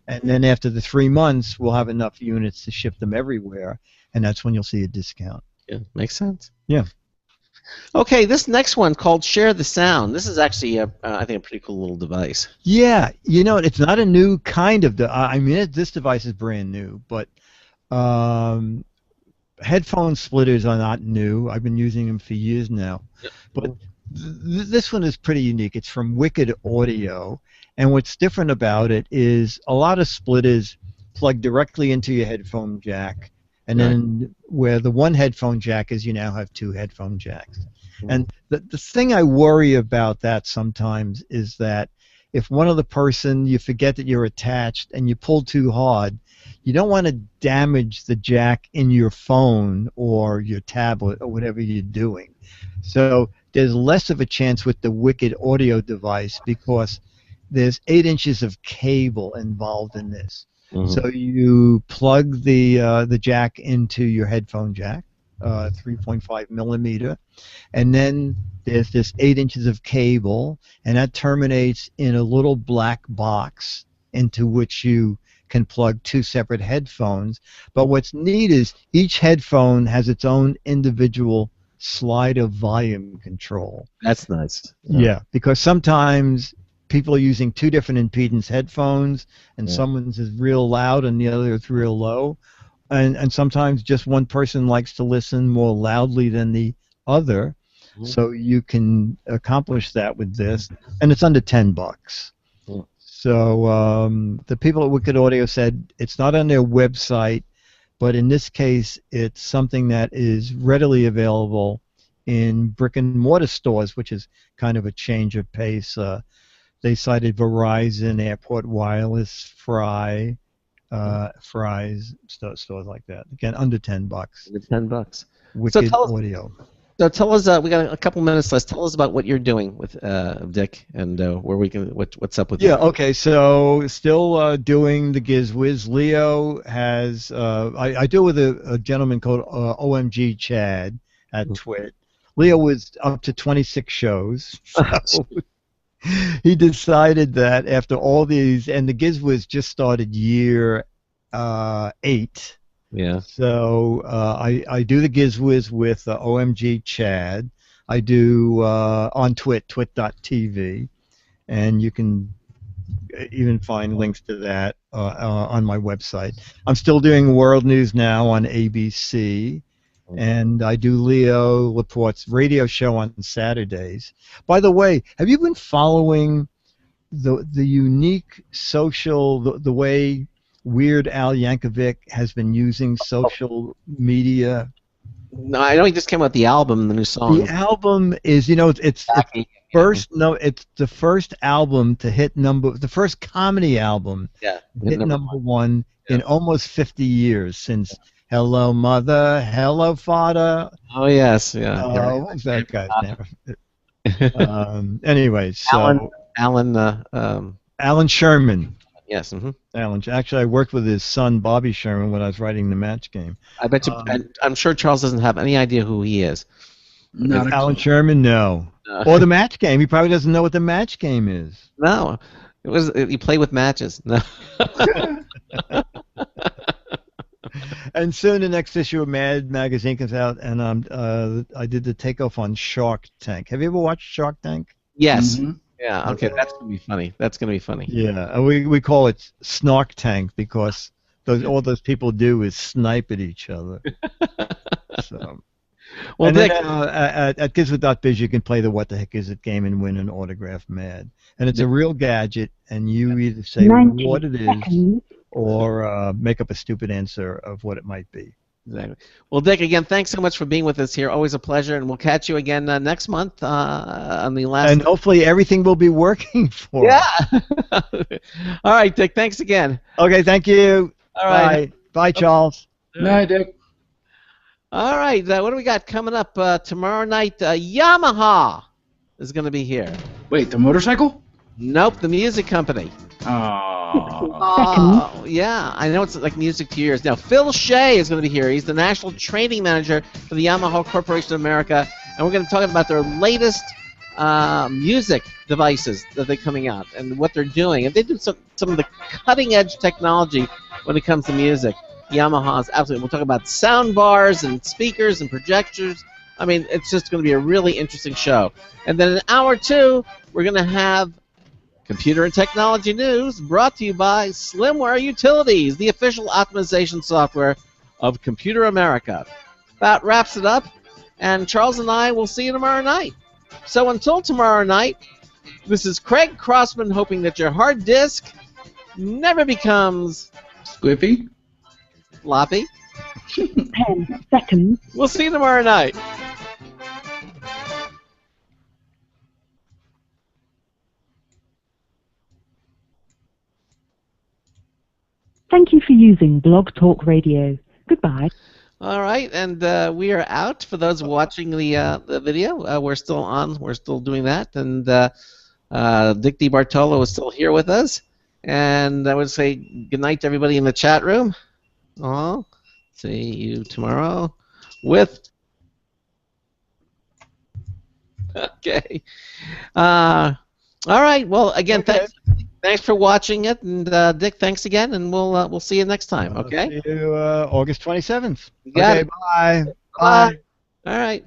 Speaker 10: And then after the 3 months, we'll have enough units to ship them everywhere, and that's when you'll see a discount.
Speaker 3: Yeah, makes sense.
Speaker 10: Yeah.
Speaker 3: Okay, this next one called Share the Sound. This is actually, I think, a pretty cool little device.
Speaker 10: Yeah, it's not a new kind of this device is brand new, but headphone splitters are not new. I've been using them for years now.
Speaker 3: Yep.
Speaker 10: But this one is pretty unique. It's from Wicked Audio, and what's different about it is a lot of splitters plug directly into your headphone jack, and then where the one headphone jack is, you now have 2 headphone jacks. And the thing I worry about that sometimes is that if one of the person, you forget that you're attached and you pull too hard, you don't want to damage the jack in your phone or your tablet or whatever you're doing. So there's less of a chance with the Wicked Audio device because there's 8 inches of cable involved in this. So you plug the jack into your headphone jack, 3.5 millimeter, and then there's this 8 inches of cable, and that terminates in a little black box into which you can plug 2 separate headphones. But what's neat is each headphone has its own individual slider volume control.
Speaker 3: That's nice.
Speaker 10: Yeah, because sometimes people are using 2 different impedance headphones, and someone's is real loud and the other is real low. And sometimes just one person likes to listen more loudly than the other. So you can accomplish that with this, and it's under $10. So the people at Wicked Audio said it's not on their website, but in this case it's something that is readily available in brick and mortar stores, which is kind of a change of pace. They cited Verizon, Airport Wireless, Fry's, stores like that. Again, under $10.
Speaker 3: Under $10.
Speaker 10: Wicked Audio.
Speaker 3: So tell us, we got a couple minutes left. Tell us about what you're doing with Dick, and where we can, what's up with you.
Speaker 10: Yeah. Okay. So still doing the GizWiz. Leo has. I do with a gentleman called OMG Chad at Twit. Leo was up to 26 shows. So he decided that after all these, and the GizWiz just started year 8.
Speaker 3: Yeah.
Speaker 10: So I do the GizWiz with OMG Chad. I do on twit.tv, and you can even find links to that on my website. I'm still doing World News Now on ABC, and I do Leo Laporte's radio show on Saturdays. By the way, have you been following the unique social, the way Weird Al Yankovic has been using social media?
Speaker 3: No, I know he just came out with the album, the new song.
Speaker 10: The album is, it's first. No, it's the first album to hit the first comedy album.
Speaker 3: Yeah,
Speaker 10: hit number one in almost 50 years, since Hello Mother, Hello Father.
Speaker 3: Oh yes, yeah.
Speaker 10: What was that guy's name? Anyway, so Alan Sherman.
Speaker 3: Yes. Mm-hmm.
Speaker 10: Alan. Actually, I worked with his son Bobby Sherman when I was writing the Match Game.
Speaker 3: I bet you. I'm sure Charles doesn't have any idea who he is.
Speaker 2: Not
Speaker 10: Alan Sherman, no. Or the Match Game. He probably doesn't know what the Match Game is.
Speaker 3: No, you play with matches. No.
Speaker 10: And soon the next issue of Mad Magazine comes out, and I did the takeoff on Shark Tank. Have you ever watched Shark Tank?
Speaker 3: Yes. Mm-hmm. Yeah. Okay, that's gonna be funny. That's gonna be funny.
Speaker 10: Yeah, we call it Snark Tank because all those people do is snipe at each other. So. Well, and Dick, then, at GizWiz.biz you can play the What the Heck Is It game and win an autographed Mad. And it's a real gadget, and you either say what it is or make up a stupid answer of what it might be.
Speaker 3: Exactly. Well, Dick, again, thanks so much for being with us here. Always a pleasure, and we'll catch you again next month on the last.
Speaker 10: And hopefully everything will be working for us.
Speaker 3: Yeah. All right, Dick. Thanks again.
Speaker 10: Okay. Thank you.
Speaker 3: All right.
Speaker 10: Bye, Charles.
Speaker 2: Night, Dick.
Speaker 3: All right. What do we got coming up tomorrow night? Yamaha is going to be here.
Speaker 2: Wait, the motorcycle?
Speaker 3: Nope, the music company.
Speaker 2: Oh.
Speaker 3: Yeah, I know it's like music to yours. Now, Phil Shea is going to be here. He's the National Training Manager for the Yamaha Corporation of America, and we're going to talk about their latest music devices that they're coming out and what they're doing. And they do some of the cutting-edge technology when it comes to music. Yamaha's absolutely. We'll talk about sound bars and speakers and projectors. I mean, it's just going to be a really interesting show. And then in hour 2, we're going to have Computer and Technology News, brought to you by Slimware Utilities, the official optimization software of Computer America. That wraps it up, and Charles and I will see you tomorrow night. So until tomorrow night, this is Craig Crossman hoping that your hard disk never becomes
Speaker 2: Squiffy,
Speaker 3: floppy.
Speaker 1: 10 seconds.
Speaker 3: We'll see you tomorrow night.
Speaker 1: Thank you for using Blog Talk Radio. Goodbye.
Speaker 3: All right, and we are out. For those watching the video, we're still on. We're still doing that, and Dick DiBartolo is still here with us. And I would say good night to everybody in the chat room. See you tomorrow with. Okay. All right. Well, again, thanks for watching it, and Dick, thanks again, and we'll see you next time. Okay.
Speaker 10: See you August 27th.
Speaker 3: You got
Speaker 10: okay.
Speaker 3: it.
Speaker 10: Bye.
Speaker 3: Bye. All right.